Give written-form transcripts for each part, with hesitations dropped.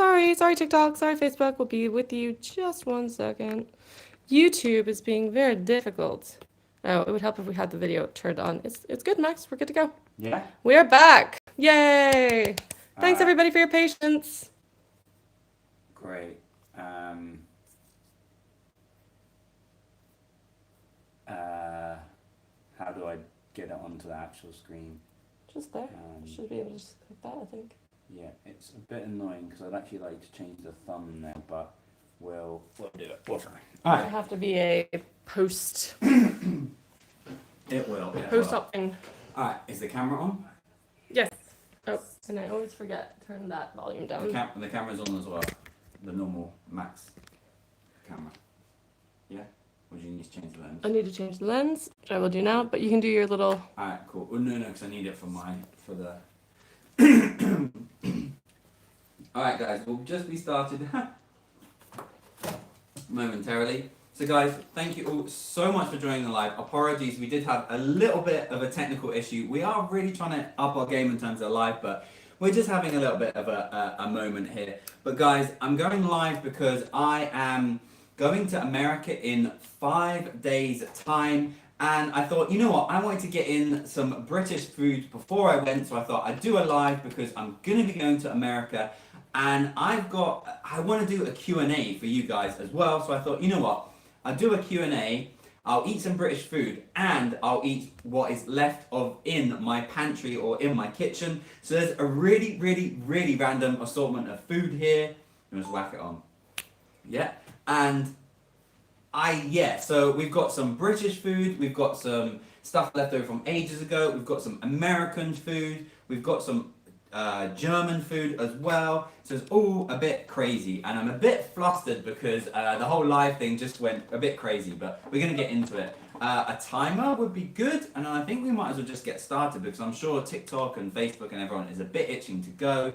Sorry, TikTok, sorry, Facebook. We'll be with you just 1 second. YouTube is being very difficult. Oh, it would help if we had the video turned on. It's good, Max. We're good to go. Yeah. We are back. Yay! Thanks everybody for your patience. Great. How do I get it onto the actual screen? Just there. Should be able to just click that, I think. Yeah, it's a bit annoying because I'd actually like to change the thumbnail, but we'll do it. We'll try. It'll have to be a post. It will. Yeah, Post up thing. Alright, is the camera on? Yes. Oh, and I always forget to turn that volume down. The camera's on as well. The normal max camera. Yeah? Or do you need to change the lens? I need to change the lens, which I will do now, but you can do your little... Alright, cool. Oh, no, because I need it for the... Alright guys, we'll just be started momentarily. So guys, thank you all so much for joining the live. Apologies, we did have a little bit of a technical issue. We are really trying to up our game in terms of live, but we're just having a little bit of a moment here. But guys, I'm going live because I am going to America in 5 days' time. And I thought, you know what, I wanted to get in some British food before I went, so I thought I'd do a live because I'm going to be going to America. And I want to do a Q&A for you guys as well, so I thought, you know what, I'll do a Q&A, I'll eat some British food, and I'll eat what is left of in my pantry or in my kitchen. So there's a really, really, really random assortment of food here. Let me just whack it on. Yeah, and so we've got some British food, we've got some stuff left over from ages ago, we've got some American food, we've got some German food as well. So it's all a bit crazy, and I'm a bit flustered because the whole live thing just went a bit crazy, but we're going to get into it. A timer would be good, and I think we might as well just get started because I'm sure TikTok and Facebook and everyone is a bit itching to go.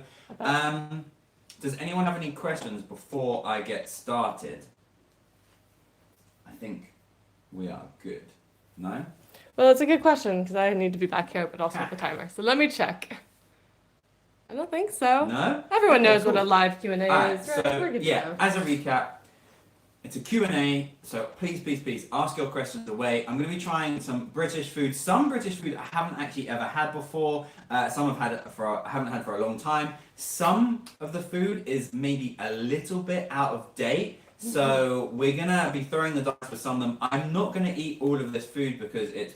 Does anyone have any questions before I get started? I think we are good. No? Well, it's a good question because I need to be back here, but also with the timer. So let me check. I don't think so. No? Everyone knows what a live Q&A Alright, is. so, We're good to go. as a recap, it's a Q&A, so please ask your questions away. I'm going to be trying some British food. Some British food I haven't actually ever had before. Some I've had haven't had for a long time. Some of the food is maybe a little bit out of date. So we're going to be throwing the dice for some of them. I'm not going to eat all of this food because it's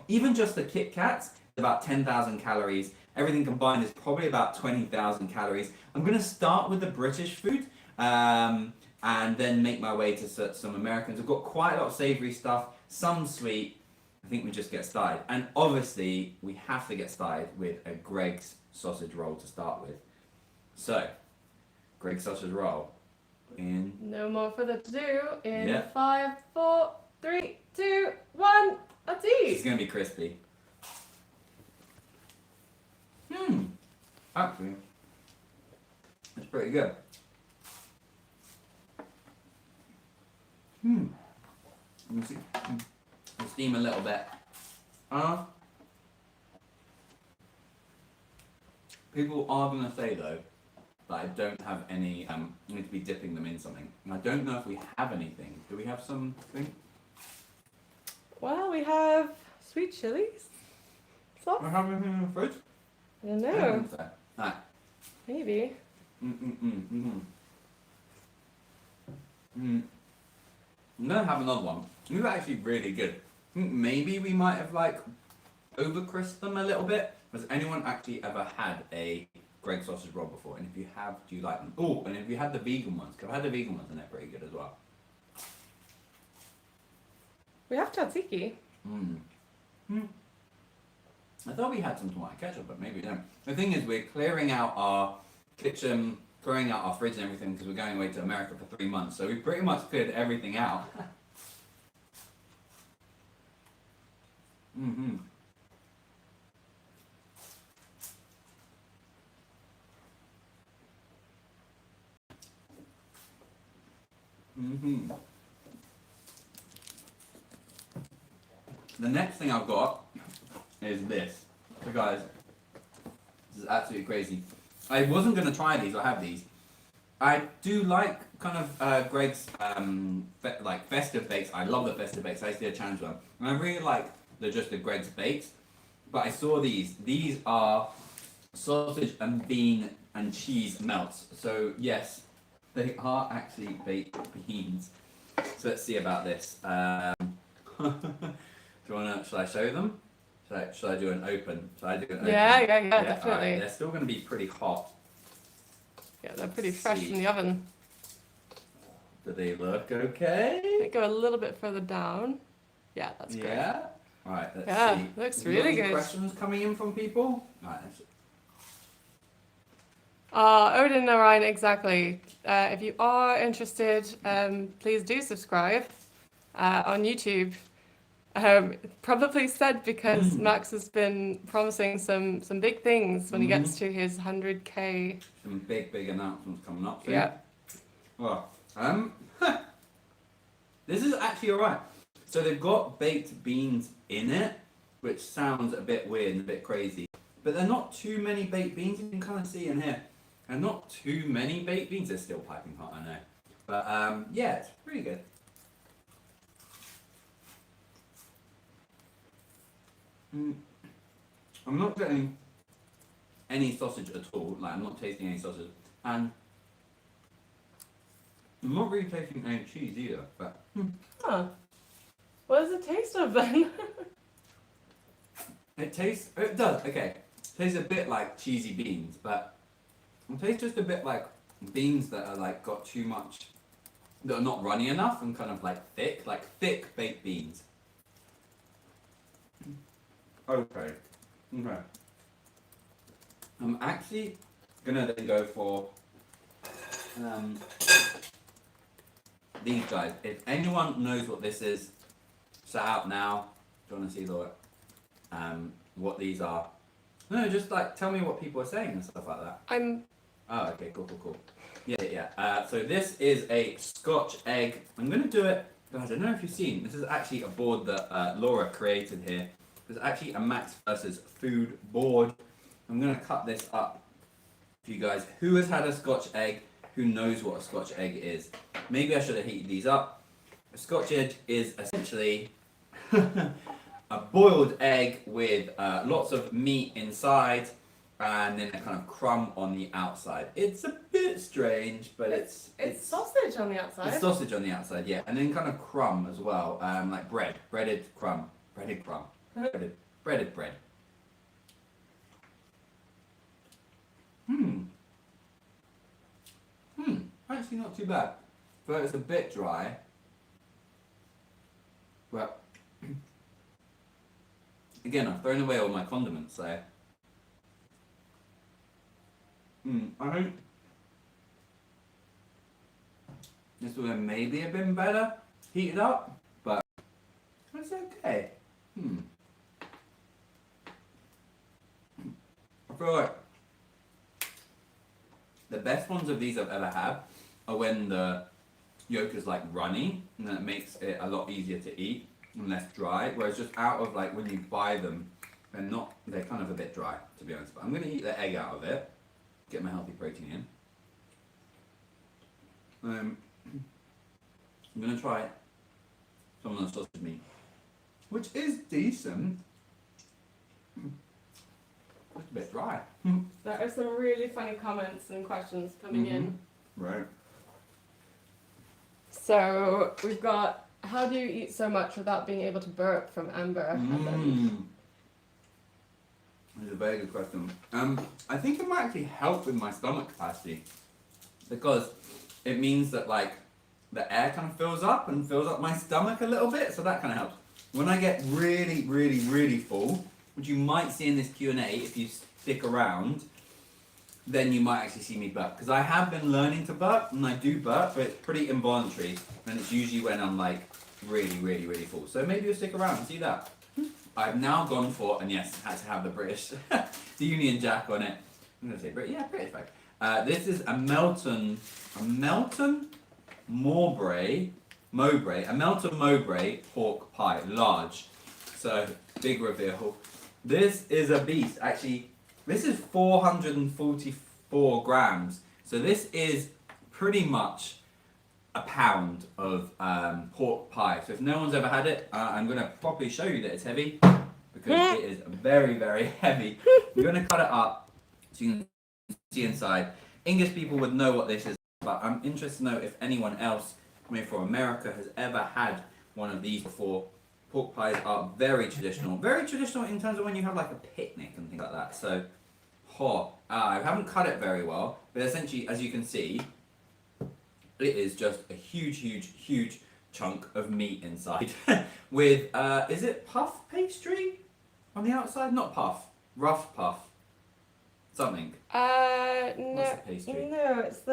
even just the Kit Kats, about 10,000 calories. Everything combined is probably about 20,000 calories. I'm going to start with the British food and then make my way to some Americans. I've got quite a lot of savoury stuff, some sweet. I think we just get started. And obviously, we have to get started with a Greg's sausage roll to start with. So, Greg's sausage roll. No more further to do. In Yep. 5, 4, 3, 2, 1. Let's eat. It's going to be crispy. Actually, it's pretty good. Let me see. I'll steam a little bit. People are going to say though that I don't have any, I need to be dipping them in something. And I don't know if we have anything. Do we have something? Well, we have sweet chilies. Sauce? Do we have anything in the fridge? I don't I know. don't think so. Alright. Maybe. I'm gonna have another one. These are actually really good. I think maybe we might have over-crisped them a little bit. Has anyone actually ever had a Greg's sausage roll before? And if you have, do you like them? Oh, and if you had the vegan ones, because I've had the vegan ones and they're pretty good as well. We have tzatziki. I thought we had some tomato ketchup, but maybe we don't. The thing is, we're clearing out our kitchen, clearing out our fridge and everything because we're going away to America for 3 months. So we pretty much cleared everything out. The next thing I've got is this. So guys, this is absolutely crazy. I wasn't gonna try these. I have these. I do like kind of Greg's like festive bakes. I love the festive bakes. I used to do a challenge one, and I really like the Greg's bakes. But I saw these. These are sausage and bean and cheese melts. So yes, they are actually baked beans. So let's see about this. Do you wanna? Should I show them? Should I do an open? Should I do an open? Yeah, All definitely. right. They're still gonna be pretty hot. Yeah, they're pretty fresh in the oven. Do they look okay? Might go a little bit further down. Yeah, that's great. Yeah. All right. Let's Yeah, see. looks Have you got really any good. questions coming in from people? All right. Odin and Orion, exactly. If you are interested, please do subscribe on YouTube. Probably said because Max has been promising some big things when he gets to his 100K. Some big announcements coming up soon. Yeah. Well, this is actually alright. So they've got baked beans in it, which sounds a bit weird and a bit crazy. But they're not too many baked beans. You can kind of see in here. And not too many baked beans. They're still piping hot, I know. But yeah, it's pretty good. I'm not getting any sausage at all. Like, I'm not tasting any sausage. And I'm not really tasting any cheese either. But Huh. What does it taste of then? it tastes. It does. Okay. It tastes a bit like cheesy beans, but it tastes just a bit like beans that are like got too much, that are not runny enough and kind of like thick baked beans. Okay. Okay. I'm actually gonna then go for these guys. If anyone knows what this is, shout out now. Do you want to see what these are? No, just like tell me what people are saying and stuff like that. Oh, okay, cool. Yeah. So this is a Scotch egg. I'm gonna do it. I don't know if you've seen. This is actually a board that Laura created here. There's actually a Max versus food board. I'm going to cut this up for you guys. Who has had a Scotch egg? Who knows what a Scotch egg is? Maybe I should have heated these up. A Scotch egg is essentially a boiled egg with lots of meat inside and then a kind of crumb on the outside. It's a bit strange, but it's sausage on the outside. It's sausage on the outside, yeah. And then kind of crumb as well, like breaded crumb. Breaded bread. Actually not too bad. But it's a bit dry. But again, I've thrown away all my condiments, so I think this would have maybe have been better heated up, but it's okay. I feel like the best ones of these I've ever had are when the yolk is like runny, and then it makes it a lot easier to eat and less dry. Whereas just out of like when you buy them, they're kind of a bit dry, to be honest. But I'm gonna eat the egg out of it, get my healthy protein in. I'm gonna try some of the sausage meat, which is decent. It's a bit dry. There are some really funny comments and questions coming in. Right. So we've got, how do you eat so much without being able to burp from Amber? That's a very good question. I think it might actually help with my stomach capacity because it means that like the air kind of fills up my stomach a little bit, so that kind of helps. When I get really full, which you might see in this Q&A if you stick around, then you might actually see me burp. Because I have been learning to burp, and I do burp, but it's pretty involuntary, and it's usually when I'm like really full. So maybe you'll stick around and see that. I've now gone for, and yes, had to have the British, the Union Jack on it. I'm going to say British, yeah, British bag. This is a Melton Mowbray pork pie, large. So, big reveal. This is a beast. Actually, this is 440 4 grams. So this is pretty much a pound of pork pie. So if no one's ever had it, I'm going to properly show you that it's heavy because it is very, very heavy. We're going to cut it up so you can see inside. English people would know what this is, but I'm interested to know if anyone else, maybe from America, has ever had one of these before. Pork pies are very traditional in terms of when you have like a picnic and things like that. So, I haven't cut it very well, but essentially, as you can see, it is just a huge chunk of meat inside with, is it puff pastry on the outside? Not puff, rough puff, something. No, What's the pastry? no, it's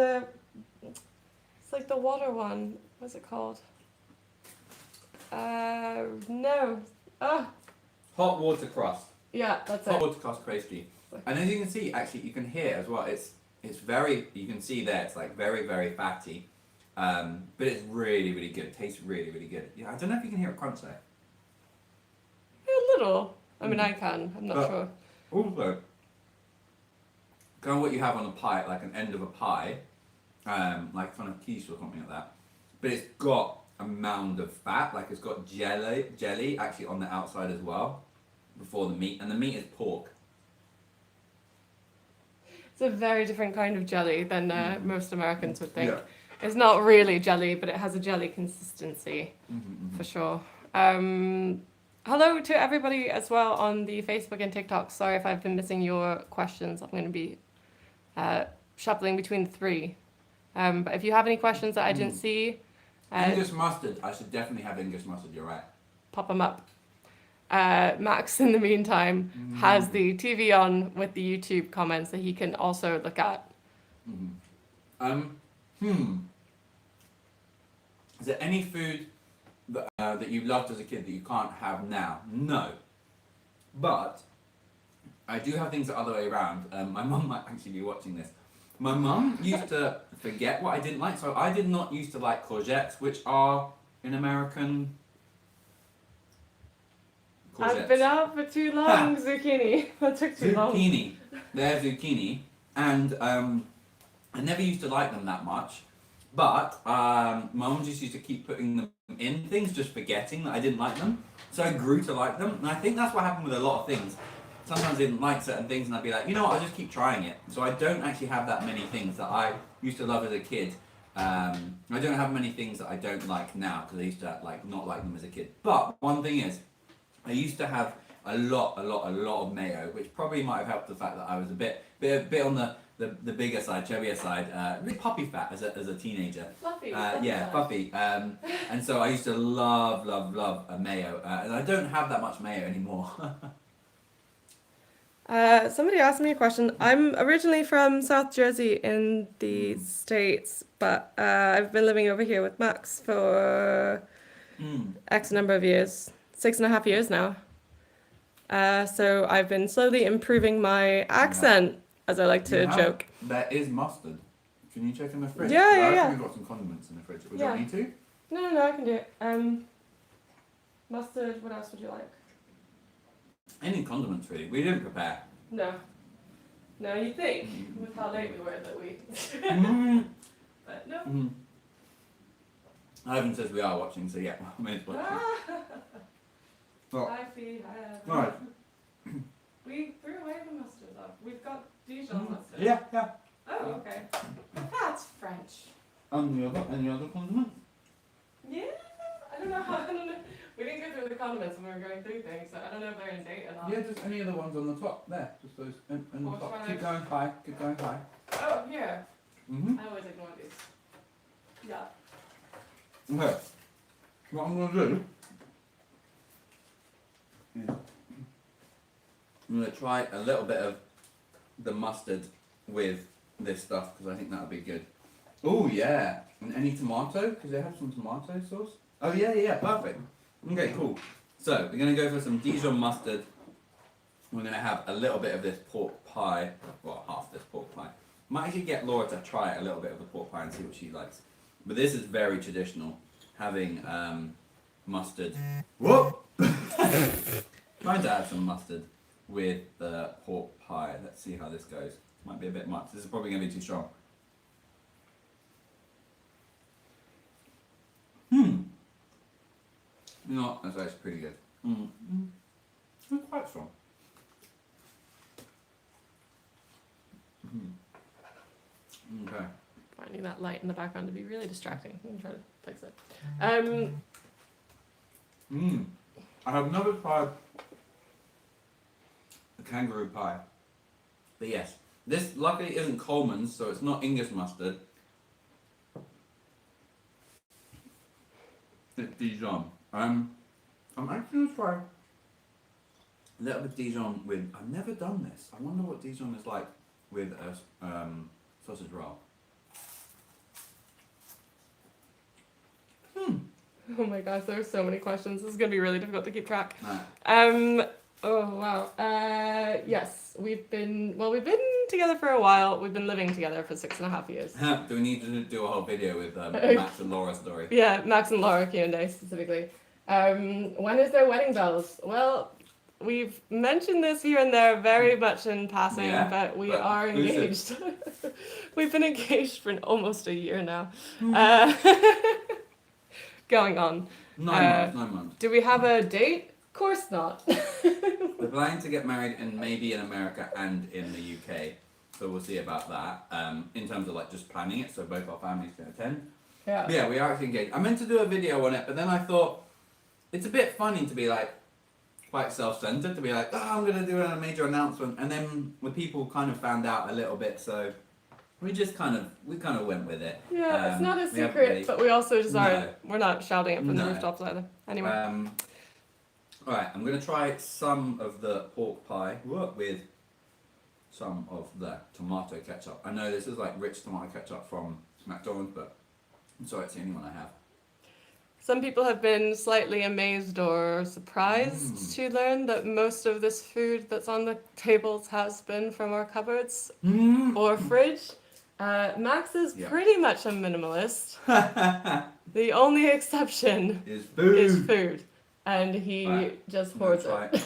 like the water one. What's it called? No. Oh. Hot water crust. Yeah, that's Hot it. water crust pastry. And as you can see, actually, you can hear as well. It's very. You can see there. It's like very fatty, but it's really good. It tastes really good. Yeah, I don't know if you can hear it crunch there. A little. I mean, I can. I'm not But sure. Also, kind of what you have on a pie, like an end of a pie, like kind of quiche or something like that. But it's got a mound of fat, like it's got jelly actually on the outside as well, before the meat, and the meat is pork. It's a very different kind of jelly than most Americans would think. Yeah. It's not really jelly, but it has a jelly consistency for sure. Hello to everybody as well on the Facebook and TikTok. Sorry if I've been missing your questions. I'm going to be shuffling between the three. But if you have any questions that I didn't see, English mustard. I should definitely have English mustard. You're right. pop them up. Max, in the meantime, has the TV on with the YouTube comments that he can also look at. Is there any food that you loved as a kid that you can't have now? No. But I do have things the other way around. My mum might actually be watching this. My mum used to forget what I didn't like. So I did not used to like courgettes, which are in American... courgettes. I've been out for too long, zucchini. That took too long. Zucchini. They're zucchini. And I never used to like them that much. But Mum just used to keep putting them in things, just forgetting that I didn't like them. So I grew to like them. And I think that's what happened with a lot of things. Sometimes I didn't like certain things and I'd be like, you know what, I'll just keep trying it. So I don't actually have that many things that I used to love as a kid. I don't have many things that I don't like now because I used to like not like them as a kid. But one thing is, I used to have a lot of mayo, which probably might have helped the fact that I was a bit on the bigger side, chubbier side, a bit puppy fat as a teenager. Fluffy. Yeah, puppy. And so I used to love a mayo, and I don't have that much mayo anymore. Somebody asked me a question. I'm originally from South Jersey in the States, but I've been living over here with Max for X number of years, 6.5 years now. So I've been slowly improving my accent, as I like to joke. There is mustard. Can you check in the fridge? Yeah. I think we've got some condiments in the fridge. Would you want me to? No, I can do it. Mustard, what else would you like? Any condiments, really. We didn't prepare. No, you think, with how late we were, that we... But no. Ivan says we are watching, so yeah, I may as well. Hi, Fee. Hi. Right. We threw away the mustard, though. We've got Dijon mustard. Yeah. Oh, okay. That's French. Any other condiments? Yeah, I don't know. We didn't go through the condiments when we were going through things, so I don't know if they're in date or not. Yeah, just any of the ones on the top there. Just those on the Or top. try Keep going high. Oh, here. Mm-hmm. I always ignore these. Yeah. Okay. What I'm going to do is I'm going to try a little bit of the mustard with this stuff because I think that would be good. Oh yeah. And any tomato? Because they have some tomato sauce. Oh yeah, perfect. Okay, cool. So we're going to go for some Dijon mustard. We're going to have a little bit of this pork pie. Well, half this pork pie. Might actually get Laura to try a little bit of the pork pie and see what she likes. But this is very traditional, having mustard. Whoop! Trying to add some mustard with the pork pie. Let's see how this goes. Might be a bit much. This is probably going to be too strong. You know, that's actually pretty good. It's quite strong. Okay. Finding that light in the background to be really distracting. I'm trying to fix it. I have never tried the kangaroo pie. But yes, this luckily isn't Coleman's, so it's not English mustard. It's Dijon. I'm actually going to try a little bit of Dijon with... I've never done this. I wonder what Dijon is like with a sausage roll. Oh my gosh, there are so many questions. This is going to be really difficult to keep track. Right. Oh wow. Yes, we've been together for a while. We've been living together for 6.5 years. Do we need to do a whole video with Max and Laura's story? Yeah, Max and Laura Q&A specifically. When is their wedding bells? Well, we've mentioned this here and there very much in passing, but we are engaged. We've been engaged for almost a year now. Going on. 9 months. Do we have a date? Of course not. We're planning to get married maybe in America and in the UK, so we'll see about that. In terms of like just planning it, so both our families can attend. Yeah. But yeah, we are actually engaged. I meant to do a video on it, but then I thought it's a bit funny to be like quite self-centered, to be like, oh, I'm gonna do a major announcement, and then the people kind of found out a little bit, so we kind of went with it. Yeah, it's not a secret, but we also just aren't. We're not shouting it from the rooftops either. Anyway. Alright, I'm going to try some of the pork pie with some of the tomato ketchup. I know this is like rich tomato ketchup from McDonald's, but I'm sorry, it's the only one I have. Some people have been slightly amazed or surprised to learn that most of this food that's on the tables has been from our cupboards or fridge. Max is pretty much a minimalist. The only exception is food. And he just hoards it.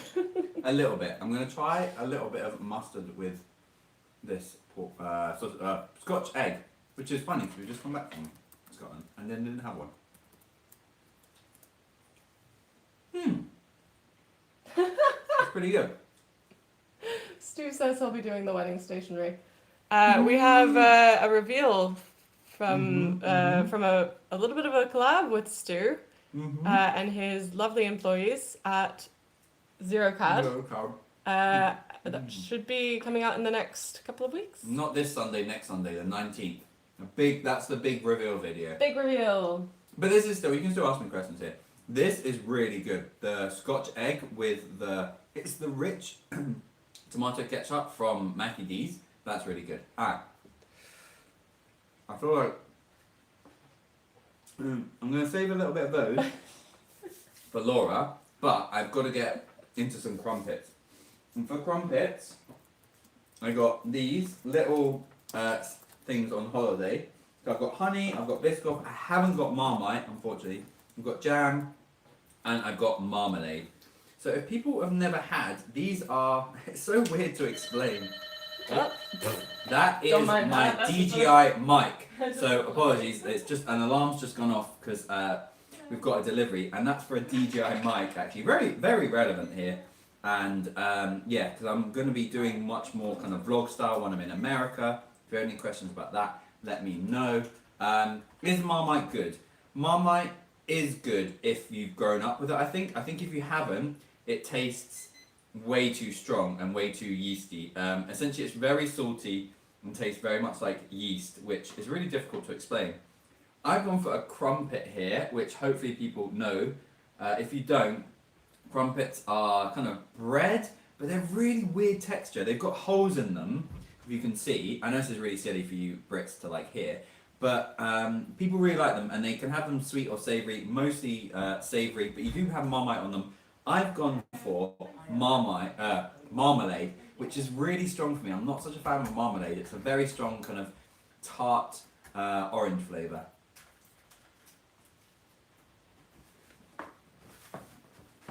A little bit. I'm going to try a little bit of mustard with this pork, Scotch egg, which is funny because we just come back from Scotland and then didn't have one. It's pretty good. Stu says he'll be doing the wedding stationery. We have a reveal from a little bit of a collab with Stu. And his lovely employees at Zero Cad. That should be coming out in the next couple of weeks. Not this Sunday, next Sunday, the 19th. That's the big reveal video. Big reveal. But this is still, you can still ask me questions here. This is really good. The Scotch egg with it's the rich tomato ketchup from Mackie D's. That's really good. I feel like I'm going to save a little bit of those for Laura, but I've got to get into some crumpets. And for crumpets, I got these little things on holiday. So I've got honey, I've got biscoff, I haven't got Marmite, unfortunately. I've got jam, and I've got marmalade. So if people have never had, these are, it's so weird to explain. That is my DJI mic. So apologies, it's just an alarm's just gone off because we've got a delivery, and that's for a DJI mic. Actually, very very relevant here. And yeah, because I'm going to be doing much more kind of vlog style when I'm in America. If you have any questions about that, let me know. Is Marmite good? Marmite is good if you've grown up with it. I think if you haven't, it tastes way too strong and way too yeasty. Essentially, it's very salty and tastes very much like yeast, which is really difficult to explain. I've gone for a crumpet here, which hopefully people know. If you don't, crumpets are kind of bread, but they're really weird texture. They've got holes in them, if you can see. I know this is really silly for you Brits to like hear, but people really like them, and they can have them sweet or savoury, mostly savoury, but you do have Marmite on them. I've gone for marmalade, which is really strong for me. I'm not such a fan of marmalade. It's a very strong kind of tart orange flavour.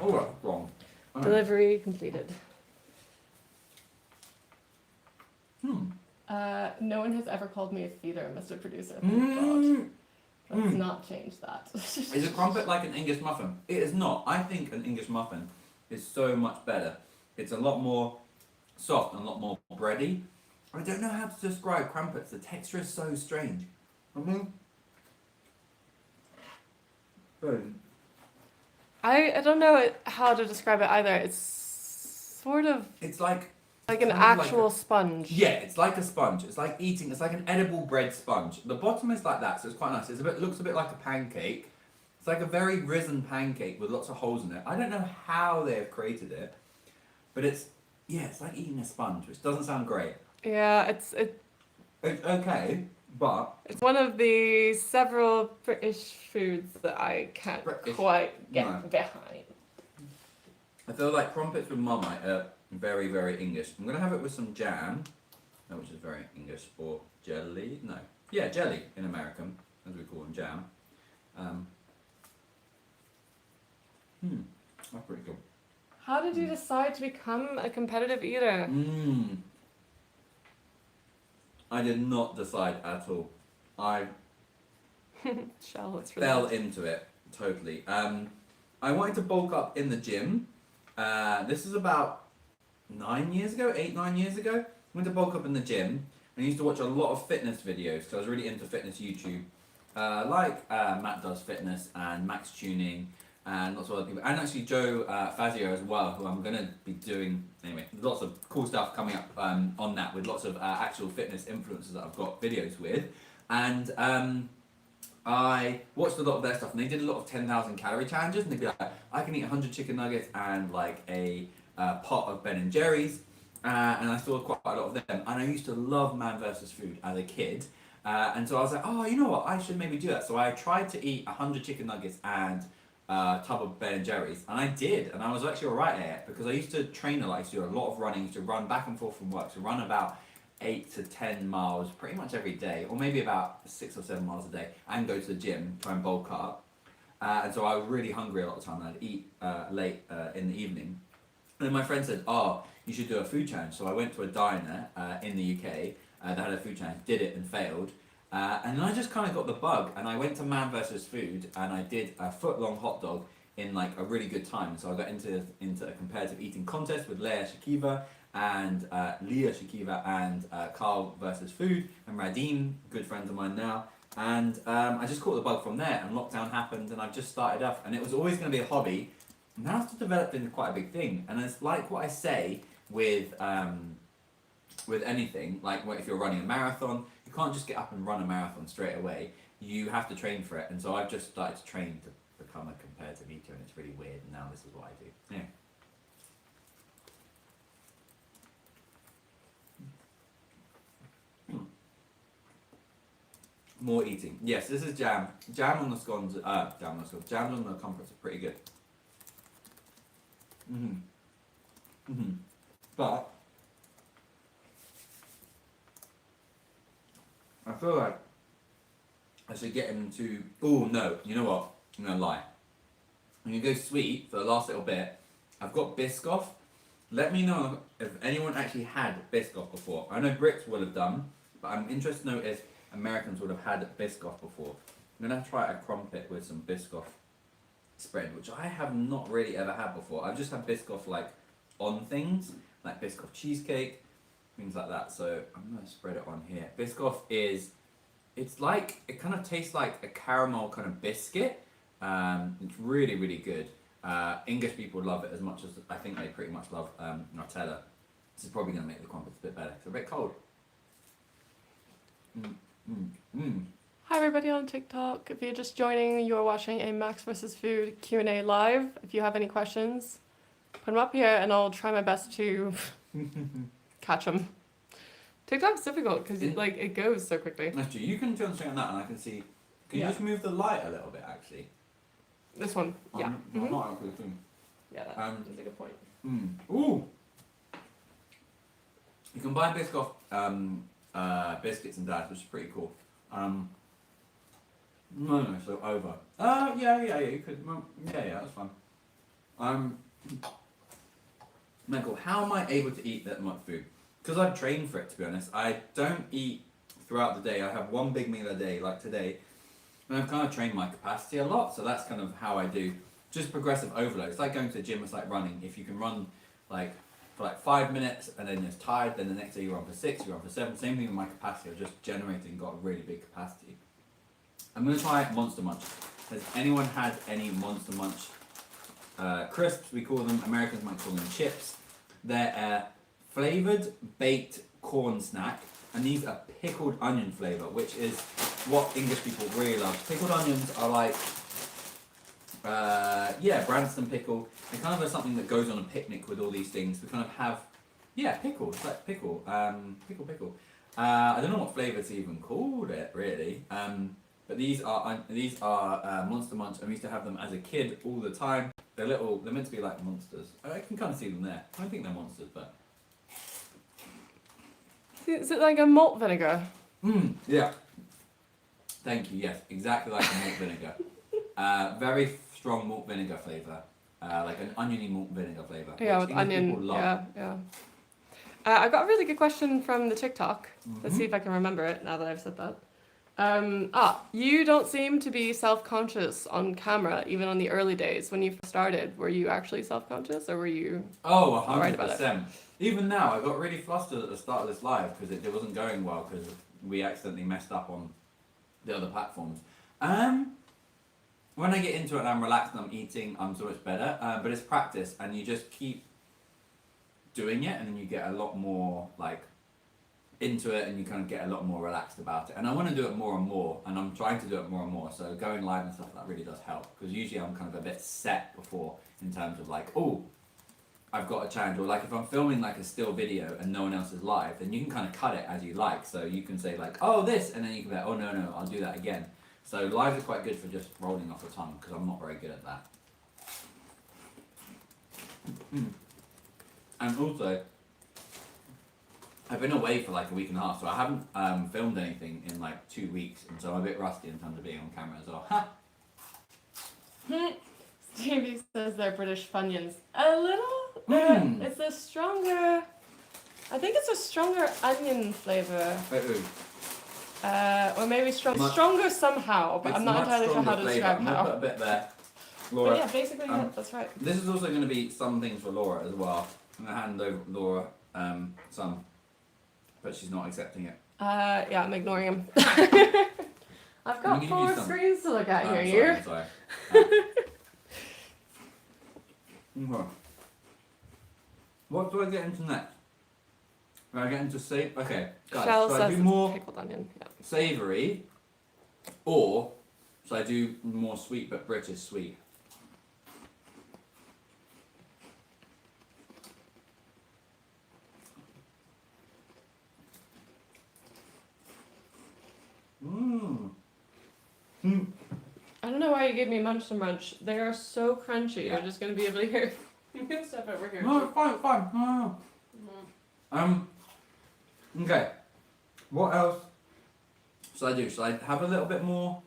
Oh, that's strong. Delivery completed. No one has ever called me a feeder, Mr. Producer. Thank Mm. God. Let's not change that. Is a crumpet like an English muffin? It is not. I think an English muffin is so much better. It's a lot more soft and a lot more bready. I don't know how to describe crumpets. The texture is so strange. I mean, I don't know how to describe it either. It's sort of it's like an kind of actual like sponge. yeah, it's like a sponge. It's like eating. It's like an edible bread sponge. The bottom is like that, so it's quite nice. Looks a bit like a pancake. It's like a very risen pancake with lots of holes in it. I don't know how they have created it, but it's like eating a sponge, which doesn't sound great. Yeah, It's okay, but it's one of the several British foods that I can't quite get behind. I feel like crumpets with Marmite are very, very English. I'm gonna have it with some jam, which is very English, or jelly. No, yeah, jelly in American, as we call them, jam. That's pretty cool. How did you decide to become a competitive eater? I did not decide at all. I fell into it totally. I wanted to bulk up in the gym. This is about 8, 9 years ago. I went to bulk up in the gym and I used to watch a lot of fitness videos because I was really into fitness YouTube. Matt Does Fitness and Max Tuning and lots of other people. And actually Joe Fazio as well, who I'm going to be doing, anyway, lots of cool stuff coming up on that with lots of actual fitness influencers that I've got videos with. And I watched a lot of their stuff and they did a lot of 10,000 calorie challenges and they'd be like, I can eat 100 chicken nuggets and like a pot of Ben & Jerry's. And I saw quite a lot of them. And I used to love Man vs. Food as a kid. And so I was like, oh, you know what, I should maybe do that. So I tried to eat 100 chicken nuggets and a tub of Ben & Jerry's. And I did. And I was actually alright at it because I used to train a lot. I used to do a lot of running. I used to run back and forth from work. So run about 8 to 10 miles pretty much every day. Or maybe about 6 or 7 miles a day. And go to the gym, try and bulk up. And so I was really hungry a lot of the time. And I'd eat late in the evening. And then my friend said, oh, you should do a food challenge. So I went to a diner in the UK that had a food challenge, did it and failed. And then I just kind of got the bug and I went to Man vs. Food and I did a foot-long hot dog in like a really good time. So I got into a competitive eating contest with Leah Shakiva and Carl vs. Food and Radim, good friends of mine now. And I just caught the bug from there and lockdown happened and I've just started up and it was always going to be a hobby. Now it's developed into quite a big thing. And it's like what I say with anything, like if you're running a marathon, you can't just get up and run a marathon straight away. You have to train for it. And so I've just started to train to become a competitive eater and it's really weird. And now this is what I do. Yeah. More eating. Yes, this is jam. Jam on the scones. Jam on the crumpets are pretty good. But I feel like I should get into. Oh no! You know what? I'm gonna lie. I'm gonna go sweet for the last little bit. I've got Biscoff. Let me know if anyone actually had Biscoff before. I know Brits would have done, but I'm interested to know if Americans would have had Biscoff before. I'm gonna try a crumpet with some Biscoff spread, which I have not really ever had before. I've just had Biscoff like on things, like Biscoff cheesecake, things like that. So I'm gonna spread it on here. Biscoff it's like, it kind of tastes like a caramel kind of biscuit. It's really, really good. English people love it as much as I think they pretty much love Nutella. This is probably gonna make the crumpets a bit better. It's a bit cold. Hi everybody on TikTok. If you're just joining, you're watching a Max vs. Food Q&A live. If you have any questions, put them up here and I'll try my best to catch them. TikTok's difficult because it goes so quickly. That's true. You can concentrate on that and I can see. Can you just move the light a little bit actually? This one, yeah. I'm not actually seeing. Yeah, that's a good point. Ooh! You can buy Biscoff biscuits and dads, which is pretty cool. No, so over. Yeah, you could. Yeah, that's fine. Michael, how am I able to eat that much food? because I've trained for it, to be honest, I don't eat throughout the day. I have one big meal a day, like today, and I've kind of trained my capacity a lot, so that's kind of how I do. Just progressive overload. It's like going to the gym, it's like running. If you can run like for like 5 minutes and then you're tired, then the next day you run for 6, you run for 7. Same thing with my capacity. I've just generated and got a really big capacity. I'm going to try Monster Munch. Has anyone had any Monster Munch crisps? We call them, Americans might call them chips. They're a flavoured baked corn snack, and these are pickled onion flavour, which is what English people really love. Pickled onions are like, Branston pickle. It kind of is something that goes on a picnic with all these things. We kind of have, pickle. It's like pickle. Pickle. I don't know what flavour to even call it, really. But these are Monster Munch, and we used to have them as a kid all the time. They're meant to be like monsters. I can kind of see them there. I don't think they're monsters, but... Is it like a malt vinegar? Yeah. Thank you, yes. Exactly like a malt vinegar. Very strong malt vinegar flavour. Like an oniony malt vinegar flavour. Yeah, with onion. Yeah. I got a really good question from the TikTok. Let's see if I can remember it now that I've said that. You don't seem to be self-conscious on camera, even on the early days when you started. Were you actually self-conscious, or were you? Oh, 100%. Alright about it? Even now, I got really flustered at the start of this live because it wasn't going well because we accidentally messed up on the other platforms. When I get into it and I'm relaxed and I'm eating, I'm so much better. But it's practice, and you just keep doing it, and then you get a lot more like into it, and you kind of get a lot more relaxed about it. And I want to do it more and more, and I'm trying to do it more and more. So going live and stuff, that really does help, because usually I'm kind of a bit set before in terms of like, oh, I've got a challenge, or like if I'm filming like a still video and no one else is live, then you can kind of cut it as you like. So you can say like, oh, this, and then you can be like, oh no, I'll do that again. So lives are quite good for just rolling off the tongue, because I'm not very good at that. And also, I've been away for like a week and a half, so I haven't filmed anything in like 2 weeks, and so I'm a bit rusty in terms of being on camera as well. Stevie says they're British Funyuns. A little? It's a stronger... I think it's a stronger onion flavour. Or maybe stronger somehow, but I'm not entirely sure how to describe how. I'm gonna put a bit there. Laura. But yeah, basically, that's right. This is also going to be some things for Laura as well. I'm going to hand over Laura some, but she's not accepting it. Yeah, I'm ignoring him. I've got 4 screens to look at here. I'm sorry. Okay. What do I get into next? Do I get into okay, guys, Shell so I do more pickled onion. Yeah. savoury, or so I do more sweet but British sweet? I don't know why you gave me Munch to Munch. They are so crunchy. You're just going to be able to hear. You can step over here. No, fine. No. Okay. What else should I do? Should I have a little bit more?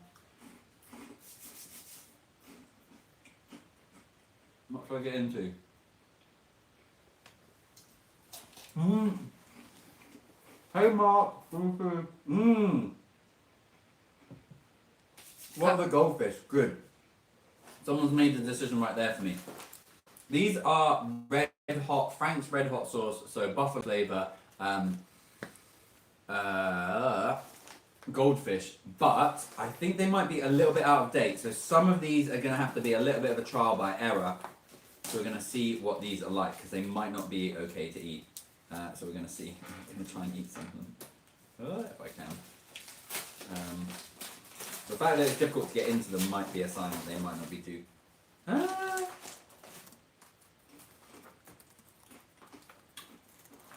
What should I get into? Hey Mark. What are the goldfish? Good. Someone's made the decision right there for me. These are Frank's Red Hot sauce, so buffalo flavour, goldfish, but I think they might be a little bit out of date. So some of these are going to have to be a little bit of a trial by error. So we're going to see what these are like, because they might not be okay to eat. So we're going to see. I'm going to try and eat some of them, if I can. The fact that it's difficult to get into them might be a sign that they might not be too...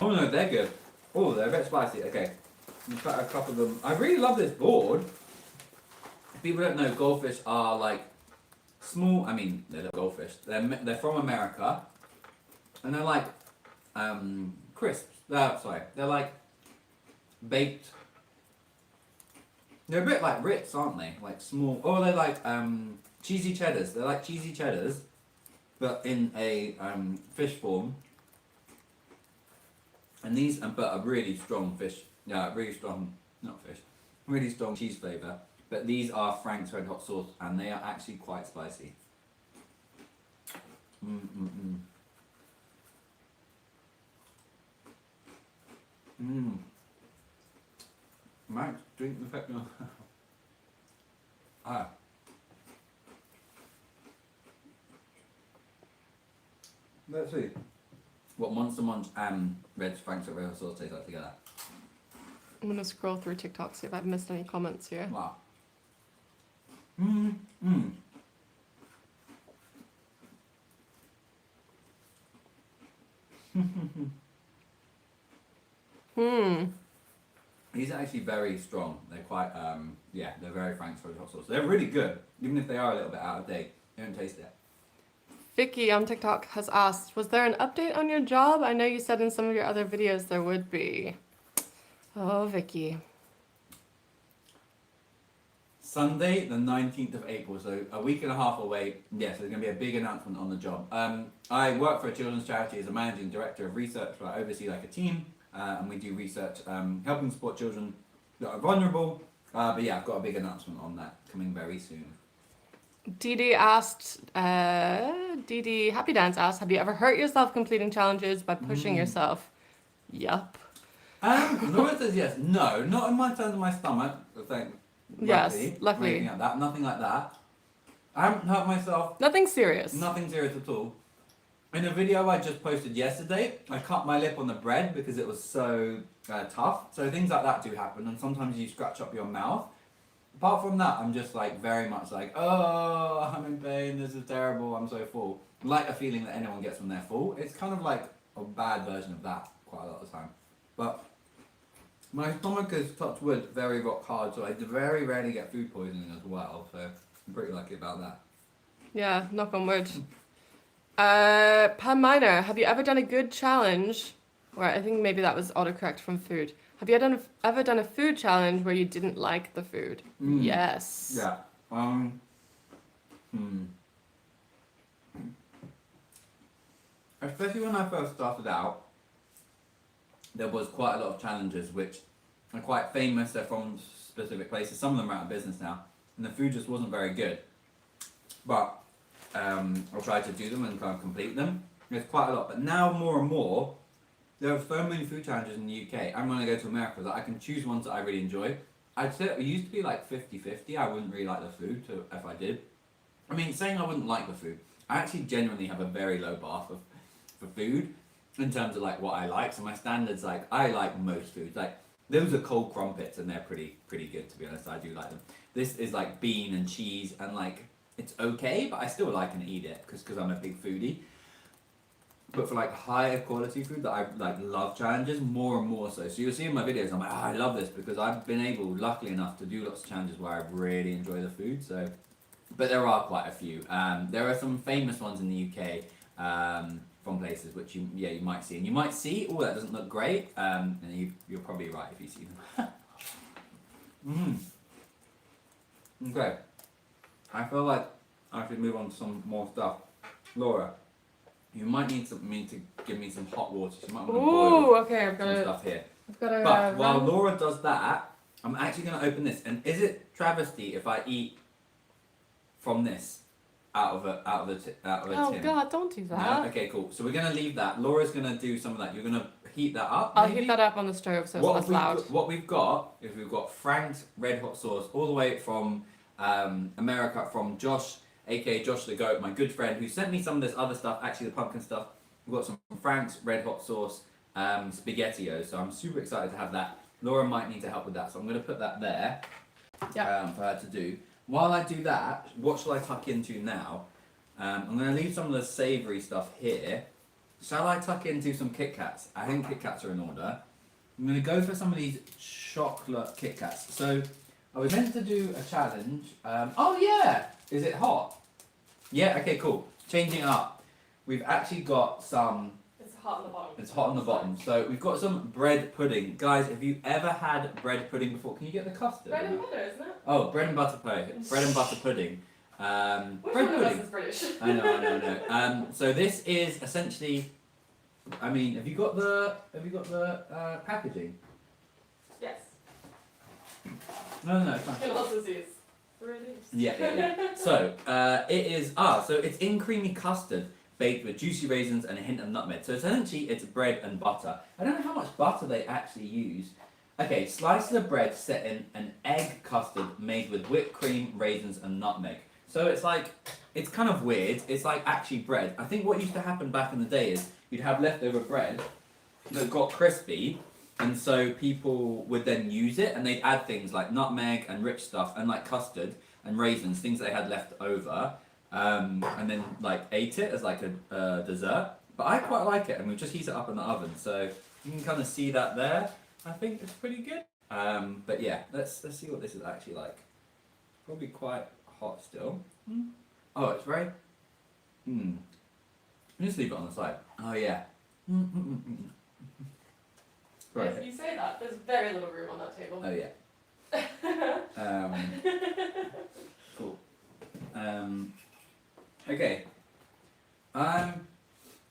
Oh no, they're good. Oh, they're a bit spicy. Okay, I'm try a couple of them. I really love this board. If people don't know, goldfish are like small. I mean, they're little goldfish. They're from America, and they're like crisps. Sorry, they're like baked. They're a bit like Ritz, aren't they? Like small. Oh, they're like cheesy cheddars. They're like cheesy cheddars, but in a fish form. And these, but a really strong fish. Yeah, really strong, not fish, really strong cheese flavour. But these are Frank's Red Hot sauce, and they are actually quite spicy. Max, drink the pepper. Ah. Let's see what Monster Munch and Frank's Red Hot sauce taste like together. I'm gonna scroll through TikTok, see if I've missed any comments here. Wow. These are actually very strong. They're quite, they're very Frank's Red Hot sauce. They're really good, even if they are a little bit out of date. You don't taste it. Vicky on TikTok has asked, was there an update on your job? I know you said in some of your other videos there would be. Oh, Vicky. Sunday, the 19th of April, so a week and a half away. Yes, there's going to be a big announcement on the job. I work for a children's charity as a managing director of research, where I oversee like a team, and we do research helping support children that are vulnerable. But yeah, I've got a big announcement on that coming very soon. Dee asked, Happy Dance asked, have you ever hurt yourself completing challenges by pushing yourself? Yup. Laura says yes. No, not in my terms of my stomach. Luckily. Anything like that. Nothing like that. I haven't hurt myself. Nothing serious. Nothing serious at all. In a video I just posted yesterday, I cut my lip on the bread because it was so tough. So things like that do happen, and sometimes you scratch up your mouth. Apart from that, I'm just like very much like, oh, I'm in pain, this is terrible, I'm so full. Like a feeling that anyone gets when they're full. It's kind of like a bad version of that quite a lot of the time. But my stomach is, touch wood, very rock hard, so I very rarely get food poisoning as well, so I'm pretty lucky about that. Yeah, knock on wood. Pam Minor, have you ever done a good challenge? Or I think maybe that was autocorrect from food. Have you ever done a food challenge where you didn't like the food? Yes. Yeah. Especially when I first started out, there was quite a lot of challenges which are quite famous. They're from specific places. Some of them are out of business now, and the food just wasn't very good. But I tried to do them and kind of complete them. There's quite a lot, but now more and more. There are so many food challenges in the UK, and when I go to America, that I can choose ones that I really enjoy. I'd say it used to be like 50-50, I wouldn't really like the food, so if I did. I mean, saying I wouldn't like the food, I actually genuinely have a very low bar for food, in terms of like what I like, so my standards, like, I like most foods. Like, those are cold crumpets, and they're pretty good, to be honest, I do like them. This is like bean and cheese, and like, it's okay, but I still like and eat it, because I'm a big foodie. But for like higher quality food that I like love challenges more and more so. So you'll see in my videos, I'm like, I love this because I've been able, luckily enough, to do lots of challenges where I really enjoy the food. So, but there are quite a few. There are some famous ones in the UK from places which you might see, and you might see, oh, that doesn't look great, and you're probably right if you see them. Okay, I feel like I should move on to some more stuff. Laura, you might need me to give me some hot water. So you might want to boil okay, some stuff here. I've got But while Laura does that, I'm actually going to open this. And is it travesty if I eat from this out of a tin? Oh God, don't do that. No? Okay, cool. So we're going to leave that. Laura's going to do some of that. You're going to heat that up. I'll heat that up on the stove so it's less loud. What we've got is we've got Frank's Red Hot sauce all the way from America, from Josh, aka Josh the Goat, my good friend, who sent me some of this other stuff, actually the pumpkin stuff. We've got some Frank's Red Hot sauce, SpaghettiOs, so I'm super excited to have that. Laura might need to help with that, so I'm going to put that there for her to do. While I do that, what shall I tuck into now? I'm going to leave some of the savoury stuff here. Shall I tuck into some Kit Kats? I think Kit Kats are in order. I'm going to go for some of these chocolate Kit Kats. So I was meant to do a challenge. Oh yeah! Is it hot? Yeah, okay, cool. Changing it up. We've actually got some... It's hot on the bottom. It's hot on the bottom. So we've got some bread pudding. Guys, have you ever had bread pudding before? Can you get the custard? Bread and butter, isn't it? Oh, bread and butter pudding. Bread and butter pudding. Which bread one pudding. of us is British? I know. So this is essentially I mean, have you got the packaging? Yes. No, it's fine. And also says reduced. Yeah. So, it is, so it's in creamy custard, baked with juicy raisins and a hint of nutmeg. So essentially, it's bread and butter. I don't know how much butter they actually use. Okay, slices of bread set in an egg custard made with whipped cream, raisins, and nutmeg. So it's like, it's kind of weird. It's like actually bread. I think what used to happen back in the day is you'd have leftover bread that got crispy, and so people would then use it, and they'd add things like nutmeg and rich stuff, and like custard and raisins, things they had left over, and then like ate it as like a dessert. But I quite like it, and we just heat it up in the oven, so you can kind of see that there. I think it's pretty good. But yeah, let's see what this is actually like. Probably quite hot still. Oh, it's very. Just leave it on the side. Oh yeah. Right. If you say that, there's very little room on that table. Oh yeah. Cool. Okay.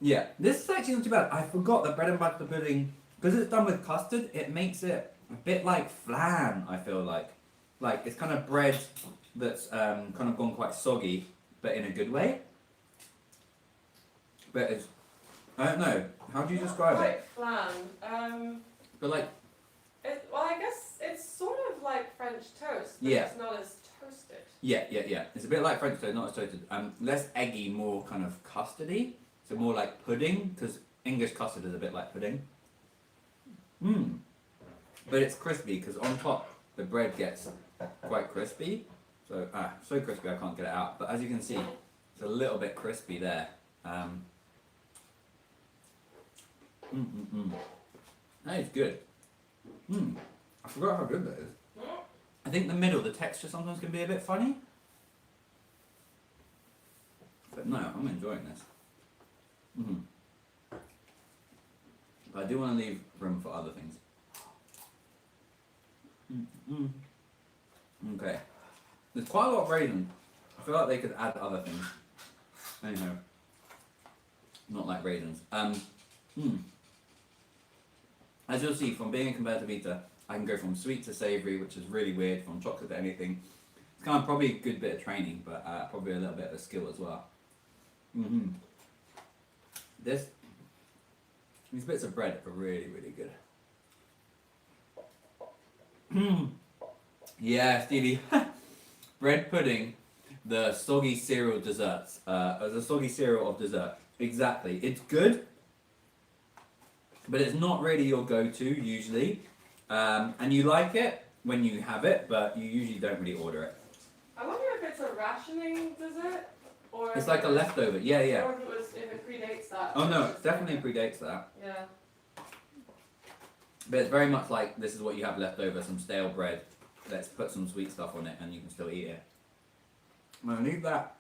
Yeah, this is actually not too bad. I forgot that bread and butter pudding, because it's done with custard, it makes it a bit like flan, I feel like. Like, it's kind of bread that's kind of gone quite soggy, but in a good way. But it's, I don't know, how do you describe Quite it? flan. But like, Well, I guess it's sort of like French toast, but Yeah. it's not as toasted. yeah. It's a bit like French toast, not as toasted. Less eggy, more kind of custardy. So more like pudding, because English custard is a bit like pudding. But it's crispy, because on top the bread gets quite crispy. So, so crispy I can't get it out. But as you can see, it's a little bit crispy there. That is good. I forgot how good that is. I think the middle, the texture sometimes can be a bit funny. But no, I'm enjoying this. But I do want to leave room for other things. Okay. There's quite a lot of raisins. I feel like they could add other things. Anyhow. Not like raisins. As you'll see, from being a competitive eater, I can go from sweet to savoury, which is really weird, from chocolate to anything. It's kind of probably a good bit of training, but probably a little bit of a skill as well. These bits of bread are really, really good. Yeah, Stevie. Bread pudding, the soggy cereal desserts. The soggy cereal of dessert. Exactly. It's good, but it's not really your go-to usually. And you like it when you have it, but you usually don't really order it. I wonder if it's a rationing dessert, or It's like a leftover. Yeah. or if it predates that. Oh no, it definitely predates that. Yeah. But it's very much like this is what you have left over, some stale bread. Let's put some sweet stuff on it and you can still eat it. I'm gonna leave that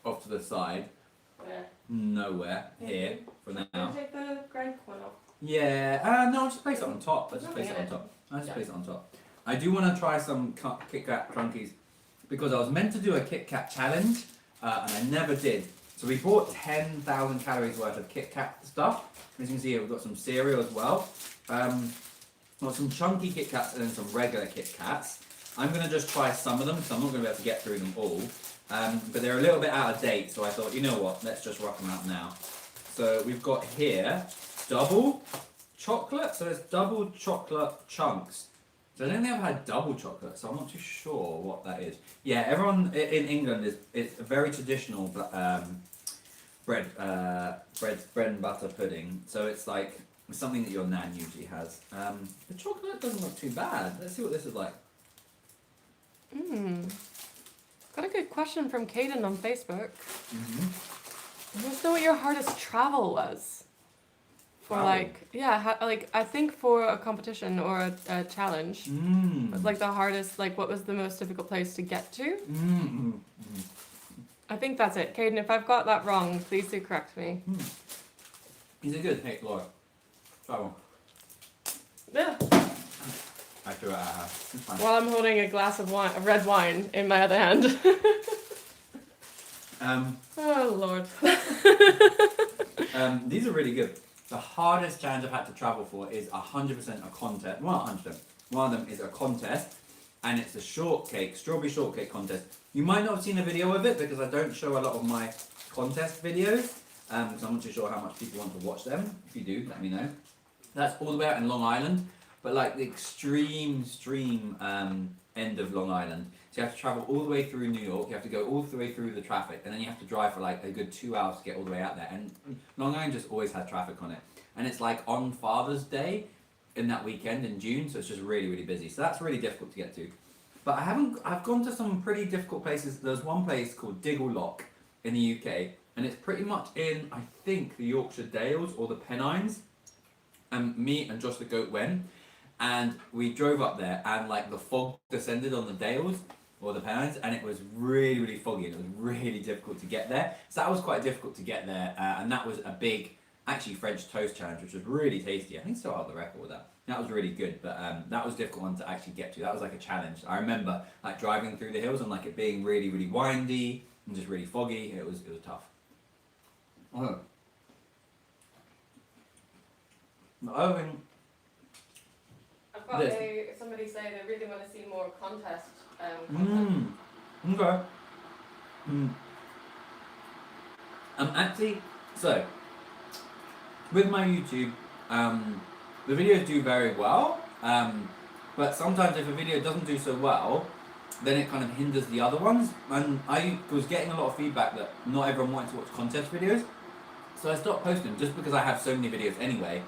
off to the side. Where? Nowhere. Here for Can now. you take the grind one off? Yeah, no, I'll just place it on top. I'll just place it Nothing on in top. I'll just Yeah. place it on top. I do want to try some Kit Kat Crunkies because I was meant to do a Kit Kat challenge and I never did. So we bought 10,000 calories worth of Kit Kat stuff. As you can see here, we've got some cereal as well. Got some chunky Kit Kats and then some regular Kit Kats. I'm going to just try some of them because I'm not going to be able to get through them all. But they're a little bit out of date, so I thought, you know what, let's just rock them out now. So we've got here double chocolate, so it's double chocolate chunks. So I don't think I've had double chocolate, so I'm not too sure what that is. Yeah, everyone in England it's a very traditional bread and butter pudding. So it's like something that your nan usually has. The chocolate doesn't look too bad. Let's see what this is like. Got a good question from Caden on Facebook. He wants to know what your hardest travel was. For I think for a competition or a challenge. Was like the hardest, like what was the most difficult place to get to? I think that's it. Caden, if I've got that wrong, please do correct me. Is it good? Hey, Laura. Try one. Yeah. Actually, it's fine. While I'm holding a glass of wine, red wine in my other hand. Oh Lord. These are really good. The hardest challenge I've had to travel for is 100% a contest. Well, not 100%. One of them is a contest, and it's a shortcake, strawberry shortcake contest. You might not have seen a video of it because I don't show a lot of my contest videos, because I'm not too sure how much people want to watch them. If you do, let me know. That's all the way out in Long Island, but like the extreme end of Long Island. So you have to travel all the way through New York, you have to go all the way through the traffic, and then you have to drive for like a good 2 hours to get all the way out there. And Long Island just always had traffic on it. And it's like on Father's Day in that weekend in June, so it's just really, really busy. So that's really difficult to get to. But I've gone to some pretty difficult places. There's one place called Diggle Lock in the UK, and it's pretty much in, I think, the Yorkshire Dales or the Pennines. And me and Josh the Goat went, and we drove up there, and like the fog descended on the Dales or the Pennines, and it was really, really foggy, and it was really difficult to get there. So that was quite difficult to get there, and that was a big, actually French toast challenge, which was really tasty. I think still out the record with that. That was really good, but that was a difficult one to actually get to. That was like a challenge. I remember like driving through the hills and like it being really, really windy and just really foggy. It was tough. Oh. The other thing. I've got somebody say they really want to see more contest. Okay. Actually, so with my YouTube, the videos do very well, but sometimes if a video doesn't do so well, then it kind of hinders the other ones. And I was getting a lot of feedback that not everyone wanted to watch contest videos, so I stopped posting them just because I have so many videos anyway.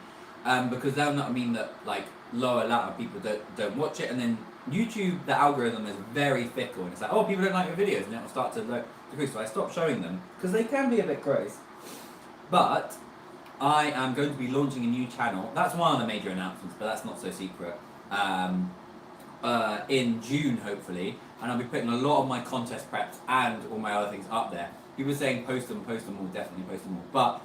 Because that'll not mean that like lower amount of people don't watch it, and then YouTube, the algorithm is very fickle, and it's like, oh, people don't like your videos, and it'll start to decrease. So I stopped showing them because they can be a bit gross. But I am going to be launching a new channel. That's one of the major announcements, but that's not so secret. In June, hopefully, and I'll be putting a lot of my contest preps and all my other things up there. People are saying post them all, definitely post them all. But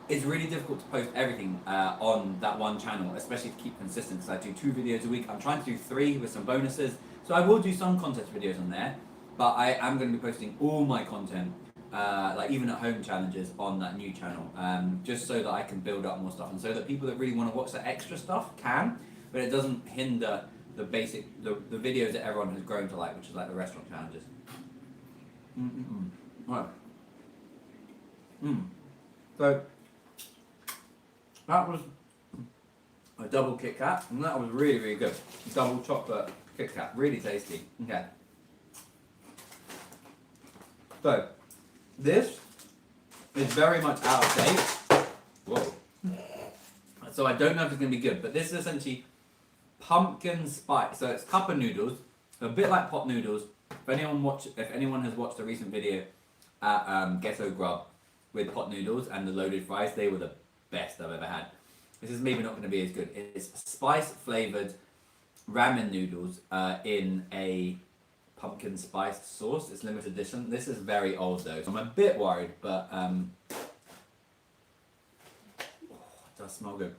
it's really difficult to post everything on that one channel, especially to keep consistent, because I do 2 videos a week. I'm trying to do 3 with some bonuses. So I will do some contest videos on there, but I am going to be posting all my content, like even at home challenges on that new channel, just so that I can build up more stuff, and so that people that really want to watch the extra stuff can, but it doesn't hinder the basic, the videos that everyone has grown to like, which is like the restaurant challenges. Right. So that was a double Kit Kat, and that was really, really good. Double chocolate Kit Kat, really tasty. Okay. So, this is very much out of date. Whoa. So I don't know if it's going to be good, but this is essentially pumpkin spice. So it's cup of noodles, a bit like pot noodles. If anyone has watched a recent video at Ghetto Grub with pot noodles and the loaded fries, they were the best I've ever had. This is maybe not going to be as good. It's spice flavored ramen noodles in a pumpkin spiced sauce. It's limited edition. This is very old though, so I'm a bit worried, but it does smell good.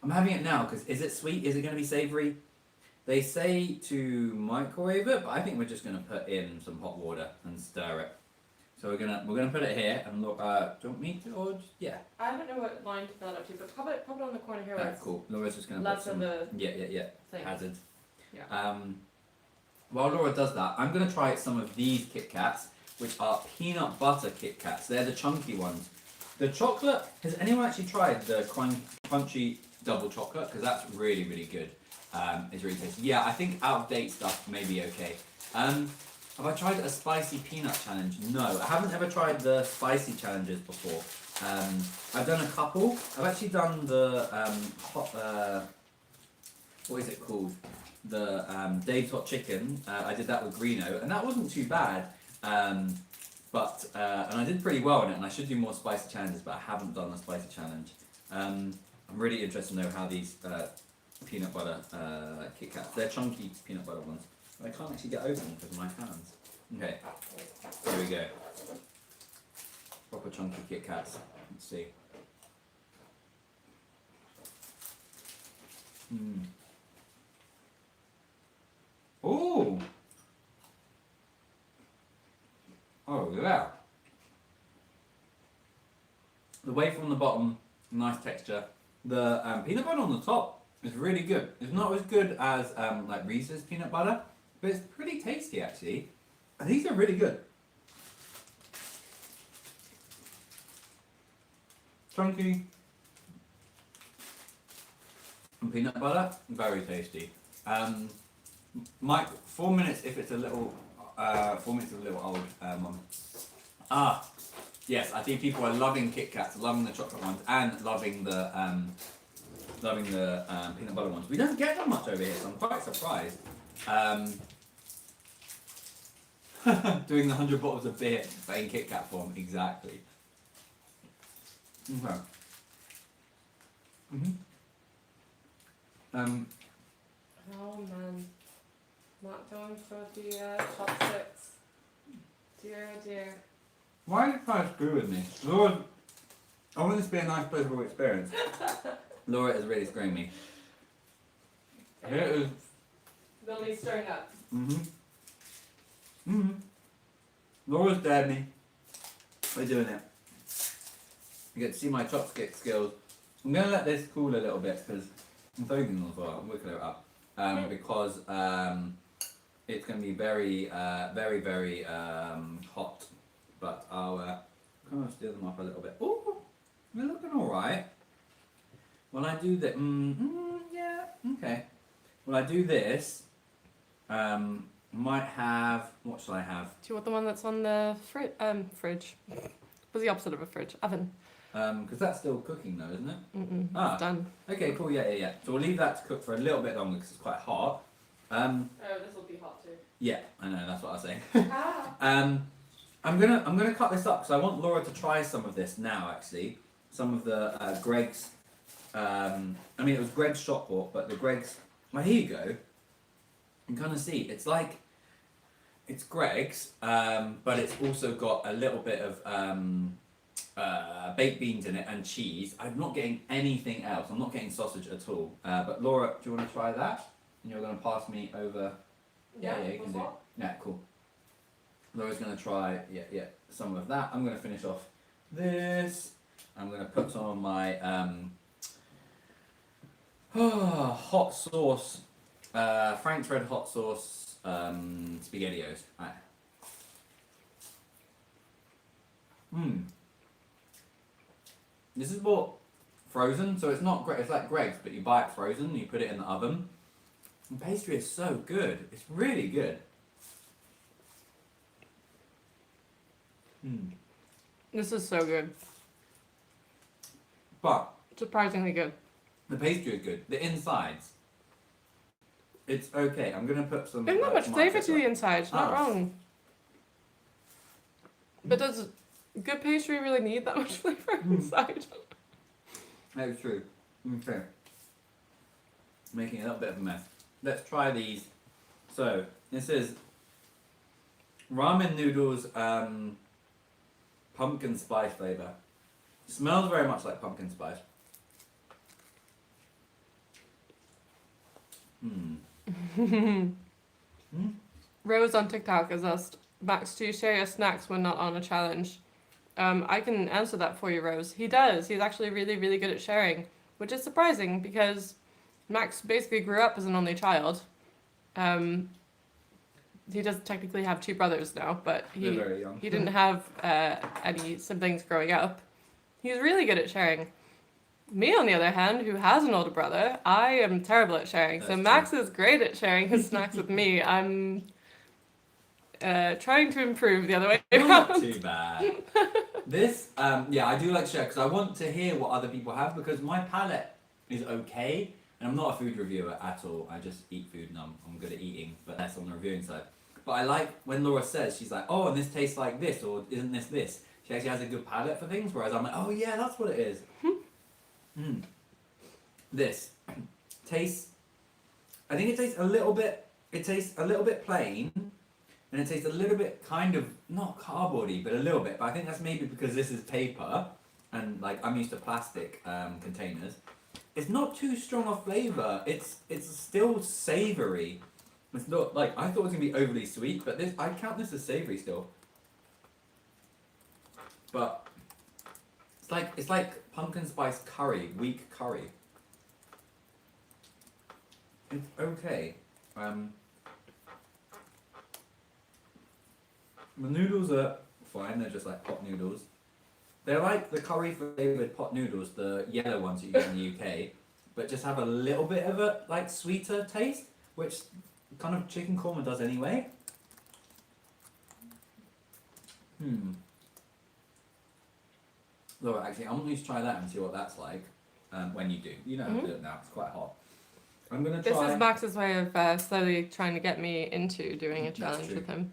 I'm having it now because is it sweet? Is it going to be savoury? They say to microwave it, but I think we're just going to put in some hot water and stir it. So we're gonna put it here and look. Do you want me to, or just, yeah? I don't know what line to fill it up to, but pop it on the corner here. That's cool. Laura's just gonna put some. Yeah. Hazard. Yeah. While Laura does that, I'm gonna try some of these Kit Kats, which are peanut butter Kit Kats. They're the chunky ones. The chocolate. Has anyone actually tried the crunchy double chocolate? Because that's really, really good. It's really tasty. Yeah, I think out of date stuff may be okay. Have I tried a spicy peanut challenge? No, I haven't ever tried the spicy challenges before. I've done a couple. I've actually done the what is it called? The Dave's Hot Chicken. I did that with Greeno, and that wasn't too bad. But and I did pretty well in it, and I should do more spicy challenges, but I haven't done a spicy challenge. I'm really interested to know how these peanut butter Kit Kats. They're chunky peanut butter ones. I can't actually get open because of my hands. Okay, here we go. Proper chunky Kit Kats. Let's see. Ooh! Oh yeah. The wafer on the bottom, nice texture. The peanut butter on the top is really good. It's not as good as like Reese's peanut butter, but it's pretty tasty actually. And these are really good. Chunky. And peanut butter, very tasty. Mike, 4 minutes if it's a little, 4 minutes is a little old one. Yes, I think people are loving Kit Kats, loving the chocolate ones, and loving the peanut butter ones. We don't get that much over here, so I'm quite surprised. Doing the 100 bottles of beer, but in Kit Kat form, exactly. Okay. Oh man, not going for the chopsticks. Dear, oh dear. Why are you trying to screw with me? Laura, I want this to be a nice, pleasurable experience. Laura is really screwing me. Here it is. They'll need stirring up. Laura's dared me. We're doing it. You get to see my chopstick skills. I'm going to let this cool a little bit because I'm thinking as well. I'm wiggling it up. Because it's going to be very, very hot. But I'll kind of stir them up a little bit. Oh, they're looking alright. When I do that, yeah, okay. When I do this, might have, what should I have? Do you want the one that's on the fridge? What's the opposite of a fridge? Oven. Because that's still cooking though, isn't it? It's done. Okay, cool, yeah. So we'll leave that to cook for a little bit longer because it's quite hot. Oh, this will be hot too. Yeah, I know, that's what I was saying. Ah. I'm gonna cut this up because I want Laura to try some of this now. Actually, some of the Greg's. I mean, it was Greg's shop bought, but the Greg's. Well, here you go. You can kind of see it's like it's Greg's, but it's also got a little bit of baked beans in it and cheese. I'm not getting anything else. I'm not getting sausage at all. But Laura, do you want to try that? And you're going to pass me over. Yeah, you can do. Yeah, cool. Laura's going to try, some of that. I'm going to finish off this. I'm going to put some of my hot sauce, Frank's Red Hot Sauce SpaghettiOs. Right. This is bought frozen, so it's not great. It's like Greg's, but you buy it frozen and you put it in the oven. The pastry is so good. It's really good. This is so good. But Surprisingly good. the pastry is good. The insides, it's okay. I'm gonna put some. There's not much flavour to the ketchup. inside. Not wrong. But does good pastry really need that much flavour inside? That's true. Okay. Making a little bit of a mess. Let's try these. So this is ramen noodles, pumpkin spice flavour. Smells very much like pumpkin spice. Rose on TikTok has asked, Max, do you share your snacks when not on a challenge? I can answer that for you, Rose. He does. He's actually really, really good at sharing, which is surprising because Max basically grew up as an only child. He does technically have 2 brothers now, but They're very young. he didn't have any siblings growing up. He's really good at sharing. Me, on the other hand, who has an older brother, I am terrible at sharing. So That's Max is great at sharing his snacks with me. I'm trying to improve the other way Not around. too bad. This, I do like to share because I want to hear what other people have because my palate is okay, and I'm not a food reviewer at all. I just eat food and I'm good at eating, but less on the reviewing side. But I like when Laura says, she's like, oh, and this tastes like this, or isn't this this? She actually has a good palate for things, whereas I'm like, oh yeah, that's what it is. This tastes, I think it tastes a little bit plain, and it tastes a little bit kind of, not cardboardy, but a little bit, but I think that's maybe because this is paper, and like I'm used to plastic containers. It's not too strong a flavour, it's still savoury. It's not like, I thought it was going to be overly sweet, but this, I count this as savoury still. But It's like pumpkin spice curry, weak curry. It's okay. The noodles are fine. They're just like pot noodles. They're like the curry flavored pot noodles, the yellow ones you get in the UK, but just have a little bit of a like sweeter taste, which kind of chicken korma does anyway. Laura, actually, I'm going to try that and see what that's like when you do. You don't have to do it now, it's quite hot. I'm going to try... This is Max's way of slowly trying to get me into doing a That's challenge true. with him.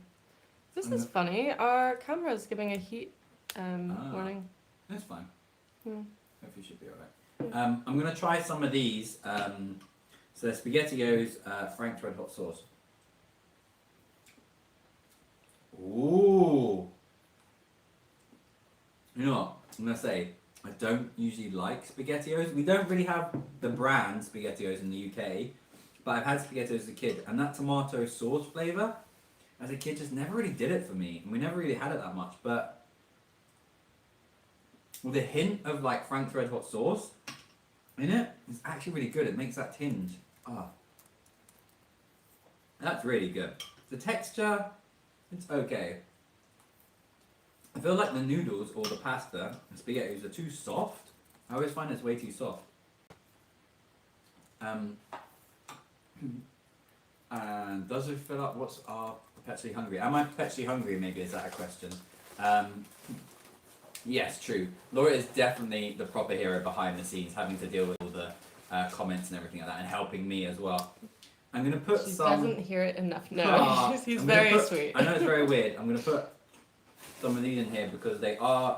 This is funny. Our camera's giving a heat warning. That's fine. Hmm. Hopefully you should be alright. I'm going to try some of these. So they're SpaghettiOs Frank's Red Hot Sauce. Ooh! You know what? I'm going to say, I don't usually like SpaghettiOs. We don't really have the brand SpaghettiOs in the UK, but I've had SpaghettiOs as a kid, and that tomato sauce flavour, as a kid, just never really did it for me, and we never really had it that much, but with a hint of like Frank's Red Hot Sauce in it, it's actually really good. It makes that tinge. Ah. That's really good. The texture, it's okay. I feel like the noodles or the pasta and SpaghettiOs are too soft. I always find it's way too soft. And does it fill up? What's our perpetually hungry? Am I perpetually hungry? Maybe is that a question? Yes, true. Laura is definitely the proper hero behind the scenes, having to deal with all the comments and everything like that, and helping me as well. I'm gonna put She some. doesn't hear it enough. No, he's very sweet. I know it's very weird. I'm gonna put some of these in here because they are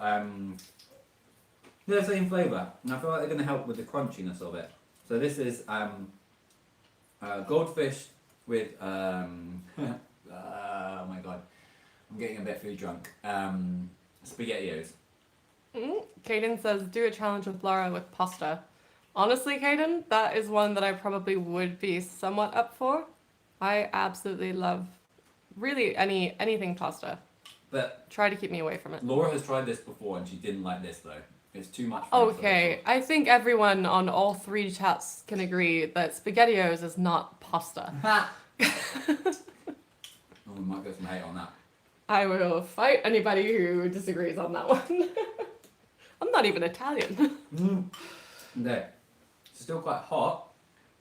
they're the same flavour, and I feel like they're gonna help with the crunchiness of it. So this is goldfish with oh my god, I'm getting a bit food drunk. SpaghettiOs. Caden says, do a challenge with Laura with pasta. Honestly, Caden, that is one that I probably would be somewhat up for. I absolutely love really anything pasta. But try to keep me away from it. Laura has tried this before and she didn't like this though. It's too much for Okay, I think everyone on all three chats can agree that SpaghettiOs is not pasta. Oh, we might get some hate on that. I will fight anybody who disagrees on that one. I'm not even Italian. Okay. It's still quite hot,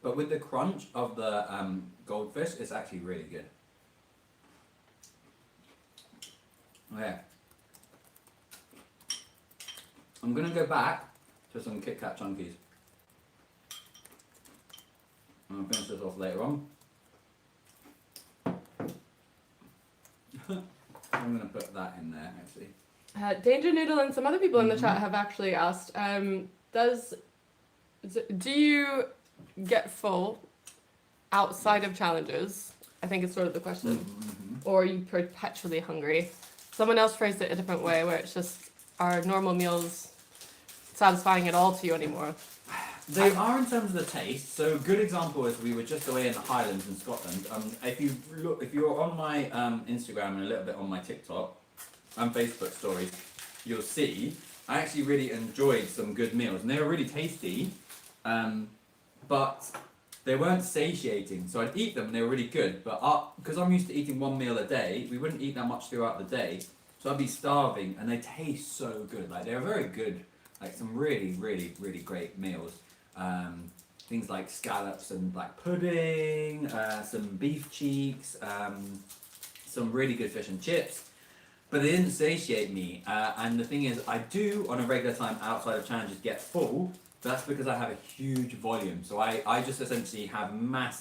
but with the crunch of the goldfish, it's actually really good. Okay. I'm gonna go back to some Kit Kat Chunkies. I'm gonna finish this off later on. I'm gonna put that in there actually. Danger Noodle and some other people in the chat have actually asked, do you get full outside of challenges? I think it's sort of the question. Or are you perpetually hungry? Someone else phrased it a different way where it's just, are normal meals satisfying at all to you anymore? They are in terms of the taste. So a good example is we were just away in the Highlands in Scotland. If you're on my Instagram and a little bit on my TikTok and Facebook stories, you'll see I actually really enjoyed some good meals and they were really tasty, but they weren't satiating. So I'd eat them and they were really good, but because I'm used to eating one meal a day, we wouldn't eat that much throughout the day. So I'd be starving and they taste so good. Like they're very good, like some really, really, really great meals. Things like scallops and black pudding, some beef cheeks, some really good fish and chips, but they didn't satiate me. And the thing is, I do on a regular time outside of challenges get full, but that's because I have a huge volume. So I just essentially have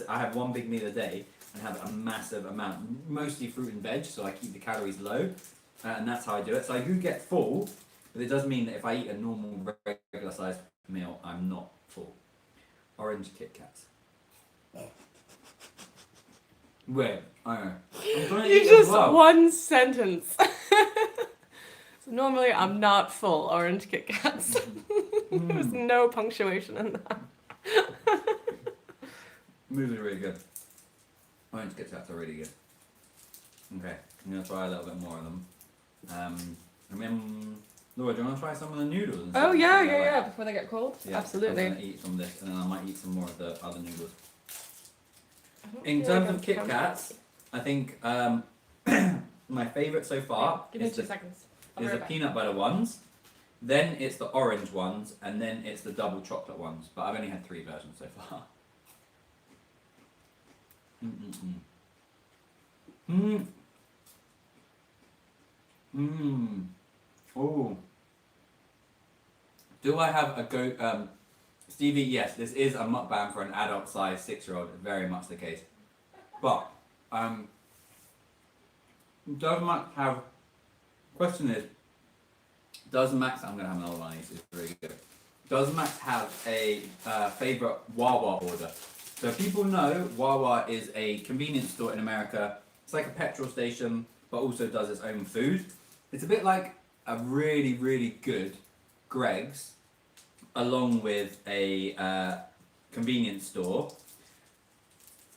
I have one big meal a day and have a massive amount, mostly fruit and veg, so I keep the calories low, and that's how I do it. So I do get full, but it does mean that if I eat a normal regular sized meal, I'm not full. Orange Kit Kats. Wait, I don't know. I'm trying to You eat just as well. one sentence. So normally I'm not full orange Kit Kats. There's no punctuation in that. These are really good. Orange Kit Kats are really good. Okay, I'm gonna try a little bit more of them. Laura, do you want to try some of the noodles? And Oh see yeah, what yeah, they're like? yeah. Before they get cold. Yeah, Absolutely. I'm gonna eat some of this, and then I might eat some more of the other noodles. I don't In feel terms like of I'm Kit counting. Kats, I think my favourite so far Give me is 2 the seconds. I'll is be the right back. peanut butter ones, then it's the orange ones, and then it's the double chocolate ones. But I've only had 3 versions so far. Oh. Do I have a go? Stevie, yes, this is a mukbang for an adult-sized 6-year-old. Very much the case. But does Max have? Question is, does Max? I'm gonna have another one of these. It's really good. Does Max have a favorite Wawa order? So people know Wawa is a convenience store in America. It's like a petrol station, but also does its own food. It's a bit like a really, really good Greg's, along with a convenience store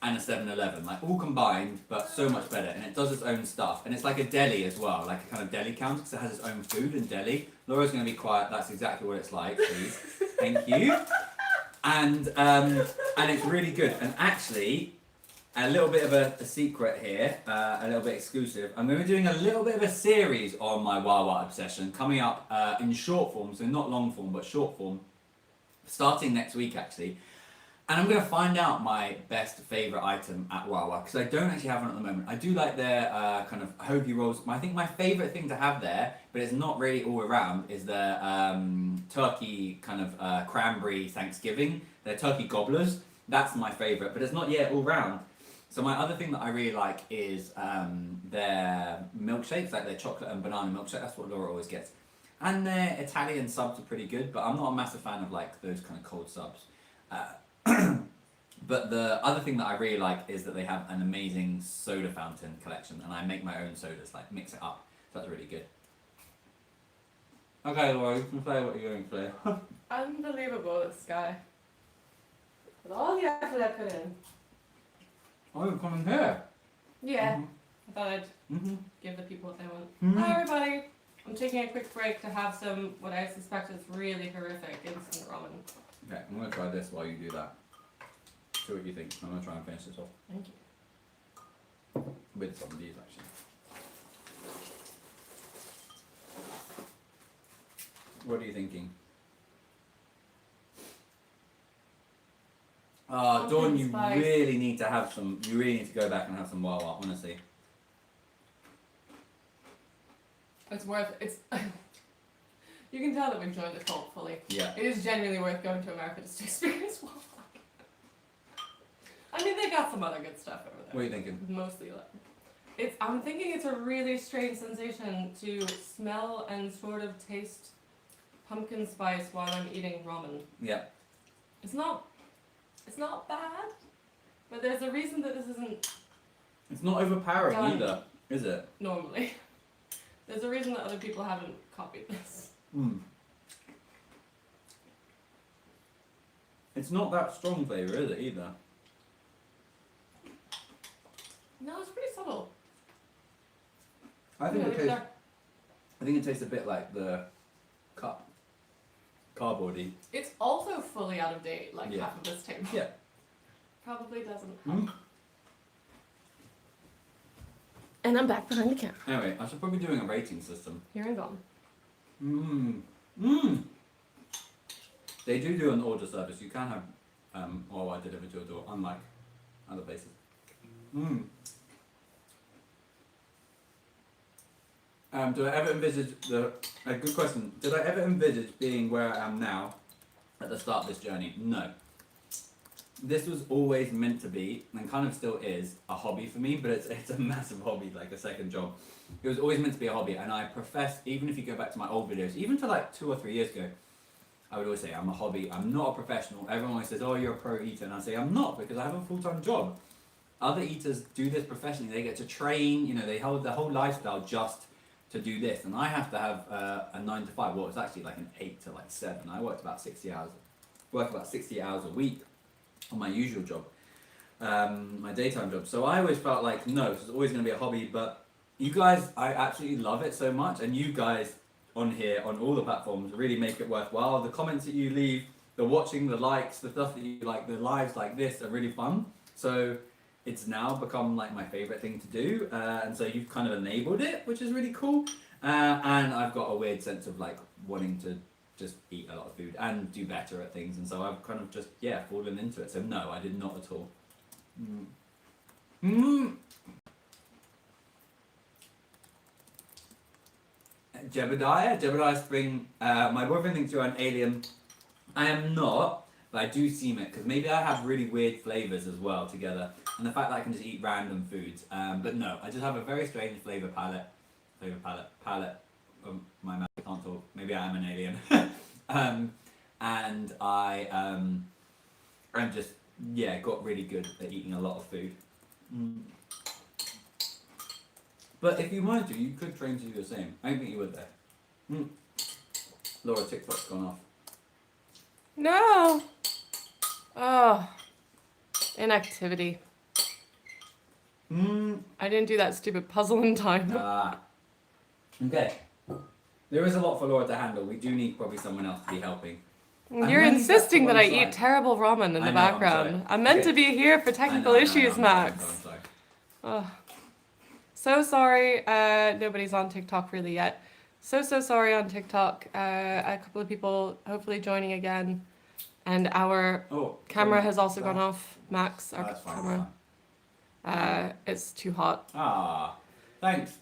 and a 7-Eleven, like all combined, but so much better. And it does its own stuff, and it's like a deli as well, like a kind of deli counter, because it has its own food and deli. Laura's going to be quiet. That's exactly what it's like, please. Thank you. And it's really good. And actually, a little bit of a secret here, a little bit exclusive. I'm going to be doing a little bit of a series on my Wawa obsession coming up in short form, so not long form, but short form, starting next week actually. And I'm going to find out my best favourite item at Wawa, because I don't actually have one at the moment. I do like their kind of hoagie rolls. I think my favourite thing to have there, but it's not really all around, is their turkey kind of cranberry Thanksgiving, their turkey gobblers. That's my favourite, but it's not yet all round. So my other thing that I really like is their milkshakes, like their chocolate and banana milkshake. That's what Laura always gets. And their Italian subs are pretty good, but I'm not a massive fan of like those kind of cold subs. But the other thing that I really like is that they have an amazing soda fountain collection, and I make my own sodas, like mix it up. So that's really good. Okay, Laura, you can play what you're going to play. Unbelievable, this guy. With all the effort I put in. Oh, you're coming here. Yeah. Mhm. I thought I'd Mm-hmm. give the people what they want. Mhm. Hi everybody. I'm taking a quick break to have some what I suspect is really horrific instant ramen. Okay, I'm going to try this while you do that. See what you think. I'm going to try and finish this off Thank you. with some of these actually. What are you thinking? Dawn, Pumpkin you spice. really need to have some. You really need to go back and have some Wawa, honestly. It's worth it's you can tell that we've joined the cult fully. Yeah. It is genuinely worth going to America just to experience Wawa. I mean they got some other good stuff over there. What are you thinking? Mostly like I'm thinking it's a really strange sensation to smell and sort of taste pumpkin spice while I'm eating ramen. Yeah. It's not bad, but there's a reason that this isn't It's not overpowering Done. either, is it? normally. There's a reason that other people haven't copied this. Mm. It's not that strong flavour, is it, either? No, it's pretty subtle. I think Yeah, it look tastes. there. I think it tastes a bit like the cup. Cardboardy. It's also fully out of date, like Yeah. half of this table. Yeah. Probably doesn't. Mm. And I'm back behind the counter. Anyway, I should probably be doing a rating system. Here and gone. Mmm. Mmm. They do an order service. You can have Wawa delivered to your door, unlike other places. Mmm. Do I ever envisage a good question? Did I ever envisage being where I am now at the start of this journey? No. This was always meant to be, and kind of still is, a hobby for me, but it's a massive hobby, like a second job. It was always meant to be a hobby, and I profess, even if you go back to my old videos, even to like 2 or 3 years ago, I would always say I'm a hobby, I'm not a professional. Everyone always says, oh, you're a pro eater, and I say I'm not, because I have a full-time job. Other eaters do this professionally, they get to train, you know, they hold their whole lifestyle just to do this, and I have to have a 9 to 5, well it's actually like an 8 to like 7, I worked about 60 hours a week on my usual job, my daytime job, so I always felt like, no, this is always going to be a hobby, but you guys, I absolutely love it so much, and you guys on here on all the platforms really make it worthwhile. The comments that you leave, the watching, the likes, the stuff that you like, the lives like this are really fun. So it's now become like my favorite thing to do, and so you've kind of enabled it, which is really cool. And I've got a weird sense of like wanting to just eat a lot of food and do better at things, and so I've kind of just fallen into it. So no, I did not at all. Jebediah Spring. My boyfriend thinks you're an alien. I am not, but I do seem it because maybe I have really weird flavors as well together, and the fact that I can just eat random foods. But no, I just have a very strange flavor palette. My mouth can't talk. Maybe I am an alien. And I'm just got really good at eating a lot of food. But if you wanted to, you could train to do the same. I don't think you would though. Laura, TikTok's gone off. No. Oh, inactivity. I didn't do that stupid puzzle in time. Okay. There is a lot for Laura to handle. We do need probably someone else to be helping. You're insisting that I eat terrible ramen in the background. I'm meant to be here for technical issues, Max. I'm sorry. Oh. So sorry, nobody's on TikTok really yet. So sorry on TikTok. A couple of people hopefully joining again. And our camera has also gone off, Max, our camera. It's too hot. Thanks.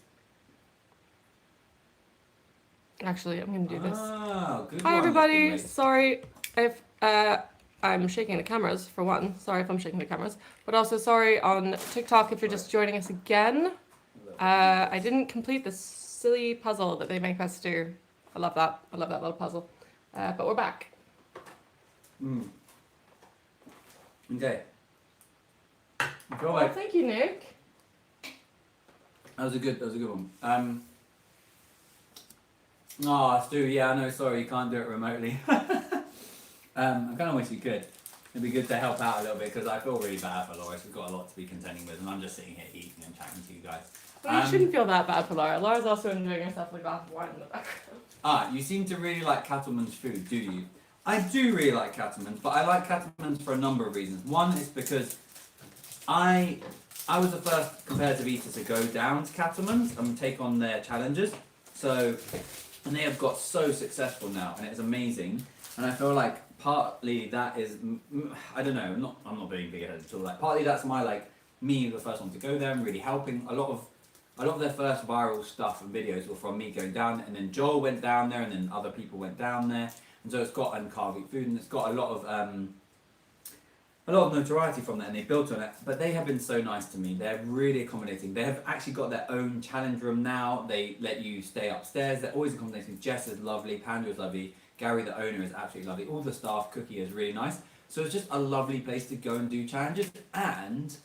Actually, I'm going to do this. Good Hi, one, everybody. Sorry if I'm shaking the cameras, for one. Sorry if I'm shaking the cameras. But also sorry on TikTok if you're just joining us again. I didn't complete the silly puzzle that they make us do. I love that. I love that little puzzle. But we're back. Okay. Well, thank you, Nick. That was a good one. Stu, I know, sorry, you can't do it remotely. I kind of wish you could. It'd be good to help out a little bit because I feel really bad for Laura. She's got a lot to be contending with, and I'm just sitting here eating and chatting to you guys. Well, you shouldn't feel that bad for Laura. Laura's also enjoying herself with a glass of wine in the background. You seem to really like Cattleman's food, do you? I do really like Cattleman's, but I like Cattleman's for a number of reasons. One is because I was the first competitive eater to go down to Cattleman's and take on their challenges. And they have got so successful now, and it's amazing. And I feel like partly that is, I don't know, I'm not being big-headed at all. Like partly that's me the first one to go there and really helping. A lot of their first viral stuff and videos were from me going down, and then Joel went down there, and then other people went down there, and so it's got Carve Eat Food, and it's got a lot of notoriety from that, and they built on it. But they have been so nice to me. They're really accommodating. They have actually got their own challenge room now. They let you stay upstairs. They're always accommodating. Jess is lovely. Panda is lovely. Gary, the owner, is absolutely lovely. All the staff, Cookie is really nice. So it's just a lovely place to go and do challenges. And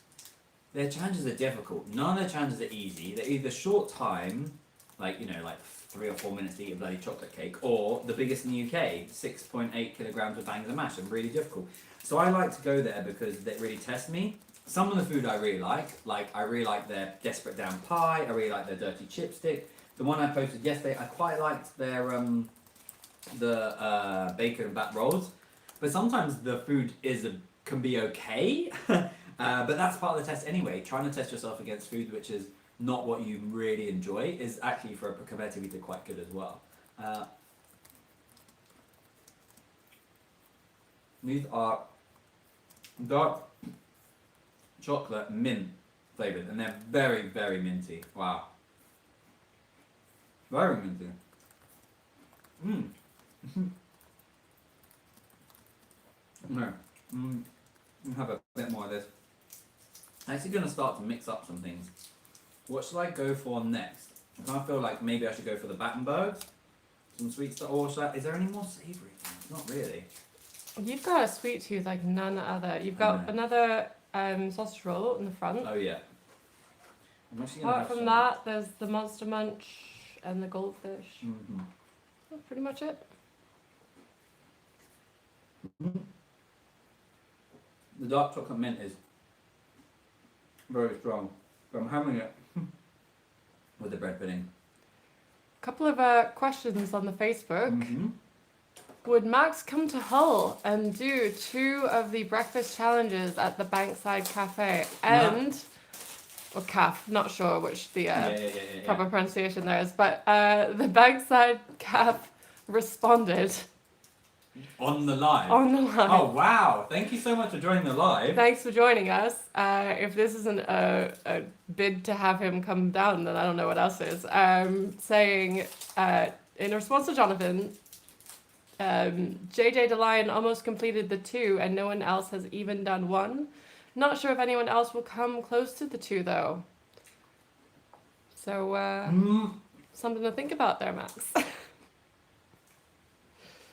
their challenges are difficult. None of their challenges are easy. They're either short time, like 3 or 4 minutes to eat a bloody chocolate cake, or the biggest in the UK, 6.8 kilograms of bangs and mash, and really difficult. So I like to go there because they really test me. Some of the food I really like I really like their Desperate Down Pie, I really like their Dirty Chipstick. The one I posted yesterday, I quite liked their the bacon and bat rolls. But sometimes the food can be okay, but that's part of the test anyway. Trying to test yourself against food which is not what you really enjoy is actually for a competitive eater quite good as well. These are dark chocolate mint flavored, and they're very, very minty. Wow. Very minty. No. Have a bit more of this. I'm actually going to start to mix up some things. What should I go for next? I kind of feel like maybe I should go for the Battenburg. Some sweet stuff. Or is there any more savoury things? Not really. You've got a sweet tooth like none other. You've got another sausage roll in the front. Oh yeah. Apart from that, there's the Monster Munch and the Goldfish. Mm-hmm. That's pretty much it. Mm-hmm. The dark chocolate mint is very strong. But I'm having it with the bread pudding. couple of questions on the Facebook. Mm-hmm. Would Max come to Hull and do 2 of the breakfast challenges at the Bankside Cafe? And, or calf, not sure which the proper pronunciation there is, but the Bankside calf responded. On the live. On the live. Oh, wow. Thank you so much for joining the live. Thanks for joining us. If this isn't a bid to have him come down, then I don't know what else is. Saying, in response to Jonathan, JJ DeLion almost completed the 2 and no one else has even done 1. Not sure if anyone else will come close to the 2 though. So, something to think about there, Max.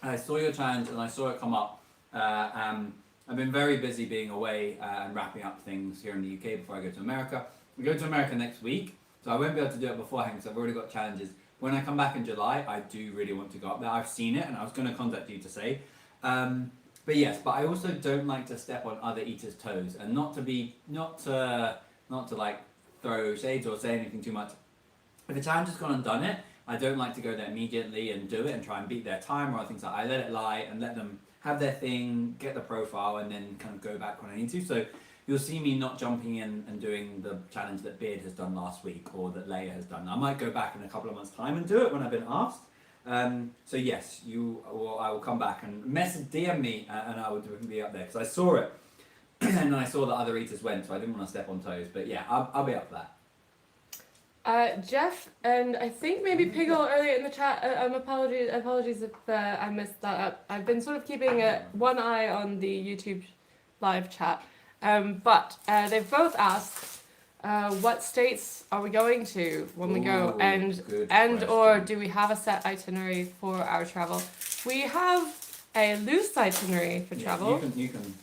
I saw your challenge and I saw it come up. I've been very busy being away and wrapping up things here in the UK before I go to America. We go to America next week, so I won't be able to do it beforehand because I've already got challenges. When I come back in July, I do really want to go up there. I've seen it and I was going to contact you to say. But yes, but I also don't like to step on other eaters' toes and not to like throw shades or say anything too much. If a challenge has gone and done it, I don't like to go there immediately and do it and try and beat their time or things like that. I let it lie and let them have their thing, get the profile, and then kind of go back when I need to. So you'll see me not jumping in and doing the challenge that Beard has done last week or that Leia has done. I might go back in a couple of months' time and do it when I've been asked. So yes, I will come back and DM me and I will be up there because I saw it and I saw that other eaters went, so I didn't want to step on toes. But yeah, I'll be up for that. Jeff and I think maybe Piggle earlier in the chat. Apologies if I missed that up. I've been sort of keeping one eye on the YouTube live chat, but they've both asked what states are we going to when we go, and or do we have a set itinerary for our travel? We have a loose itinerary for travel. You can.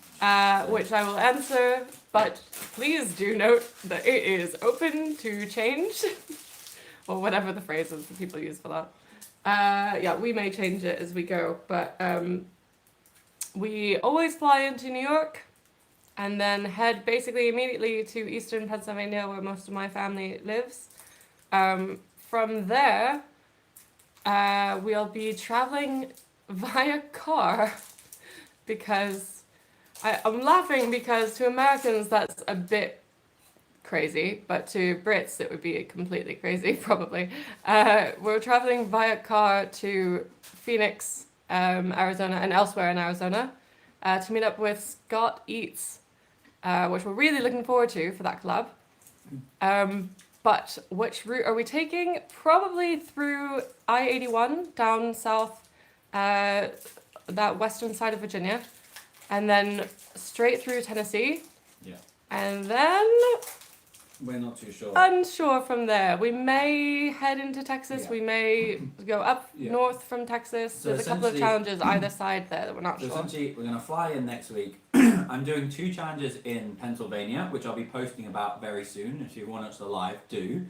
Which I will answer, but please do note that it is open to change, or whatever the phrase is that people use for that. Yeah, we may change it as we go, but we always fly into New York and then head basically immediately to eastern Pennsylvania, where most of my family lives. From there, we'll be traveling via car because I'm laughing because to Americans that's a bit crazy, but to Brits it would be completely crazy probably. We're traveling via car to Phoenix, Arizona, and elsewhere in Arizona to meet up with Scott Eats, which we're really looking forward to for that collab. But which route are we taking? Probably through I-81 down south, that western side of Virginia. And then straight through Tennessee. Yeah. And then we're not too sure. Unsure from there. We may head into Texas. Yeah. We may go up north from Texas. So there's a couple of challenges either side there that we're not sure. Essentially, we're going to fly in next week. I'm doing 2 challenges in Pennsylvania, which I'll be posting about very soon. If you want to watch the live, do.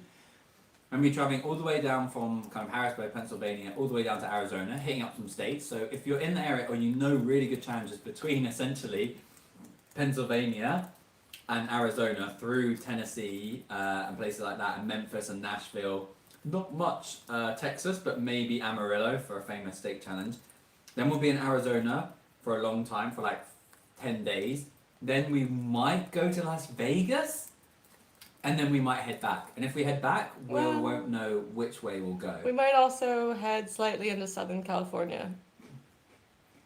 I'm going to be traveling all the way down from kind of Harrisburg, Pennsylvania, all the way down to Arizona, hitting up some states. So if you're in the area or you know really good challenges between essentially Pennsylvania and Arizona through Tennessee and places like that, and Memphis and Nashville, not much Texas, but maybe Amarillo for a famous state challenge. Then we'll be in Arizona for a long time, for like 10 days. Then we might go to Las Vegas. And then we might head back. And if we head back, we won't know which way we'll go. We might also head slightly into Southern California.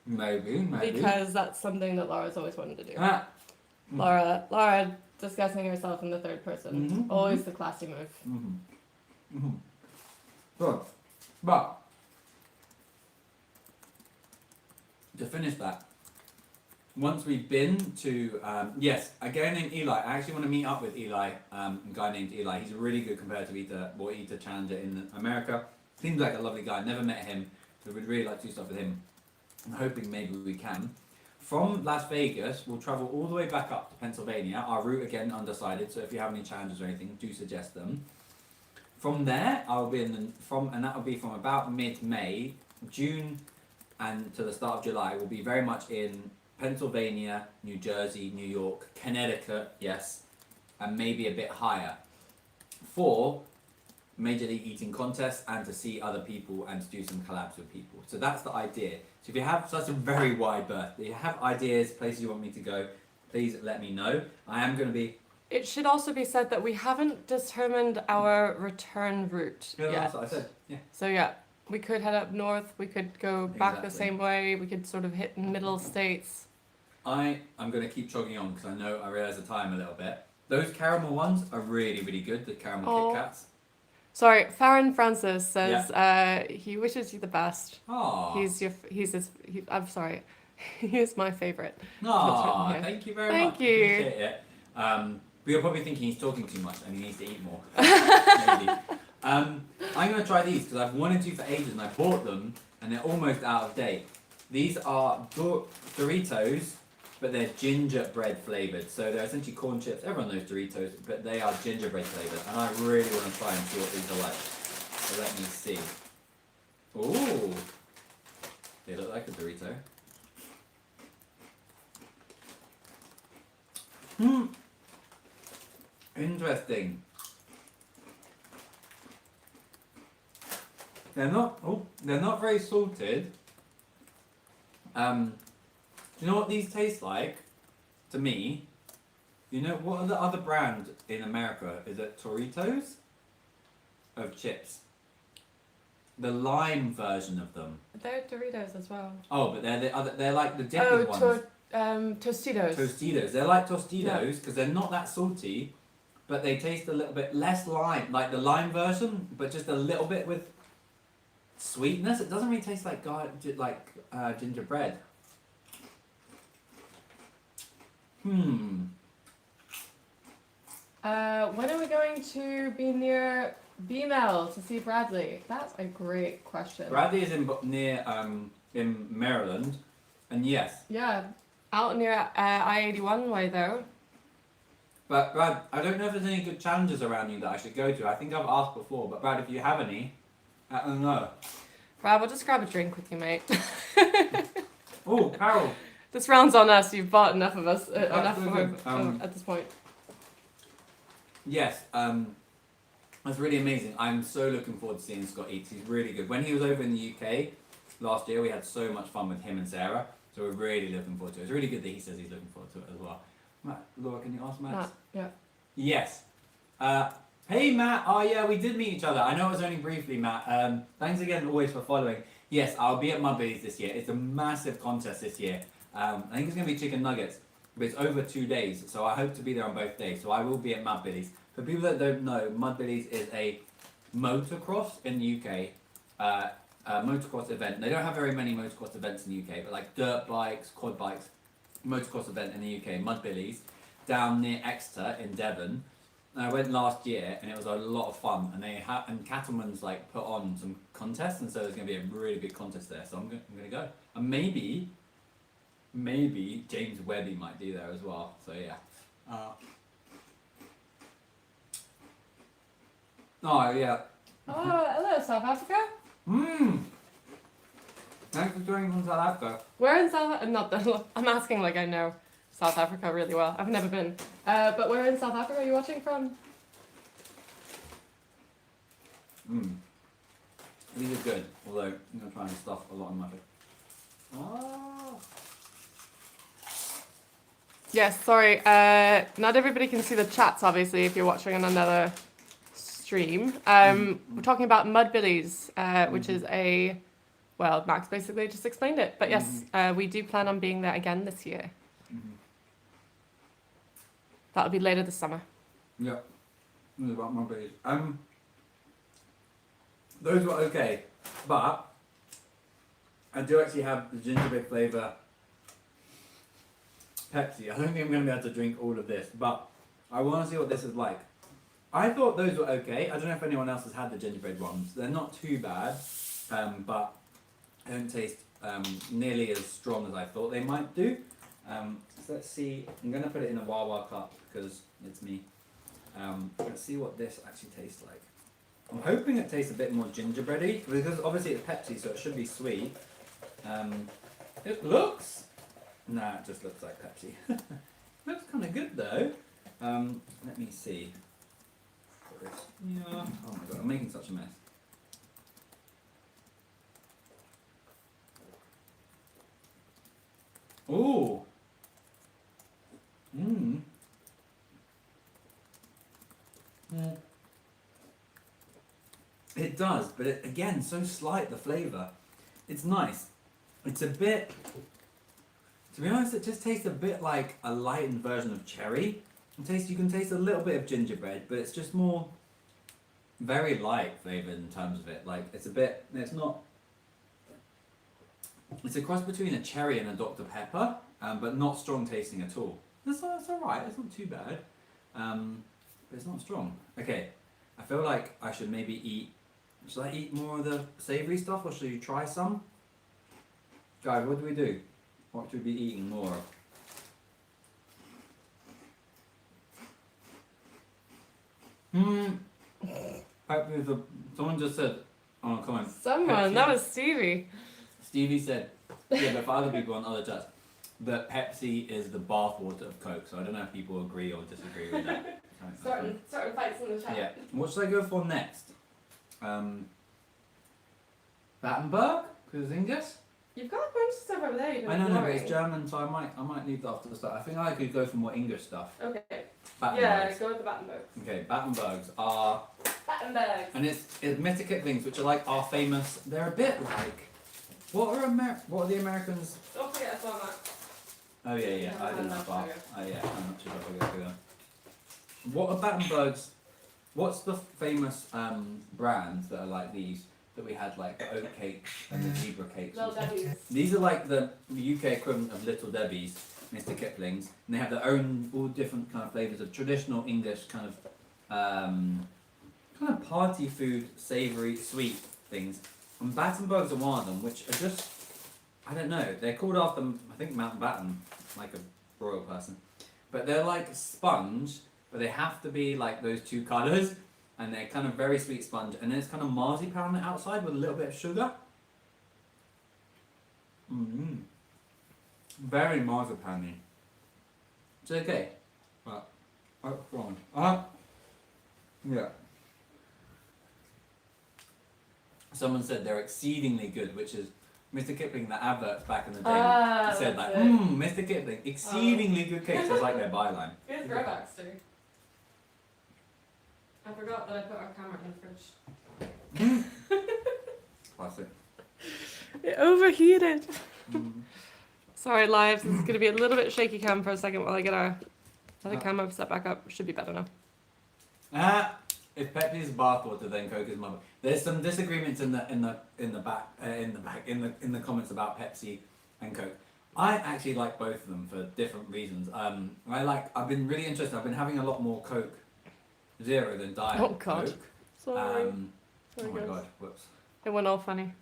Maybe. Because that's something that Laura's always wanted to do. Mm-hmm. Laura discussing herself in the third person. Mm-hmm. Always the classy move. Mm-hmm. Mm-hmm. Good. But, to finish that, once we've been to, a guy named Eli. I actually want to meet up with Eli, a guy named Eli. He's a really good competitive eater challenger in America. Seems like a lovely guy. Never met him, so we'd really like to do stuff with him. I'm hoping maybe we can. From Las Vegas, we'll travel all the way back up to Pennsylvania. Our route, again, undecided, so if you have any challenges or anything, do suggest them. From there, I'll be and that will be from about mid-May, June, and to the start of July. We'll be very much in Pennsylvania, New Jersey, New York, Connecticut, yes, and maybe a bit higher for Major League Eating contests and to see other people and to do some collabs with people. So that's the idea. So if you have such a very wide berth, if you have ideas, places you want me to go, please let me know. I am going to be... It should also be said that we haven't determined our return route Yeah, yet. that's what I said. Yeah. So yeah, we could head up north, we could go back the same way, we could sort of hit middle states. I'm going to keep chugging on because I realise the time a little bit. Those caramel ones are really, really good, the caramel Kit Kats. Sorry, Farron Francis says he wishes you the best. Aww. I'm sorry. He is my favourite. Aww, thank you very much. Thank you. Appreciate it. But you're probably thinking he's talking too much and he needs to eat more. Maybe. I'm going to try these because I've wanted to for ages and I bought them and they're almost out of date. These are Doritos, but they're gingerbread flavoured. So they're essentially corn chips. Everyone knows Doritos, but they are gingerbread flavoured. And I really want to try and see what these are like. So let me see. Ooh. They look like a Dorito. Interesting. They're not very salted. You know what these taste like? To me, you know what are the other brand in America? Is it Doritos? Of chips. The lime version of them. They're Doritos as well. Oh, but they're like the dipping ones. Tostitos. Tostitos. They're like Tostitos because they're not that salty, but they taste a little bit less lime, like the lime version, but just a little bit with sweetness. It doesn't really taste like gingerbread. When are we going to be near BML to see Bradley? That's a great question. Bradley is near in Maryland, and yes. Yeah, out near I-81 way though. But Brad, I don't know if there's any good challenges around you that I should go to. I think I've asked before, but Brad, if you have any, I don't know. Brad, we'll just grab a drink with you, mate. Oh, Carol. This round's on us. You've bought enough of us, That's at this point. Yes, that's really amazing. I'm so looking forward to seeing Scott eat. He's really good. When he was over in the UK last year, we had so much fun with him and Sarah. So we're really looking forward to it. It's really good that he says he's looking forward to it as well. Matt, Laura, can you ask Matt? Yeah. Yes. Hey Matt. Oh yeah, we did meet each other. I know it was only briefly, Matt. Thanks again always for following. Yes, I'll be at Mudbillies this year. It's a massive contest this year. I think it's going to be chicken nuggets, but it's over 2 days, so I hope to be there on both days. So I will be at Mudbillies. For people that don't know, Mudbillies is a motocross in the UK, motocross event. They don't have very many motocross events in the UK, but like dirt bikes, quad bikes, motocross event in the UK, Mudbillies, down near Exeter in Devon. And I went last year, and it was a lot of fun. And and Cattleman's like put on some contests, and so there's going to be a really big contest there. So I'm going to go, and maybe James Webby might be there as well. So yeah. Oh yeah. Oh, hello, South Africa. Thanks for joining from South Africa. Where in South? I'm asking like I know South Africa really well. I've never been. But where in South Africa are you watching from? These are good. Although I'm gonna try and stuff a lot in my face. Oh. Yes, sorry. Not everybody can see the chats, obviously, if you're watching on another stream. We're talking about Mudbillies, which is well, Max basically just explained it. But yes, we do plan on being there again this year. That'll be later this summer. Yeah. This is about Mudbillies. Those were okay, but I do actually have the gingerbread flavour Pepsi. I don't think I'm going to be able to drink all of this, but I want to see what this is like. I thought those were okay. I don't know if anyone else has had the gingerbread ones. They're not too bad, but they don't taste nearly as strong as I thought they might do. So let's see. I'm going to put it in a Wawa cup because it's me. Let's see what this actually tastes like. I'm hoping it tastes a bit more gingerbready because obviously it's Pepsi, so it should be sweet. It looks... Nah, it just looks like Pepsi. Looks kind of good though. Let me see. Yeah. Oh my god, I'm making such a mess. Ooh. Mmm. Mm. It does, but it, again, so slight, the flavour. It's nice. It's a bit, to be honest, it just tastes a bit like a lightened version of cherry. You can taste a little bit of gingerbread, but it's just more very light flavoured in terms of it. Like, it's a bit, it's not, it's a cross between a cherry and a Dr. Pepper, but not strong tasting at all. It's alright, it's not too bad, but it's not strong. Okay, I feel like I should maybe eat, should I eat more of the savoury stuff, or should you try some? Guys, what do we do? What should we be eating more of? Someone just said on a comment. Someone, Pepsi. that was Stevie. Stevie said, yeah, but for other people on other chats, that Pepsi is the bathwater of Coke. So I don't know if people agree or disagree with that. Starting fights in the chat. Yeah. What should I go for next? Battenburg? Because it's English? You've got a bunch of stuff over there. You've been I know, but ignoring. it's German, so I might leave that after the start. I think I could go for more English stuff. Okay. Battenbergs. Yeah, go with the Battenburg. Okay, Battenbergs are, Battenburg. and it's Mr. Kipling's, which are like our famous. They're a bit like, what are the Americans? Don't forget us on that. Oh yeah, No, I didn't no, know that. sugar. Oh yeah, I'm not sure if I go through them. What are Battenbergs? What's the famous brands that are like these that we had, like the oat cakes and the zebra cakes? Little Debbie's. These are like the UK equivalent of Little Debbie's, Mr. Kipling's, and they have their own all different kind of flavours of traditional English kind of party food, savoury, sweet things. And Battenbergs are one of them, which are just, I don't know, they're called after, I think, Mountbatten, like a royal person. But they're like sponge, but they have to be like those two colours, and they're kind of very sweet sponge, and then it's kind of marzipan on the outside with a little bit of sugar. Very marzipan-y. It's okay. But, wrong. Yeah. Someone said they're exceedingly good, which is Mr. Kipling, the adverts back in the day, said like, that's it. Mr. Kipling, exceedingly good cakes. It's like their byline. Good throwbacks too. I forgot that I put our camera in the fridge. Classic. It overheated. Sorry, lives. This is going to be a little bit shaky cam for a second while I get our other camera set back up. Should be better now. If Pepsi is bathwater, then Coke is mother. There's some disagreements in the comments about Pepsi and Coke. I actually like both of them for different reasons. I've been really interested. I've been having a lot more Coke Zero than Diet Oh, God. Coke. Sorry. Oh Sorry, my guys. god, whoops. It went all funny.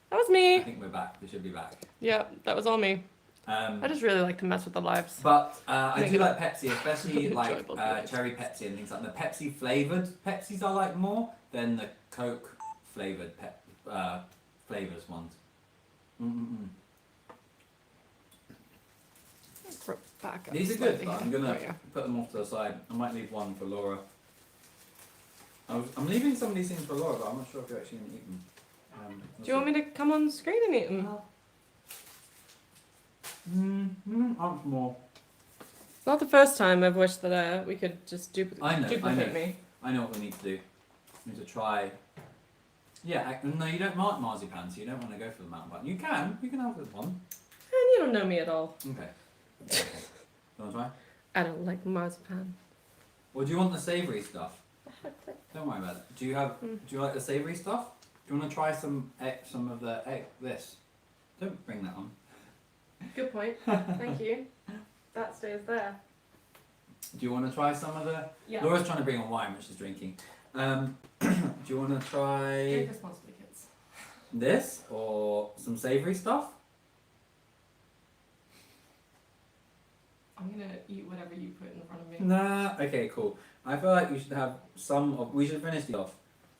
That was I me. think we're back. We should be back. Yeah, that was all me. I just really like to mess with the lives. But I Make do it like Pepsi, especially like enjoyable to eat. cherry Pepsi and things like the Pepsi flavoured Pepsis I like more than the Coke flavoured flavours ones. Back up These are good, slightly. but I'm gonna Oh, yeah. put them off to the side. I might leave one for Laura. I'm leaving some of these things for Laura, but I'm not sure if you're actually gonna eat them. Do you want me to come on screen and eat them? More. It's not the first time I've wished that we could just I know. duplicate me. I know what we need to do. We need to try. Yeah, no, you don't like marzipan, so you don't want to go for the mountain button. You can have this one. And you don't know me at all. Okay. You want to try? I don't like marzipan. Or do you want the savoury stuff? Don't worry about it. Do you like the savoury stuff? Do you want to try some of the egg? This. Don't bring that on. Good point. Thank you. That stays there. Do you want to try some of the? Yeah. Laura's trying to bring on wine, which she's drinking. Do you want to try Drink responsibly, kids. this or some savoury stuff? I'm gonna eat whatever you put in front of me. Nah. Okay, cool. I feel like you should have some of. We should finish these off.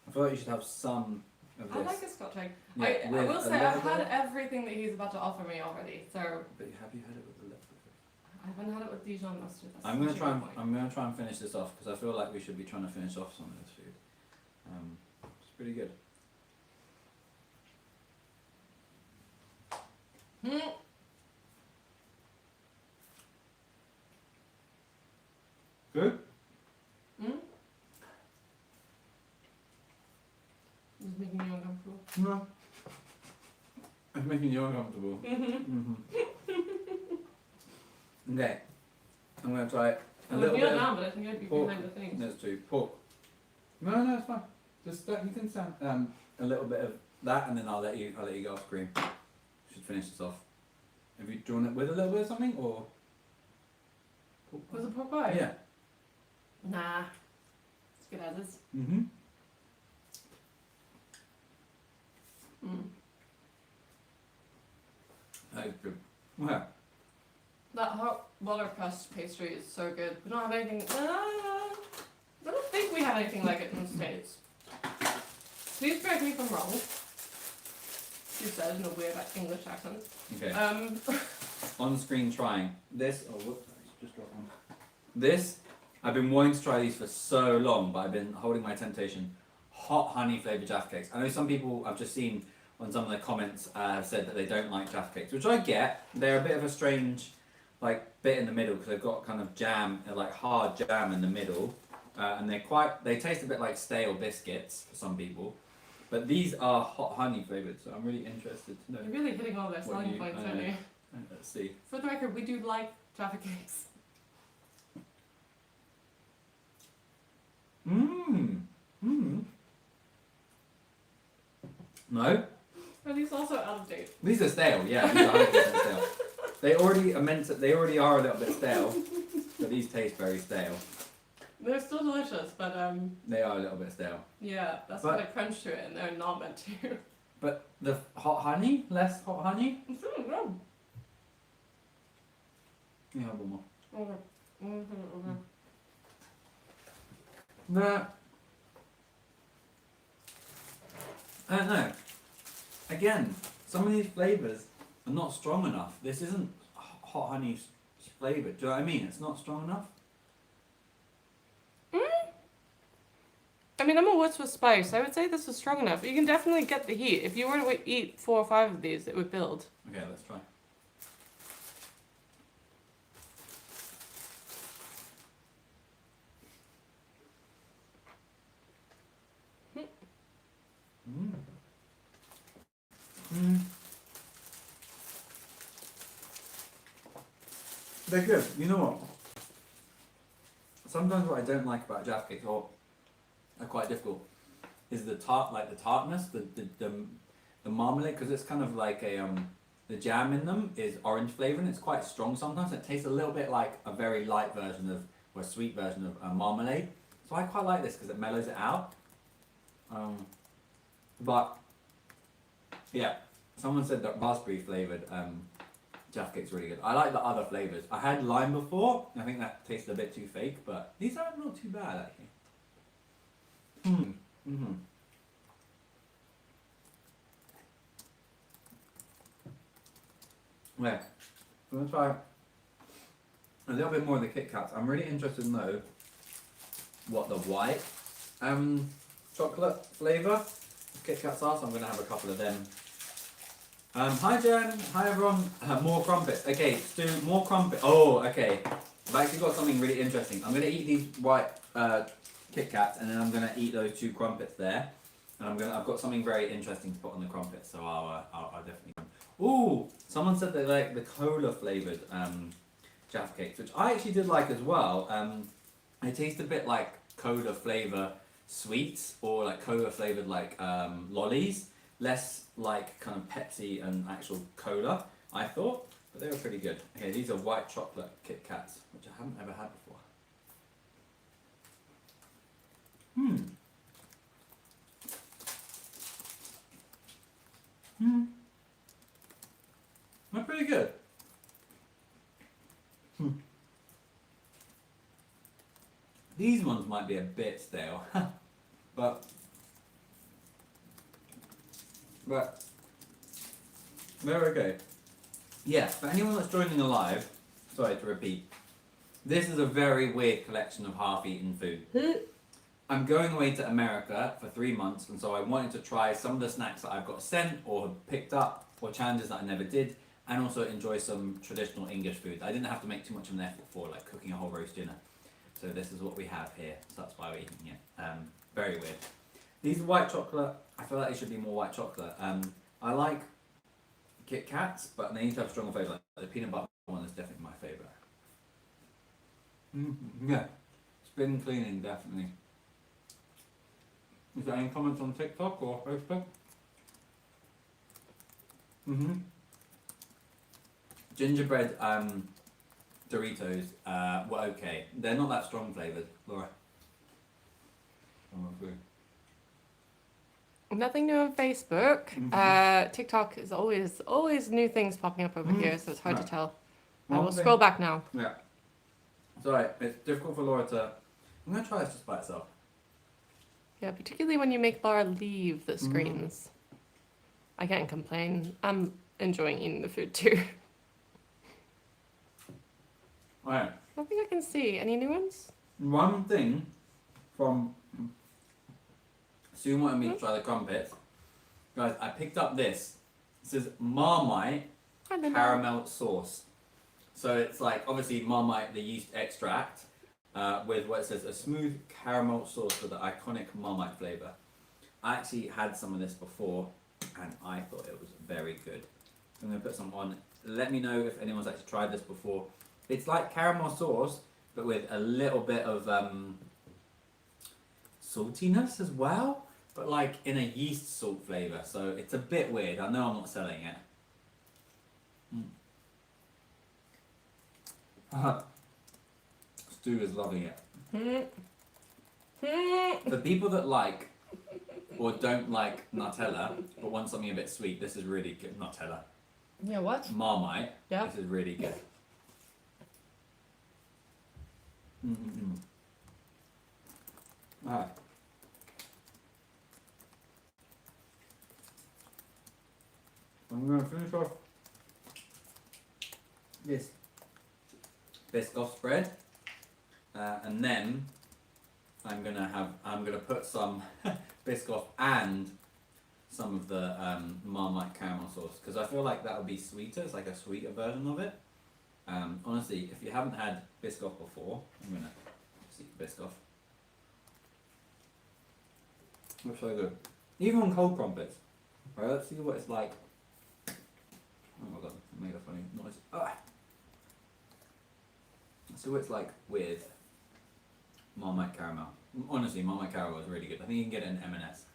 I feel like you should have some of I this. like a Scotch egg. Yeah, I with will a say little I've had bit- everything that he's about to offer me already. So But have you had it with the lip? I haven't had it with Dijon mustard. That's I'm gonna such a good point. try and finish this off because I feel like we should be trying to finish off some of this food. pretty good. Mm. Good? Mm. It's making you uncomfortable. No. It's making you uncomfortable. Okay. I'm going to try a little bit of now, but I think I'd be pork. behind the things. That's true. Pork. No, it's fine. Just you can sound a little bit of that, and then I'll let you go off screen. Should finish this off. Have you drawn it with a little bit of something, or? Was it pork pie? Yeah. Nah. It's good as is. Mm-hmm. Mm. That is good. Yeah. That hot watercress pastry is so good. We don't have anything. I don't think we have anything like it in the States. Please correct me if I'm wrong. She said in a weird English accent. Okay. On screen trying this. Oh, whoops! I just dropped one. This. I've been wanting to try these for so long, but I've been holding my temptation. Hot honey flavored Jaffa cakes. I know some people I've just seen on some of the comments have said that they don't like Jaffa cakes, which I get. They're a bit of a strange, like, bit in the middle because they've got kind of jam, like hard jam in the middle, and they taste a bit like stale biscuits for some people. But these are hot honey flavored, so I'm really interested to know. You're really hitting all their What selling you- points, I aren't know. you? Let's see. For the record, we do like Jaffa cakes. Mmm. Mmm. No, Are these also out of date? these are stale. Yeah, these are 100% stale. They already are a little bit stale, but these taste very stale. They're still delicious, but They are a little bit stale. yeah, that's But- got a crunch to it, and they're not meant to. But the hot honey, less hot honey. It's really good. Yeah, one more. Okay. Okay. No. I don't know. Again, some of these flavours are not strong enough. This isn't hot honey flavoured. Do you know what I mean? It's not strong enough. I mean, I'm a wuss with spice. I would say this is strong enough. You can definitely get the heat. If you were to eat 4 or 5 of these, it would build. Okay, let's try. Mm. Mm. They're good. You know what? Sometimes what I don't like about Jaffa cakes, or are quite difficult, is the tartness, the marmalade, because it's kind of like a the jam in them is orange flavour and it's quite strong sometimes. It tastes a little bit like a very light version of, or a sweet version of marmalade. So I quite like this because it mellows it out. But yeah, someone said that raspberry flavoured Jaffa cake's really good. I like the other flavours. I had lime before. I think that tasted a bit too fake, but these are not too bad actually. Mm-hmm. Yeah, I'm gonna try a little bit more of the Kit Kats. I'm really interested to know what the white chocolate flavour Kit Kats are, so I'm gonna have a couple of them. Hi Jen, hi everyone. More crumpets. Okay, Stu, more crumpet. Oh, okay. I've actually got something really interesting. I'm gonna eat these white Kit Kats, and then I'm gonna eat those 2 crumpets there. And I've got something very interesting to put on the crumpets, so I'll definitely. Ooh, someone said they like the cola flavoured Jaffa cakes, which I actually did like as well. They taste a bit like cola flavour sweets, or like cola flavoured like lollies. Less like kind of Pepsi and actual cola, I thought, but they were pretty good. Okay, these are white chocolate Kit Kats, which I haven't ever had before. They're pretty good. These ones might be a bit stale, but they're okay. Yeah, for anyone that's joining the live, sorry to repeat, this is a very weird collection of half-eaten food. I'm going away to America for 3 months, and so I wanted to try some of the snacks that I've got sent or have picked up, or challenges that I never did, and also enjoy some traditional English food. I didn't have to make too much of an effort for, like cooking a whole roast dinner. So this is what we have here. So that's why we're eating it. Very weird. These white chocolate, I feel like they should be more white chocolate. I like Kit Kats, but they need to have stronger flavour. Like the peanut butter one is definitely my favourite. Yeah, spin cleaning, definitely. Is there any comments on TikTok or Facebook? Gingerbread Doritos were okay. They're not that strong flavoured, Laura. Nothing new on Facebook. TikTok is always new things popping up over here, so it's hard to tell. I will scroll back now. Yeah. Sorry, it's difficult for Laura to... I'm going to try this just by itself. Yeah, particularly when you make Laura leave the screens. I can't complain. I'm enjoying eating the food too. Alright. I don't think I can see. Any new ones? One thing from... Sue wanted me to try the crumpets. Guys, I picked up this. It says Marmite caramel sauce. So it's like, obviously Marmite, the yeast extract, with what it says, a smooth caramel sauce for the iconic Marmite flavour. I actually had some of this before, and I thought it was very good. I'm going to put some on. Let me know if anyone's actually tried this before. It's like caramel sauce, but with a little bit of saltiness as well, but like in a yeast salt flavour. So it's a bit weird. I know I'm not selling it. Stu is loving it. For people that like or don't like Nutella but want something a bit sweet, this is really good. Nutella. Yeah, what? Marmite. Yeah. This is really good. Ah. I'm going to finish off this Biscoff spread, and then I'm gonna put some Biscoff and some of the Marmite caramel sauce, because I feel like that would be sweeter. It's like a sweeter version of it. Honestly, if you haven't had Biscoff before, I'm gonna see Biscoff. Looks so good. Even on cold crumpets. Right, let's see what it's like. Oh my god, I made a funny noise. Let's see what it's like with Marmite caramel. Honestly, Marmite caramel is really good. I think you can get it in M&S.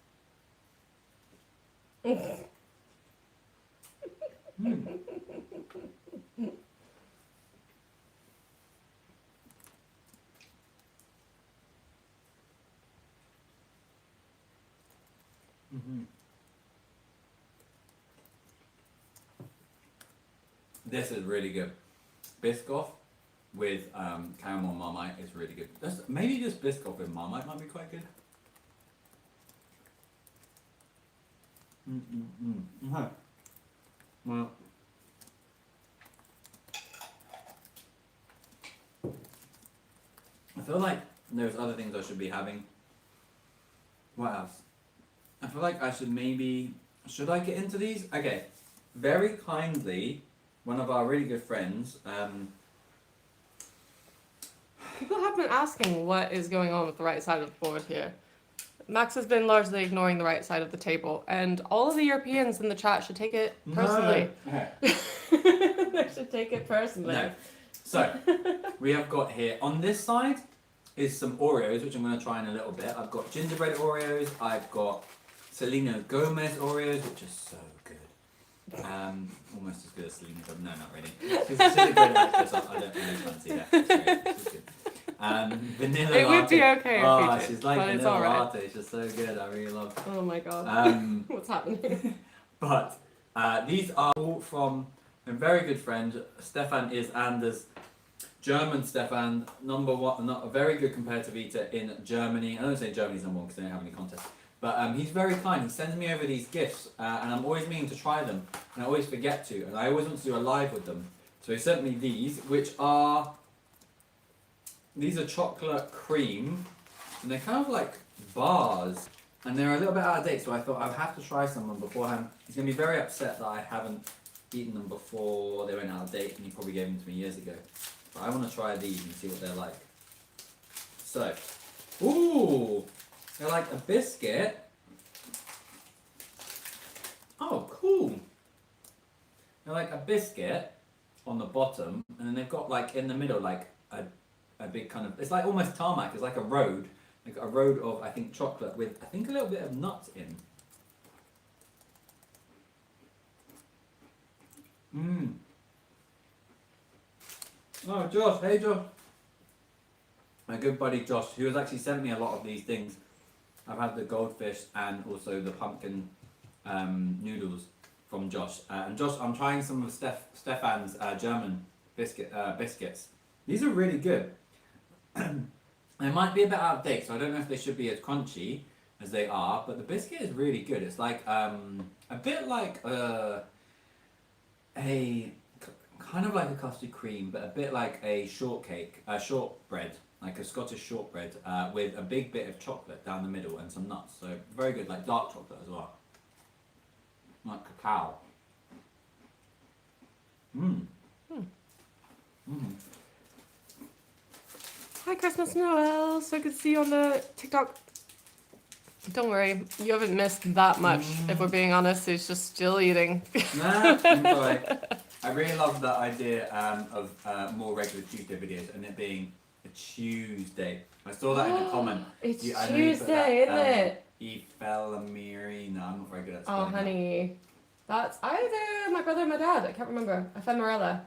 This is really good. Biscoff with caramel Marmite is really good. Maybe just Biscoff with Marmite might be quite good. Well, I feel like there's other things I should be having. What else? I feel like I should I get into these? Okay, very kindly, one of our really good friends, people have been asking what is going on with the right side of the board here. Max has been largely ignoring the right side of the table, and all of the Europeans in the chat should take it personally. No. They should take it personally. No. So, we have got here, on this side is some Oreos, which I'm going to try in a little bit. I've got gingerbread Oreos, I've got Selena Gomez Oreos, which are so good. Almost as good as Selena Gomez. No, not really. She's a great actress. I don't really fancy her. It's great. She's good. Vanilla it latte. would be okay if you did, she's like but it's vanilla alright. latte. She's so good. I really love her. Oh my god. What's happening? But these are all from a very good friend. Stefan is Anders. German Stefan, number one, not a very good competitive eater in Germany. I don't say Germany's number one because they don't have any contests. But he's very kind. He sends me over these gifts, and I'm always meaning to try them, and I always forget to, and I always want to do a live with them. So he sent me these, which are chocolate cream and they're kind of like bars, and they're a little bit out of date. So I thought I'd have to try some of them beforehand. He's gonna be very upset that I haven't eaten them before they went out of date, and he probably gave them to me years ago. But I want to try these and see what they're like. So, ooh, they're like a biscuit. Oh, cool. They're like a biscuit on the bottom, and then they've got like in the middle like a big kind of, it's like almost tarmac. It's like a road of, I think, chocolate with I think a little bit of nuts in. Mmm. Oh, Josh, hey Josh. My good buddy Josh, who has actually sent me a lot of these things. I've had the goldfish and also the pumpkin noodles from Josh. And Josh, I'm trying some of Stefan's German biscuits. These are really good. They might be a bit out of date, so I don't know if they should be as crunchy as they are, but the biscuit is really good. It's like a bit like a kind of like a custard cream, but a bit like a shortbread, like a Scottish shortbread with a big bit of chocolate down the middle and some nuts. So very good, like dark chocolate as well, like cacao. Mmm. Mmm. Hi, Christmas Noel. So good to see you on the TikTok. Don't worry, you haven't missed that much. If we're being honest, he's just still eating. Nah, enjoy. I really love the idea of more regular Tuesday videos and it being a Tuesday. I saw that in a comment. It's I know you put that, Tuesday, isn't it? Ephemerina. I'm not very good at Oh, spelling honey. That's either my brother or my dad. I can't remember. Ephemerella.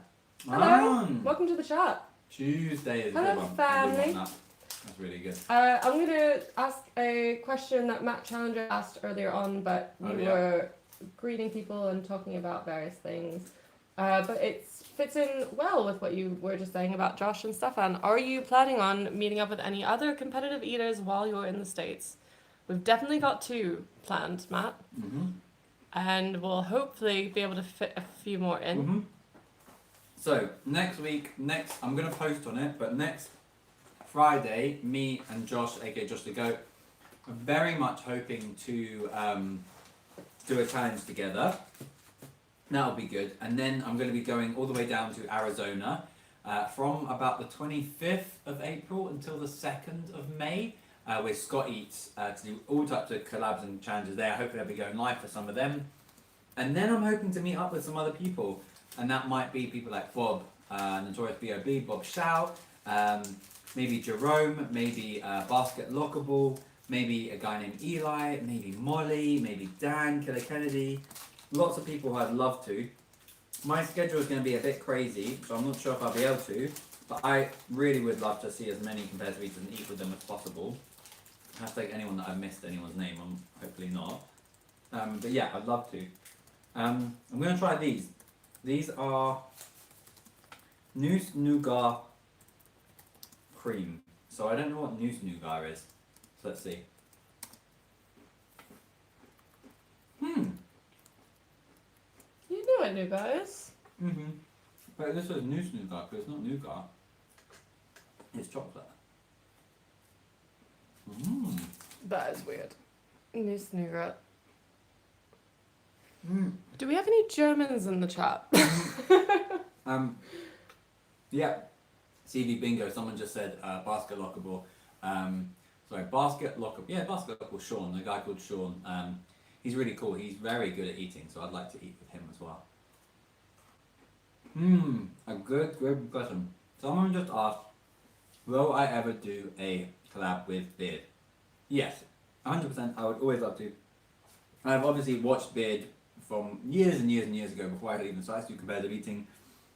that. Hello. Welcome to the chat. Tuesday is a Hello, good one. family. I do want that. That's really good. I'm going to ask a question that Matt Challenger asked earlier on, but you were greeting people and talking about various things. But it fits in well with what you were just saying about Josh and Stefan. Are you planning on meeting up with any other competitive eaters while you're in the States? We've definitely got 2 planned, Matt. Mm-hmm. And we'll hopefully be able to fit a few more in. Mm-hmm. So next week, I'm gonna post on it, but next Friday, me and Josh, aka Josh the Goat, are very much hoping to do a challenge together. That'll be good. And then I'm going to be going all the way down to Arizona from about the 25th of April until the 2nd of May with Scott Eats to do all types of collabs and challenges there. Hopefully I'll be going live for some of them. And then I'm hoping to meet up with some other people. And that might be people like Bob, Notorious B.O.B., Bob Shout, maybe Jerome, maybe Basket Lockable, maybe a guy named Eli, maybe Molly, maybe Dan, Killer Kennedy. Lots of people who I'd love to. My schedule is going to be a bit crazy, so I'm not sure if I'll be able to, but I really would love to see as many competitive eaters and eat with them as possible. Hashtag anyone that I've missed anyone's name, I'm hopefully not. But yeah, I'd love to. I'm going to try these. These are Noose Nougat cream. So I don't know what Noose Nougat is. So let's see. You know what nougat is. Mm-hmm. But this is Noose Nougat, but it's not nougat. It's chocolate. Mmm. That is weird. Noose nougat. Mm. Do we have any Germans in the chat? Yeah. CV Bingo, someone just said basket lockable. Basket lockable. Yeah, basket lockable Sean, a guy called Sean. He's really cool. He's very good at eating, so I'd like to eat with him as well. A good question. Someone just asked, will I ever do a collab with Beard? Yes, 100%. I would always love to. I've obviously watched Beard from years and years and years ago before I even started to do competitive eating.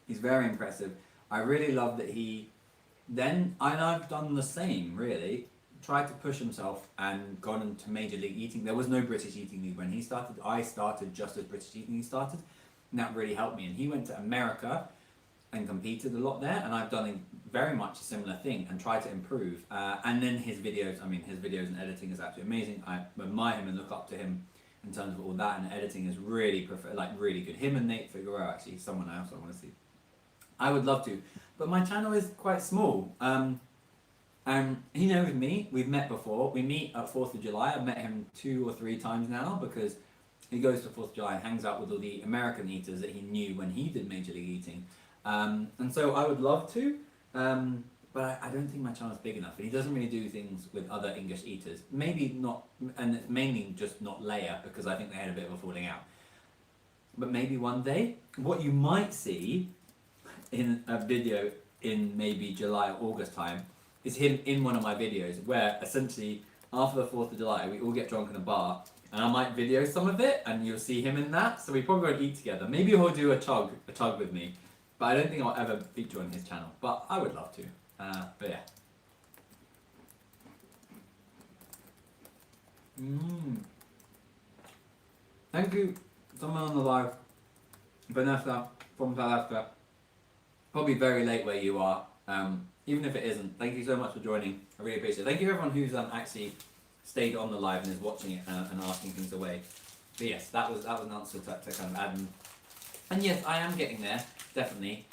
He's very impressive. I really love that he then, and I've done the same really, tried to push himself and gone into Major League Eating. There was no British Eating League when he started. I started just as British Eating League started, and that really helped me. And he went to America and competed a lot there, and I've done a very much a similar thing and tried to improve. And then his videos, his videos and editing is absolutely amazing. I admire him and look up to him in terms of all that, and editing is really really good. Him and Nate Figueroa, actually, he's someone else I want to see. I would love to, but my channel is quite small. He knows me. We've met before. We meet at 4th of July. I've met him 2 or 3 times now because he goes to 4th of July and hangs out with all the American eaters that he knew when he did Major League Eating. And so I would love to, but I don't think my channel's big enough. And he doesn't really do things with other English eaters. Maybe not, and it's mainly just not Leia because I think they had a bit of a falling out. But maybe one day, what you might see in a video in maybe July or August time is him in one of my videos where essentially after the 4th of July we all get drunk in a bar and I might video some of it and you'll see him in that, so we probably won't eat together. Maybe he'll do a tug with me, but I don't think I'll ever feature on his channel, but I would love to. But yeah. Thank you someone on the live, Vanessa from South Africa. Probably very late where you are. Even if it isn't, thank you so much for joining. I really appreciate it. Thank you everyone who's actually stayed on the live and is watching it and asking things away. But yes, that was an answer to kind of add. And yes, I am getting there. Definitely,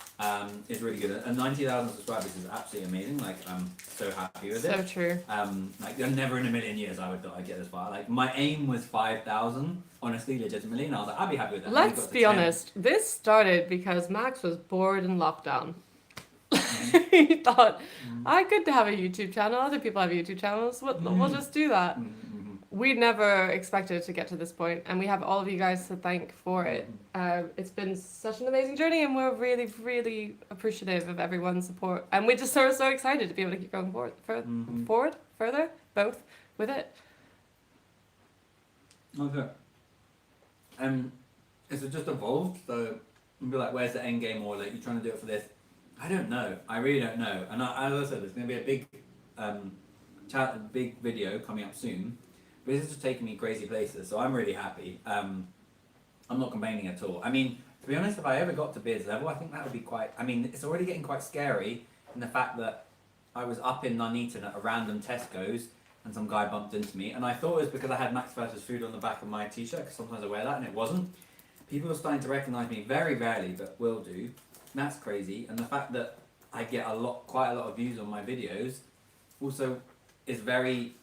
it's really good. And 90,000 subscribers is absolutely amazing. Like, I'm so happy with it. So true. Like, never in a million years I would get this far. Like, my aim was 5,000, honestly, legitimately, and I was like, I'd be happy with that. Let's be honest. This started because Max was bored in lockdown. He thought, I could have a YouTube channel. Other people have YouTube channels. We'll just do that. We never expected to get to this point, and we have all of you guys to thank for it. It's been such an amazing journey, and we're really, really appreciative of everyone's support. And we just so excited to be able to keep going further, both with it. Okay. It's just evolved, so you'll be like, where's the end game, or like, you're trying to do it for this? I don't know. I really don't know. And as I said, there's going to be a big video coming up soon. But this is just taking me crazy places, so I'm really happy. I'm not complaining at all. I mean, to be honest, if I ever got to Beard's level, I think that would be quite... I mean, it's already getting quite scary in the fact that I was up in Nuneaton at a random Tesco's and some guy bumped into me, and I thought it was because I had Max Versus Food on the back of my t-shirt, because sometimes I wear that, and it wasn't. People are starting to recognise me very rarely, but will do. And that's crazy, and the fact that I get quite a lot of views on my videos also is very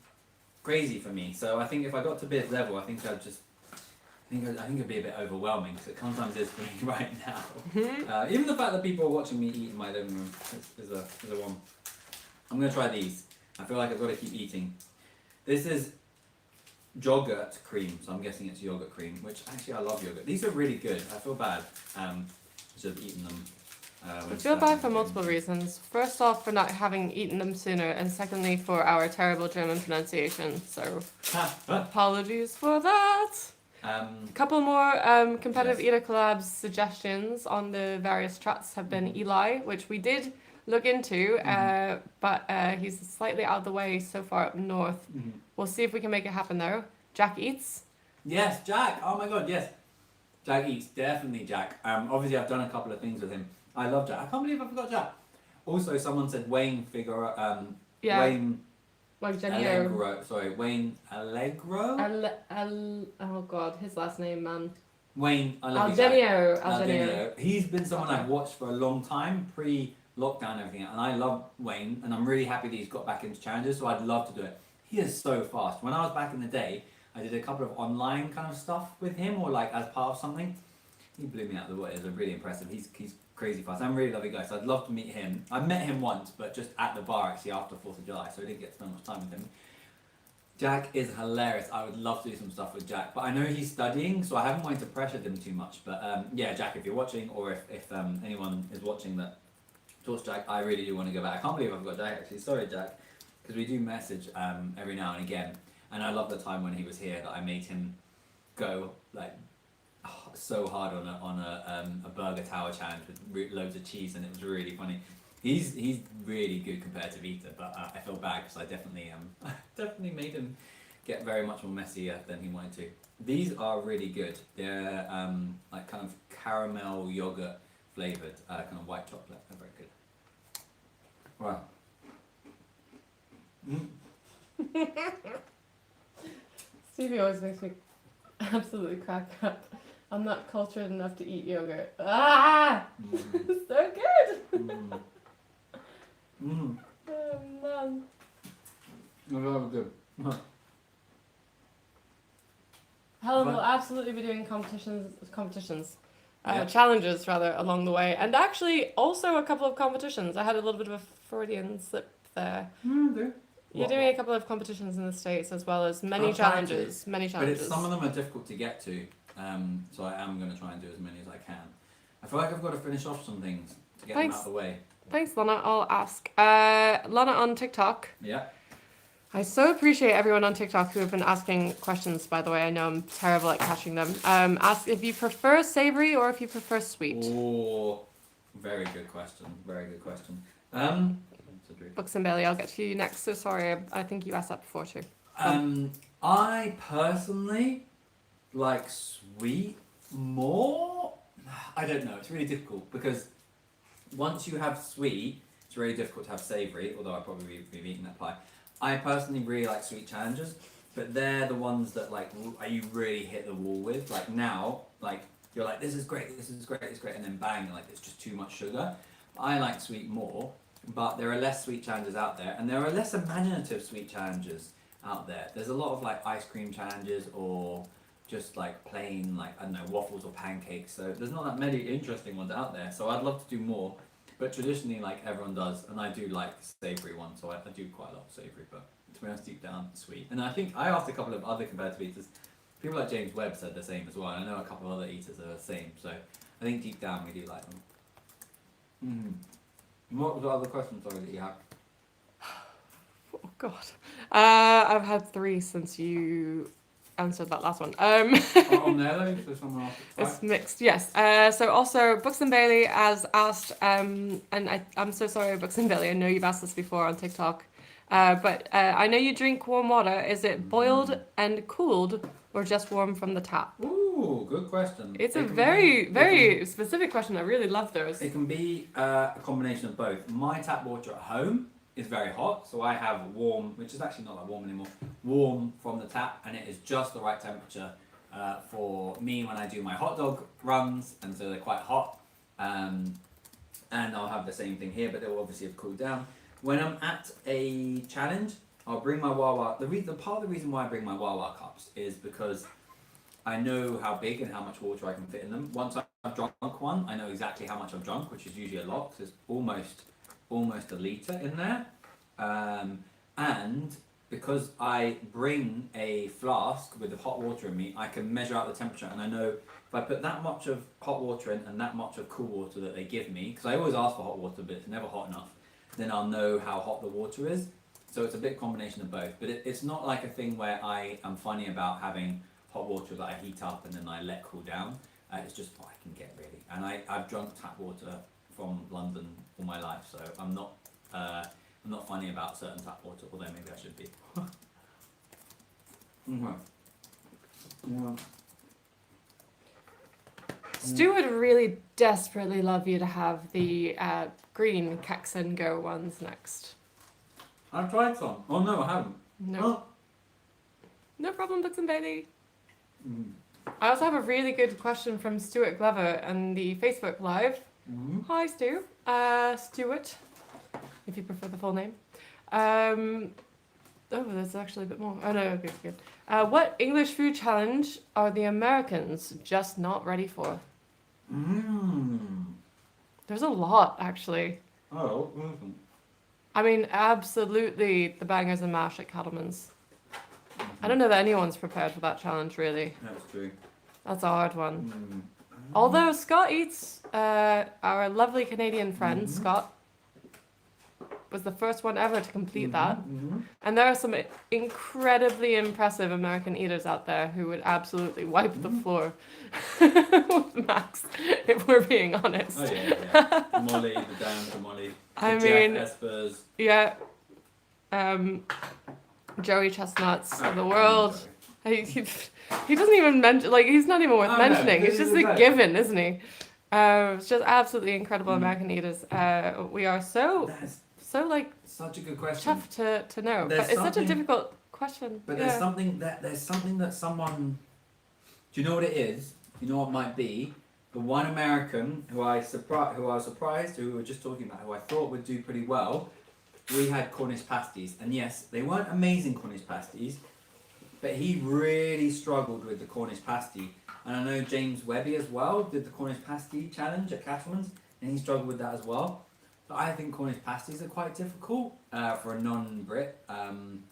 crazy for me. So I think if I got to Beard's level, I think it'd be a bit overwhelming, because it sometimes is for me right now. Even the fact that people are watching me eat in my living room is a one. I'm gonna try these. I feel like I've got to keep eating. This is yogurt cream, so I'm guessing it's yogurt cream, which actually I love yogurt. These are really good. I feel bad should have eaten them. I feel bad for multiple reasons. First off, for not having eaten them sooner, and secondly, for our terrible German pronunciation. So, apologies for that. A couple more competitive eater collabs suggestions on the various chats have been Eli, which we did look into, but he's slightly out of the way so far up north. We'll see if we can make it happen though. Jack Eats. Yes, Jack. Oh my god, yes. Jack Eats, definitely Jack. Obviously I've done a couple of things with him. I love Jack. I can't believe I forgot Jack. Also, someone said Wayne Figueroa. Wayne. Like Allegro. Sorry, Wayne Allegro. Oh god, his last name, man. Wayne. I love you, Algenio. He's been someone I've watched for a long time, pre-lockdown and everything, and I love Wayne, and I'm really happy that he's got back into challenges. So I'd love to do it. He is so fast. When I was back in the day, I did a couple of online kind of stuff with him, or like as part of something. He blew me out of the water. It was really impressive. He's crazy fast. I'm a really lovely guy, so I'd love to meet him. I met him once, but just at the bar actually after 4th of July, so I didn't get to spend much time with him. Jack is hilarious. I would love to do some stuff with Jack, but I know he's studying, so I haven't wanted to pressure him too much. But yeah, Jack, if you're watching, or if anyone is watching that talks Jack, I really do want to go back. I can't believe I've got Jack actually. Sorry, Jack, because we do message every now and again, and I love the time when he was here that I made him go like so hard on a burger tower challenge with loads of cheese, and it was really funny. He's really good compared to Vita, but I feel bad because I definitely made him get very much more messier than he wanted to. These are really good. They're like kind of caramel yogurt flavored, kind of white chocolate. They're very good. Wow. Stevie always makes me absolutely crack up. I'm not cultured enough to eat yogurt. Ah! So good! Oh man. was good. Helen But- will absolutely be doing competitions. Yeah. Challenges rather along the way, and actually also a couple of competitions. I had a little bit of a Freudian slip there. You're What? doing a couple of competitions in the States as well as many I'll try to. challenges. Many But challenges. some of them are difficult to get to, so I am going to try and do as many as I can. I feel like I've got to finish off some things to get them Thanks. out of the way. Thanks, Lana. I'll ask. Lana on TikTok. Yeah. I so appreciate everyone on TikTok who have been asking questions, by the way. I know I'm terrible at catching them. Ask if you prefer savory or if you prefer sweet. Oh, very good question. Very good question. Books and Bailey, I'll get to you next. So sorry, I think you asked that before too. I personally like sweet more. I don't know. It's really difficult because once you have sweet, it's really difficult to have savoury. Although I'd probably be eating that pie. I personally really like sweet challenges, but they're the ones that like you really hit the wall with. Like now, like you're like, this is great, and then bang, like it's just too much sugar. I like sweet more, but there are less sweet challenges out there, and there are less imaginative sweet challenges out there. There's a lot of like ice cream challenges or just like plain like I don't know waffles or pancakes. So there's not that many interesting ones out there. So I'd love to do more. But traditionally, like everyone does, and I do like savoury ones, so I do quite a lot of savoury, but to be honest, deep down, sweet. And I think I asked a couple of other competitive eaters, people like James Webb said the same as well, and I know a couple of other eaters are the same, so I think deep down we do like them. What was the other question, sorry, that you had? Oh God, I've had 3 since you answered that last one. On there though, so someone else. It's mixed, yes. So also Books and Bailey has asked, and I'm so sorry, Books and Bailey. I know you've asked this before on TikTok, but I know you drink warm water. Is it boiled and cooled, or just warm from the tap? Ooh, good question. It's a very specific question. I really love those. It can be a combination of both. My tap water at home is very hot, so I have warm, which is actually not that warm anymore, warm from the tap, and it is just the right temperature for me when I do my hot dog runs, and so they're quite hot. And I'll have the same thing here, but they will obviously have cooled down. When I'm at a challenge, I'll bring my Wawa. Part of the reason why I bring my Wawa cups is because I know how big and how much water I can fit in them. Once I've drunk one, I know exactly how much I've drunk, which is usually a lot, because it's almost a litre in there. And because I bring a flask with the hot water in me, I can measure out the temperature, and I know if I put that much of hot water in and that much of cool water that they give me, because I always ask for hot water but it's never hot enough, then I'll know how hot the water is. So it's a bit combination of both, but it's not like a thing where I am funny about having hot water that I heat up and then I let cool down. It's just what I can get really, and I've drunk tap water from London all my life, so I'm not funny about certain tap water, although maybe I should be. Stu would really desperately love you to have the green Kex and Go ones next. I've tried some. Oh no, I haven't. No, no problem, Books and Bailey. Mm. I also have a really good question from Stuart Glover on the Facebook Live. Hi, Stu. Stuart, if you prefer the full name. Oh, there's actually a bit more. Oh, no, okay, good. What English food challenge are the Americans just not ready for? There's a lot, actually. Oh, I mean, absolutely the bangers and mash at Cattleman's. I don't know that anyone's prepared for that challenge, really. That's true. That's a hard one. Although Scott Eats, our lovely Canadian friend, Scott, was the first one ever to complete that. And there are some incredibly impressive American eaters out there who would absolutely wipe the floor with Max, if we're being honest. Oh yeah. Molly, the Dan for Molly. I Jeff mean, Espers. yeah. Joey Chestnuts of the world. He doesn't even mention, like, he's not even worth mentioning. It's just a given, isn't he? It's just absolutely incredible American eaters. We are so like such a good question. chuffed to know. There's But it's such a something- difficult question. But Yeah. there's something that someone. Do you know what it is? You know what it might be? The one American who I was surprised, who we were just talking about, who I thought would do pretty well, we had Cornish pasties, and yes, they weren't amazing Cornish pasties, but he really struggled with the Cornish pasty. And I know James Webby as well did the Cornish pasty challenge at Cattleman's, and he struggled with that as well. So I think Cornish pasties are quite difficult for a non-Brit, and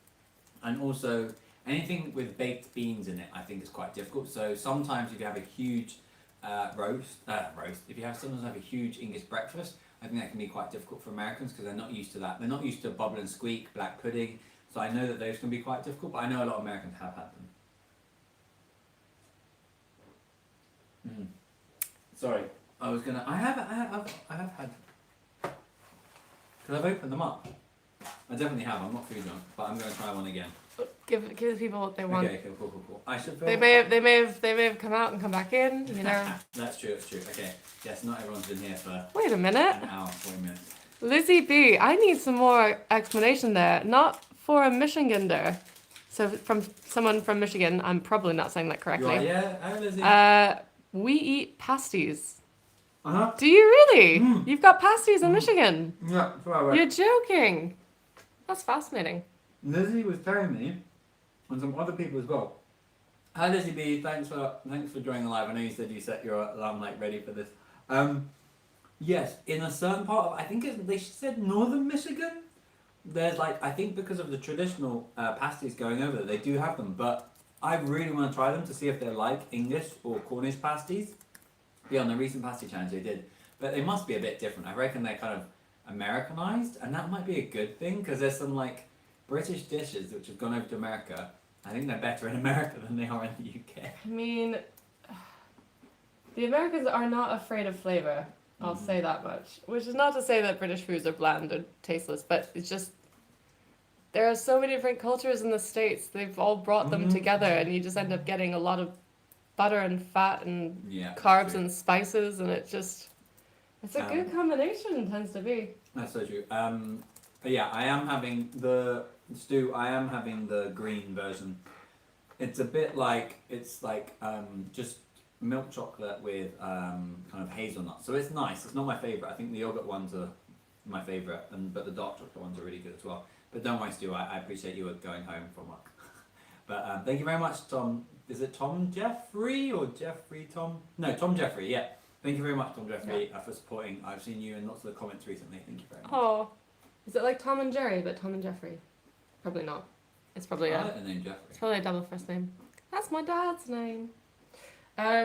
also anything with baked beans in it, I think is quite difficult. So sometimes if you have a huge if you sometimes have a huge English breakfast, I think that can be quite difficult for Americans because they're not used to that. They're not used to bubble and squeak, black pudding. So I know that those can be quite difficult, but I know a lot of Americans have had them. Sorry, I have had, because I've opened them up. I definitely have. I'm not food drunk, but I'm going to try one again. Give the people what they want. Okay, cool. I should. They may have come out and come back in. You know. That's true. Okay. Yes, not everyone's been here for. Wait a minute. An hour, 40 minutes. Lizzie B, I need some more explanation there. Not for a Michigander. So from someone from Michigan, I'm probably not saying that correctly. You are, yeah. Hi, Lizzie. We eat pasties. Uh-huh. Do you really? Mm. You've got pasties in Michigan? Yeah, right. You're joking. That's fascinating. Lizzie was telling me, and some other people as well. Hi Lizzie B, thanks for joining the live. I know you said you set your alarm light ready for this. Yes, in a certain part of, I think they said northern Michigan, there's I think because of the traditional pasties going over there, they do have them, but I really want to try them to see if they're like English or Cornish pasties. Yeah, on the recent pasty challenge they did. But they must be a bit different. I reckon they're kind of Americanized, and that might be a good thing, because there's some British dishes which have gone over to America. I think they're better in America than they are in the UK. I mean, the Americans are not afraid of flavour. I'll say that much. Which is not to say that British foods are bland or tasteless, but it's just there are so many different cultures in the States. They've all brought them together, and you just end up getting a lot of butter and fat and carbs and spices, and it's a good combination, tends to be. That's so true. But yeah, I am having the stew. I am having the green version. It's a bit just milk chocolate with kind of hazelnut. So it's nice. It's not my favourite. I think the yogurt ones are my favourite, but the dark chocolate ones are really good as well. But don't worry, Stu. I appreciate you going home from work. But thank you very much, Tom. Is it Tom Jeffrey or Jeffrey Tom? No, Tom Jeffrey. Yeah. Thank you very much, Tom Jeffrey, for supporting. I've seen you in lots of the comments recently. Thank you very much. Oh, is it like Tom and Jerry, but Tom and Jeffrey? Probably not. It's probably I like the name Jeffrey. It's probably a double first name. That's my dad's name. I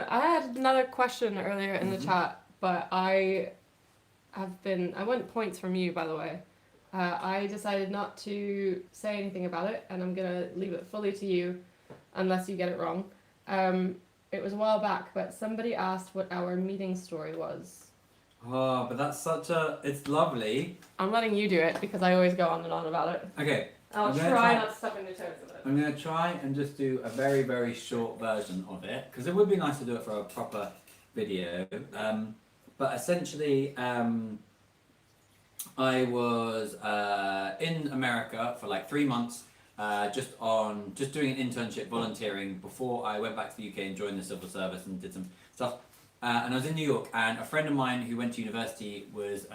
had another question earlier in the chat, but I want points from you, by the way. I decided not to say anything about it, and I'm gonna leave it fully to you, unless you get it wrong. It was a while back, but somebody asked what our meeting story was. Oh, but that's it's lovely. I'm letting you do it because I always go on and on about it. Okay. I'll try not to step on your toes with it. I'm going to try and just do a very, very short version of it, because it would be nice to do it for a proper video. But essentially, I was in America for 3 months, just doing an internship, volunteering, before I went back to the UK and joined the civil service and did some stuff. And I was in New York, and a friend of mine who went to university was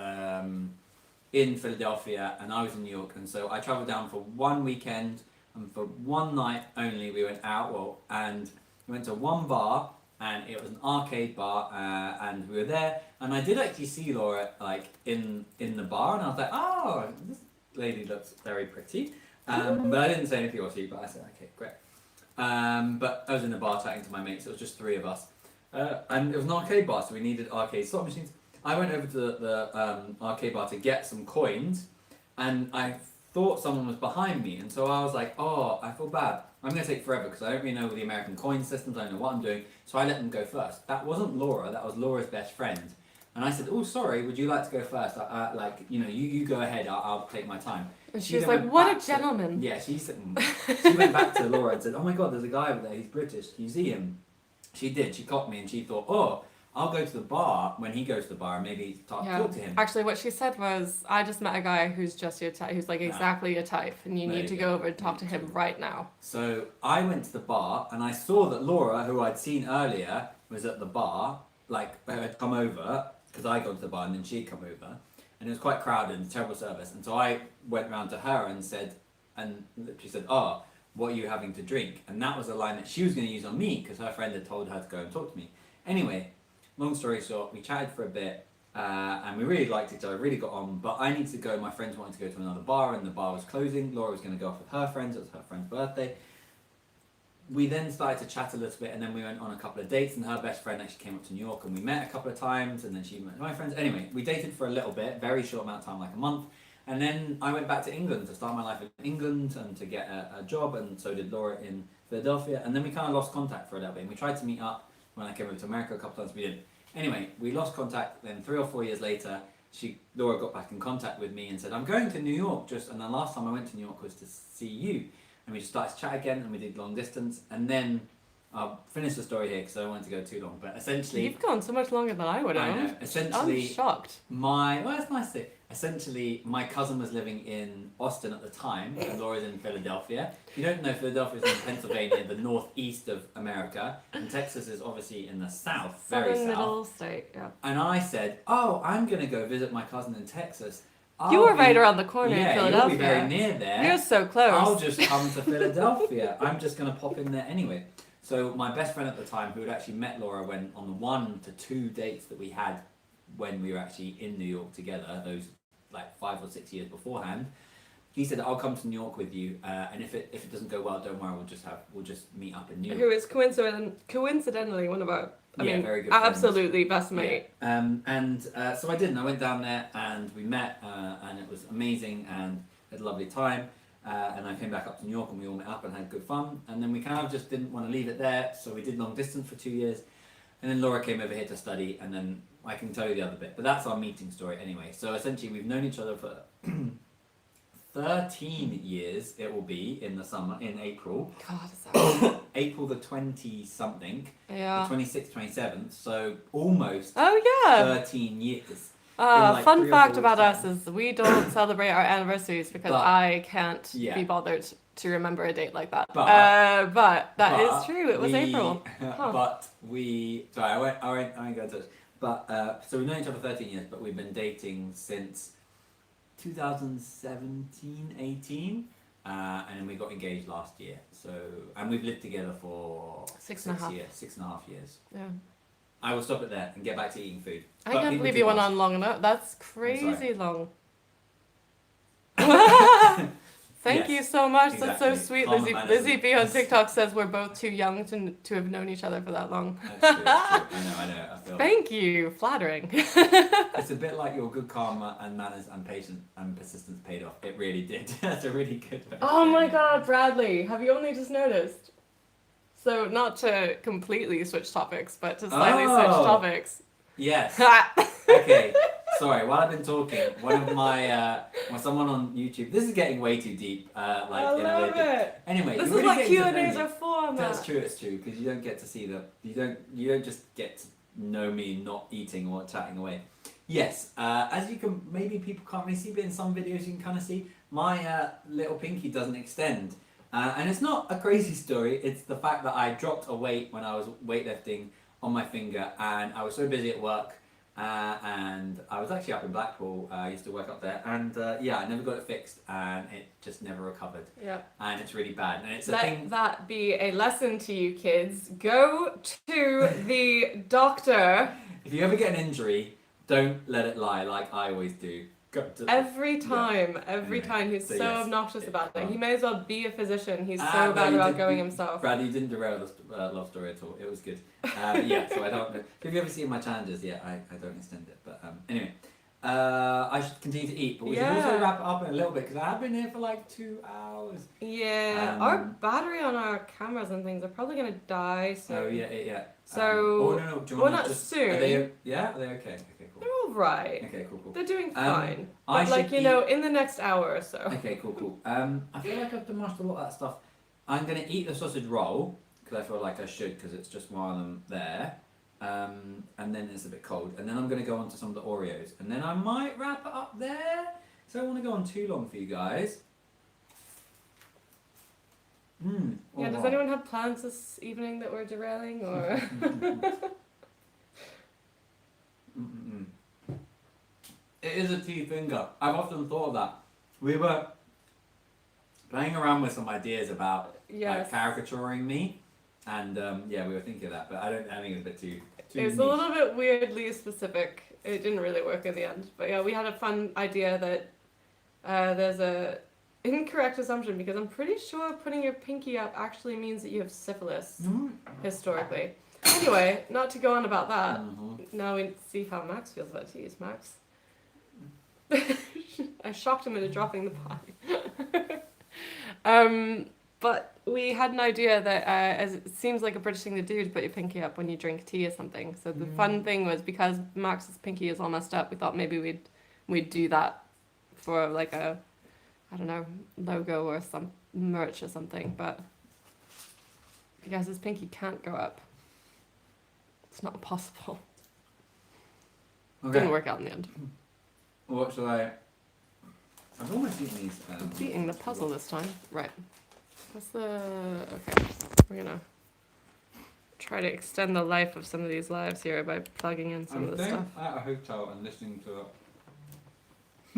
in Philadelphia, and I was in New York, and so I travelled down for one weekend, and for one night only we went out, and we went to one bar, and it was an arcade bar, and we were there, and I did actually see Laura in the bar, and I was like, oh, this lady looks very pretty, but I didn't say anything obviously, but I said, okay, great. But I was in the bar chatting to my mates, it was just 3 of us, and it was an arcade bar, so we needed arcade slot machines. I went over to the arcade bar to get some coins, and I thought someone was behind me, and so I was like, oh, I feel bad. I'm going to take forever because I don't really know the American coin systems, I don't know what I'm doing, so I let them go first. That wasn't Laura, that was Laura's best friend. And I said, oh, sorry, would you like to go first? You go ahead, I'll take my time. And she was like, what a gentleman. She went back to Laura and said, oh my God, there's a guy over there, he's British, can you see him? She did, she caught me, and she thought, oh, I'll go to the bar when he goes to the bar and maybe talk to him. Actually, what she said was, I just met a guy who's just your type, who's exactly your type, and you need to go over and talk to him right now. So I went to the bar, and I saw that Laura, who I'd seen earlier, was at the bar, had come over, because I got to the bar and then she'd come over. and it was quite crowded and terrible service. And so I went round to her and said, and she said, "Oh, what are you having to drink?" And that was a line that she was going to use on me because her friend had told her to go and talk to me. Anyway, long story short, we chatted for a bit and we really liked each other, really got on. But I needed to go. My friends wanted to go to another bar and the bar was closing. Laura was going to go off with her friends. It was her friend's birthday. We then started to chat a little bit and then we went on a couple of dates and her best friend actually came up to New York and we met a couple of times and then she met my friends. Anyway, we dated for a little bit, very short amount of time, like a month. And then I went back to England to start my life in England and to get a job, and so did Laura in Philadelphia. And then we kind of lost contact for a little bit. And we tried to meet up when I came over to America a couple of times, we didn't. Anyway, we lost contact. Then 3 or 4 years later, Laura got back in contact with me and said, "I'm going to New York and the last time I went to New York was to see you." And we just started to chat again and we did long distance. And then I'll finish the story here because I don't want it to go too long. But essentially, You've gone so much longer than I would have. I know. Essentially, I'm shocked. It's nice to. Essentially, my cousin was living in Austin at the time, and Laura's in Philadelphia. If you don't know, Philadelphia is in Pennsylvania, the northeast of America, and Texas is obviously in the south, very Southern south. middle state, yeah. And I said, "Oh, I'm going to go visit my cousin in Texas." You were right around the corner in Philadelphia. You'll be very near there. You're so close. I'll just come to Philadelphia. I'm just going to pop in there anyway. So my best friend at the time, who had actually met Laura, went on the 1 to 2 dates that we had when we were actually in New York together, those like 5 or 6 years beforehand. He said, "I'll come to New York with you, and if it doesn't go well, don't worry, we'll just meet up in New York." Who is coincidentally one of our, very good friends. absolutely best mate. Yeah. So I did, and I went down there and we met, and it was amazing and had a lovely time. And I came back up to New York and we all met up and had good fun. And then we kind of just didn't want to leave it there, so we did long distance for 2 years. And then Laura came over here to study, and then I can tell you the other bit. But that's our meeting story anyway. So essentially we've known each other for 13 years, it will be, in the summer, in April. God, is that right? April the 20-something. Yeah. The 26th, 27th. So almost 13 years. Fun fact about us is we don't celebrate our anniversaries because I can't be bothered to remember a date like that. But that is true. It was April. Huh. Sorry, I won't go into it. But so we've known each other for 13 years, but we've been dating since 2017, 18, and then we got engaged last year. So, and we've lived together for 6.5 years. Yeah. I will stop it there and get back to eating food. I can't believe you went on long enough. That's crazy long. Thank you so much. Exactly. That's so sweet. Lizzie B on TikTok says we're both too young to have known each other for that long. That's true. I know. I feel Thank you. Flattering. It's a bit like your good karma and manners and patience and persistence paid off. It really did. That's a really good one. Oh my God, Bradley. Have you only just noticed? So not to completely switch topics, but to slightly switch topics. Yes. Okay. Sorry, while I've been talking, one of my someone on YouTube. This is getting way too deep. I love it. Anyway, this is really what Q&As are for, man. That's true. It's true because you don't get to see you don't just get to know me not eating or chatting away. Yes. As you can, maybe people can't really see, but in some videos you can kind of see my little pinky doesn't extend. And it's not a crazy story. It's the fact that I dropped a weight when I was weightlifting on my finger, and I was so busy at work. And I was actually up in Blackpool. I used to work up there, and I never got it fixed, and it just never recovered. Yeah. And it's really bad. And it's Let that be a lesson to you kids. Go to the doctor. If you ever get an injury, don't let it lie like I always do. Every time he's so obnoxious about it. He may as well be a physician. He's so bad about going himself. Brad, you didn't derail the love story at all. It was good. So I don't know. If you ever seen my challenges, I don't extend it. But anyway, I should continue to eat. But we should also wrap it up in a little bit because I have been here for like 2 hours. Yeah, our battery on our cameras and things are probably going to die soon. Oh, yeah. So, no. Do you want not just, soon. Are they okay? Okay, cool. They're all right. Okay, cool. They're doing fine. I but in the next hour or so. Okay, cool. I feel like I've demolished a lot of that stuff. I'm going to eat the sausage roll because I feel like I should because it's just while I'm there. And then it's a bit cold. And then I'm going to go on to some of the Oreos. And then I might wrap it up there. So I don't want to go on too long for you guys. Does anyone have plans this evening that we're derailing or? It is a tea finger. I've often thought of that. We were playing around with some ideas about Yes. caricaturing me, and yeah, we were thinking of that, but I think it's a bit too It was niche. a little bit weirdly specific. It didn't really work in the end. But yeah, we had a fun idea that there's a incorrect assumption because I'm pretty sure putting your pinky up actually means that you have syphilis historically. Anyway, not to go on about that. Now we see how Max feels about teas. Max. I shocked him into dropping the pie. But we had an idea that as it seems like a British thing to do to put your pinky up when you drink tea or something. So the fun thing was because Max's pinky is all messed up, we thought maybe we'd do that for like a, I don't know, logo or some merch or something. But because his pinky can't go up, it's not possible. Okay. Didn't work out in the end. What shall I? I've almost eaten these. Beating the puzzle this time. Right. What's the... Okay. We're gonna try to extend the life of some of these lives here by plugging in some of the stuff. At a hotel and listening to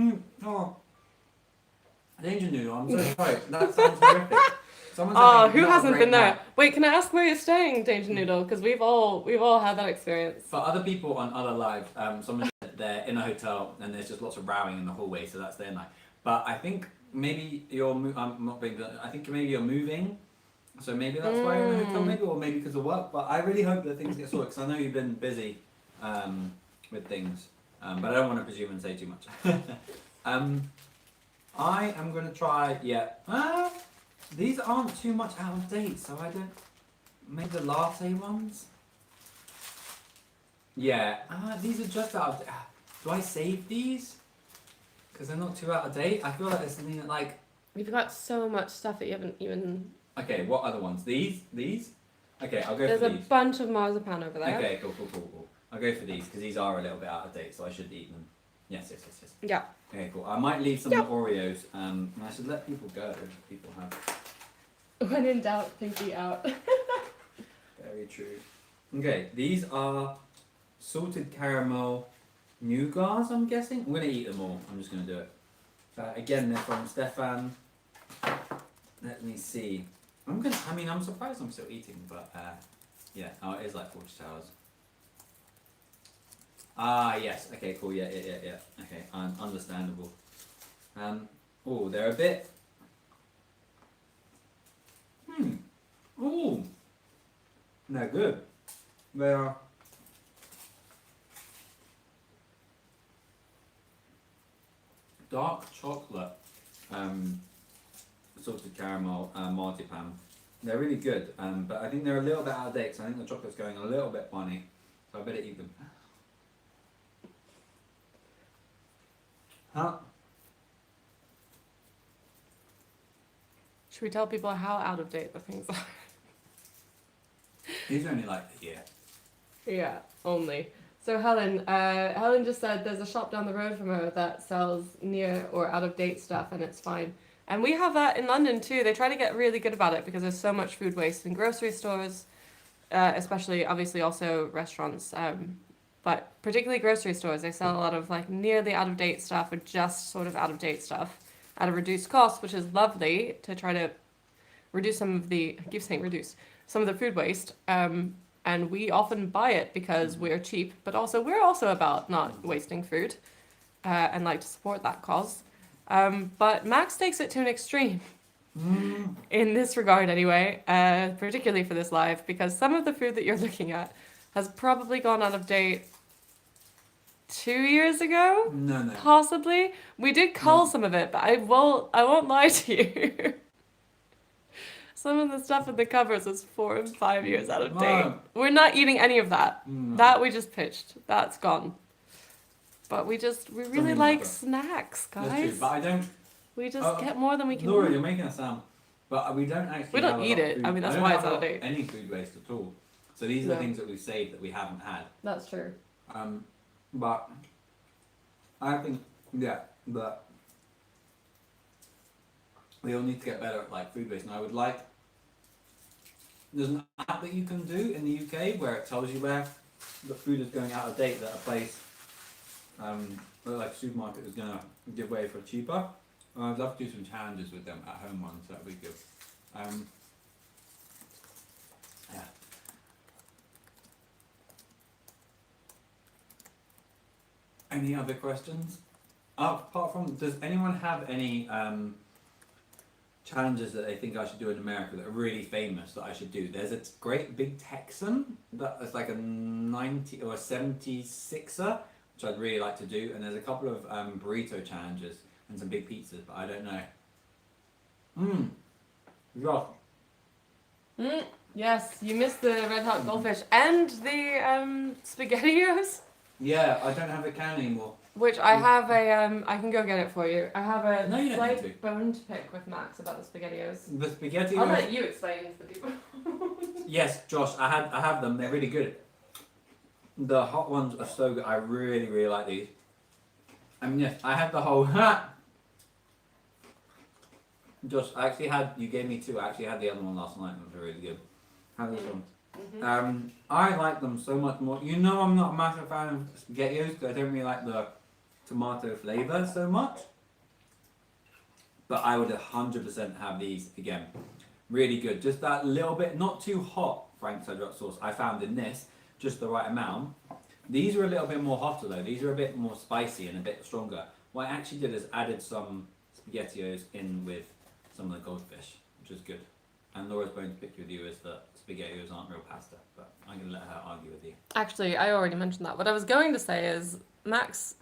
it. Oh. Danger Noodle, I'm so sorry. That sounds horrific. Oh, who hasn't been there? Wait, can I ask where you're staying, Danger Noodle? Because we've all had that experience. For other people on other lives, someone said they're in a hotel and there's just lots of rowing in the hallway, so that's their night. But I think maybe you're. I'm not being. I think maybe you're moving, so maybe that's why you're in a hotel, maybe, or maybe because of work. But I really hope that things get sorted because I know you've been busy with things. But I don't want to presume and say too much. I am going to try. Yeah. These aren't too much out of date, so I don't. Maybe the latte ones. Yeah. These are just out of date. Do I save these? Because they're not too out of date. I feel like there's something that like. We've got so much stuff that you haven't even. Okay, what other ones? These? Okay, I'll go There's for a these. bunch of marzipan over there. Okay, cool. I'll go for these because these are a little bit out of date, so I should eat them. Yes. Yeah. Okay, cool. I might leave some of the Oreos. And I should let people go if people have. When in doubt, pinky out. Very true. Okay, these are salted caramel nougats, I'm guessing. I'm going to eat them all. I'm just going to do it. Again, they're from Stefan. Let me see. I'm surprised I'm still eating, but yeah. Oh, it is like 40 hours. Yes. Okay, cool. Yeah. Okay, understandable. Oh, they're a bit. Oh, they're good. They are. Dark chocolate, salted caramel, marzipan. They're really good, but I think they're a little bit out of date. So I think the chocolate's going a little bit funny. So I better eat them. Huh? Should we tell people how out of date the things are? These are only like a year. Yeah, only. So Helen just said there's a shop down the road from her that sells near or out of date stuff and it's fine. And we have that in London too. They try to get really good about it because there's so much food waste in grocery stores, especially obviously also restaurants. But particularly grocery stores, they sell a lot of like nearly out of date stuff or just sort of out of date stuff at a reduced cost, which is lovely to try to reduce some of the, I keep saying reduce, some of the food waste. And we often buy it because we're cheap, but also we're also about not wasting food and like to support that cause. But Max takes it to an extreme in this regard anyway, particularly for this live, because some of the food that you're looking at has probably gone out of date 2 years ago. No. Possibly. We did cull some of it, but I won't lie to you. Some of the stuff in the covers is 4 and 5 years out of date. We're not eating any of that. That we just pitched. That's gone. But we really like snacks, guys. That's true, but I don't. We just get more than we can Laura, eat. you're making us sound. But we don't actually. We don't have a eat lot of it. food. I mean, that's don't why have it's out of date. Any food waste at all. So these are the things that we've saved that we haven't had. That's true. But I think but we all need to get better at like food waste. And I would like. There's an app that you can do in the UK where it tells you where the food is going out of date at a place looked like a supermarket was gonna give way for cheaper. I'd love to do some challenges with them at home ones. That'd be good. Yeah. Any other questions? Apart from, does anyone have any challenges that they think I should do in America that are really famous that I should do? There's a great big Texan that is like a 90 or a 76er, which I'd really like to do, and there's a couple of burrito challenges and some big pizzas, but I don't know. Josh. Yes, you missed the Red Hot Goldfish and the SpaghettiOs. Yeah, I don't have a can anymore. Which I have a, I can go get it for you. I have a No, you don't need to. slight bone to pick with Max about the SpaghettiOs. The SpaghettiOs. I'll let you explain to the people. Yes, Josh, I have them. They're really good. The hot ones are so good. I really, really like these. I mean, yes, I had the whole Josh, I actually had, you gave me two. I actually had the other one last night and it was really good. Have this one. Mm-hmm. I like them so much more. You know, I'm not a massive fan of SpaghettiOs because I don't really like the tomato flavour so much. But I would 100% have these again. Really good. Just that little bit, not too hot Frank's red hot sauce I found in this, just the right amount. These are a little bit more hotter though. These are a bit more spicy and a bit stronger. What I actually did is added some SpaghettiOs in with some of the goldfish, which is good. And Laura's bone to pick with you is that SpaghettiOs aren't real pasta, but I'm going to let her argue with you. Actually, I already mentioned that. What I was going to say is, Max,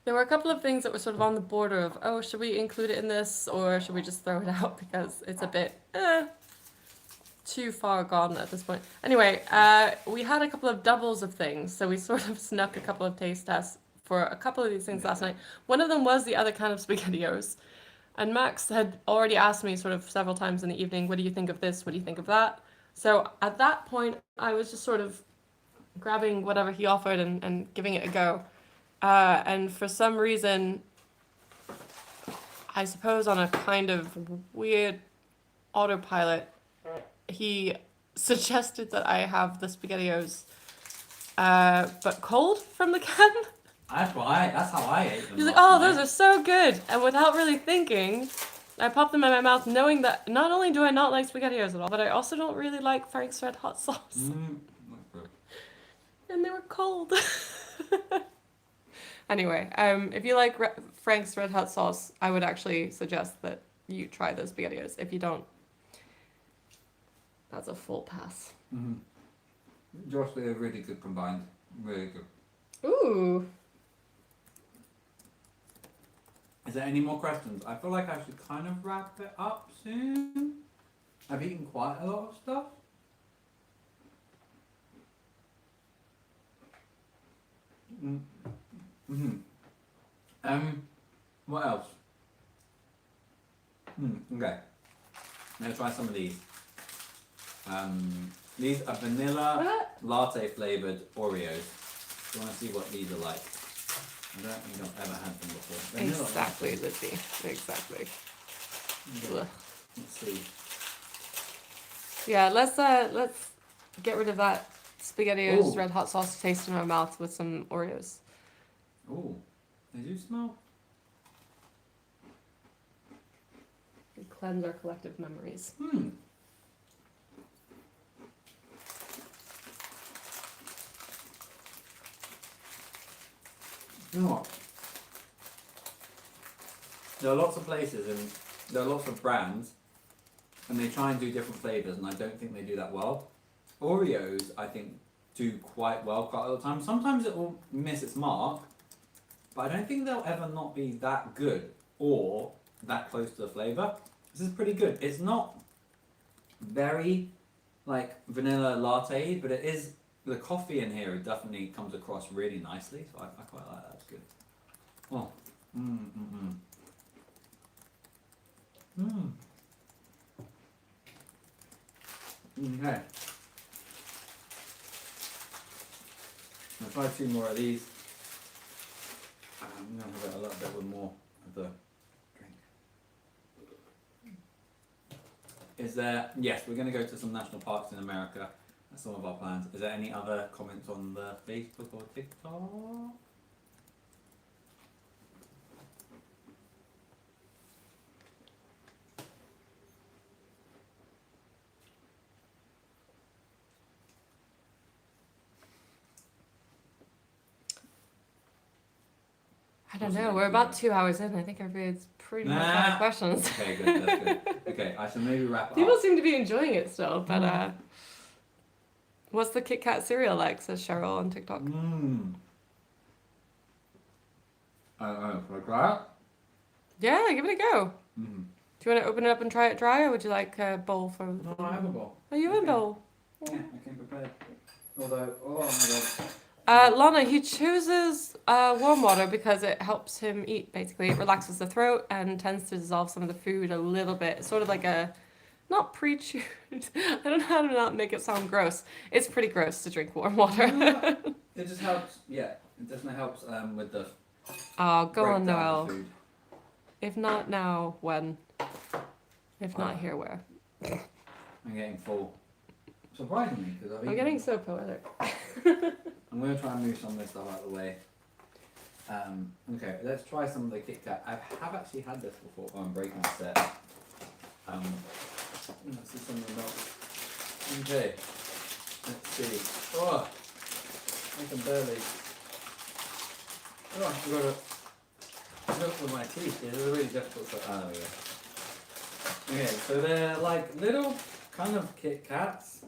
there were a couple of things that were sort of on the border of, oh, should we include it in this or should we just throw it out because it's a bit too far gone at this point. Anyway, we had a couple of doubles of things, so we sort of snuck a couple of taste tests for a couple of these things last night. One of them was the other kind of SpaghettiOs. And Max had already asked me sort of several times in the evening, what do you think of this? What do you think of that? So at that point, I was just sort of grabbing whatever he offered and giving it a go. And for some reason, I suppose on a kind of weird autopilot, he suggested that I have the SpaghettiOs, but cold from the can. That's how I ate them. He's like, oh, those are so good. And without really thinking, I popped them in my mouth knowing that not only do I not like SpaghettiOs at all, but I also don't really like Frank's Red Hot sauce. And they were cold. Anyway, if you like Frank's Red Hot sauce, I would actually suggest that you try those SpaghettiOs. If you don't, that's a full pass. Mm-hmm. Josh, they're really good combined. Really good. Ooh. Is there any more questions? I feel like I should kind of wrap it up soon. I've eaten quite a lot of stuff. What else? Okay. I'm gonna try some of these. These are vanilla latte flavored Oreos. Do you want to see what these are like? I don't think I've ever had them before. Vanilla Exactly, latte. Lizzie. Exactly. Okay. Let's see. Yeah, let's get rid of that SpaghettiOs Ooh. Red Hot sauce taste in our mouth with some Oreos. Oh, they do smell. We cleanse our collective memories. You know what? There are lots of places and there are lots of brands and they try and do different flavours and I don't think they do that well. Oreos, I think, do quite well quite a lot of the time. Sometimes it will miss its mark, but I don't think they'll ever not be that good or that close to the flavour. This is pretty good. It's not very like vanilla latte, but it is, the coffee in here definitely comes across really nicely, so I quite like that. It's good. Oh. Okay. I'll try two more of these. I'm going to have a little bit with more of the drink. Is there, yes, we're going to go to some national parks in America That's some of our plans. Is there any other comments on the Facebook or TikTok? I don't know. We're about 2 hours in. I think everybody's pretty much out of questions. Okay, good. That's good. Okay, I should maybe wrap it People up. seem to be enjoying it still, but what's the Kit Kat cereal like? Says Cheryl on TikTok. I don't know. Can I try it? Yeah, give it a go. Mm. Do you want to open it up and try it dry, or would you like a bowl for? No, I have a bowl. Oh, you have a bowl. Yeah, I came prepared. Although, oh my god. Lana, he chooses warm water because it helps him eat, basically. It relaxes the throat and tends to dissolve some of the food a little bit. It's sort of like a, not pre-chewed. I don't know how to not make it sound gross. It's pretty gross to drink warm water. It just helps, yeah. It definitely helps with the Oh, go on, breakdown of Noel. food. If not now, when? If not here, where? I'm getting full. Surprisingly, because I'm getting so poetic. I'm going to try and move some of this stuff out of the way. Okay, let's try some of the Kit Kat. I have actually had this before. Oh, I'm breaking the set. Let's see some of the milk. Okay, let's see. Oh, I can barely. Oh, I've got to look with my teeth. It's really difficult to. Oh, there we go. Okay, so they're like little kind of Kit Kats.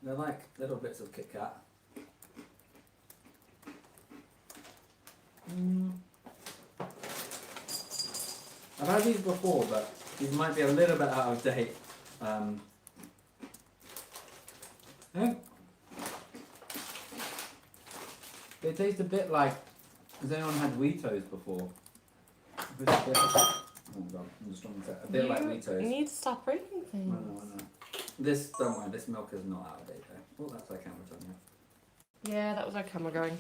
They're like little bits of Kit Kat. I've had these before, but these might be a little bit out of date. Yeah. They taste a bit like. Has anyone had Doritos before? Oh god, I'm just trying to say a bit like Doritos. You need to stop breaking things. I know. This, don't worry, this milk is not out of date though. Oh, that's our camera turning off. Yeah, that was our camera going.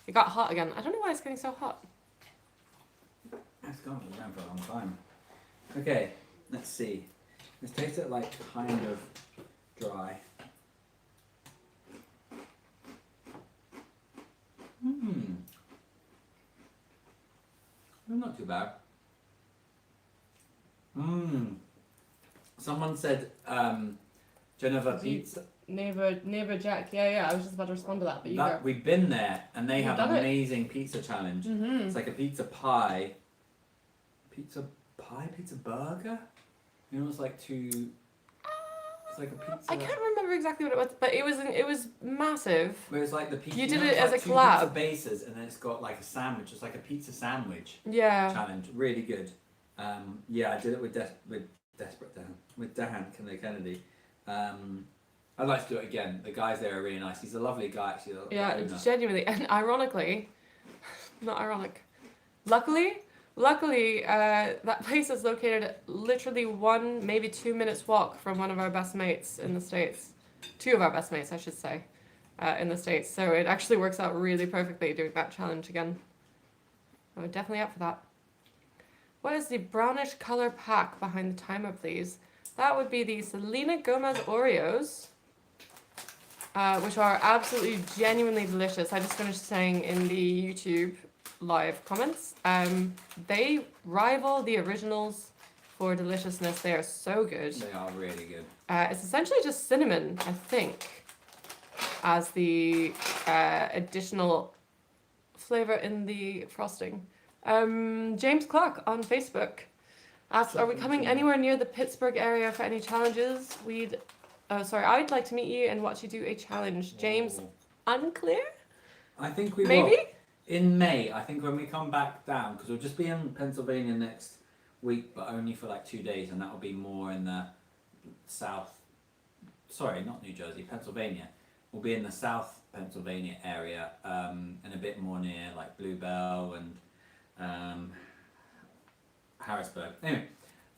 It got hot again. I don't know why it's getting so hot. It's gone for a long time. Okay, let's see. Let's taste it like kind of dry. Not too bad. Someone said Geneva pizza. Neighbor Jack. Yeah. I was just about to respond to that, but you go. We've been there, and they You've have done an it. amazing pizza challenge. Mm-hmm. It's like a pizza pie, pizza burger. You know, it's like two. It's like a pizza. I can't remember exactly what it was, but it was massive. Where it's like the pizza. You did know, it it's as like a two collab. Pizza bases, and then it's got like a sandwich. It's like a pizza sandwich Yeah. challenge. Really good. Yeah, I did it with Desperate Dan, with Dan Kennedy. I'd like to do it again. The guys there are really nice. He's a lovely guy, actually. Yeah, the owner. genuinely, and ironically, not ironic. Luckily, that place is located literally 1, maybe 2 minutes walk from one of our best mates in the States. 2 of our best mates, I should say, in the States. So it actually works out really perfectly doing that challenge again. I'm definitely up for that. What is the brownish color pack behind the timer, please? That would be the Selena Gomez Oreos, which are absolutely genuinely delicious. I just finished saying in the YouTube live comments, they rival the originals for deliciousness. They are so good. They are really good. It's essentially just cinnamon, I think, as the additional flavor in the frosting. James Clark on Facebook asks, are we coming anywhere near the Pittsburgh area for any challenges? I'd like to meet you and watch you do a challenge. James, unclear? I think we Maybe? will. In May, I think when we come back down, because we'll just be in Pennsylvania next week, but only for like 2 days, and that'll be more in the south. Sorry, not New Jersey, Pennsylvania. We'll be in the South Pennsylvania area, and a bit more near like Bluebell and Harrisburg. Anyway,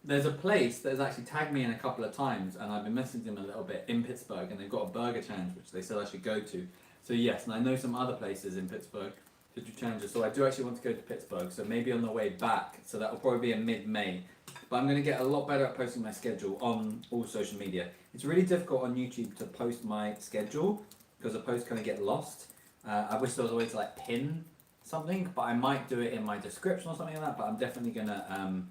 there's a place that has actually tagged me in a couple of times, and I've been messaging them a little bit in Pittsburgh, and they've got a burger challenge which they said I should go to. So yes, and I know some other places in Pittsburgh to do challenges. So I do actually want to go to Pittsburgh. So maybe on the way back. So that will probably be in mid-May. But I'm going to get a lot better at posting my schedule on all social media. It's really difficult on YouTube to post my schedule because the posts kind of get lost. I wish there was a way to like pin something, but I might do it in my description or something like that. But I'm definitely gonna,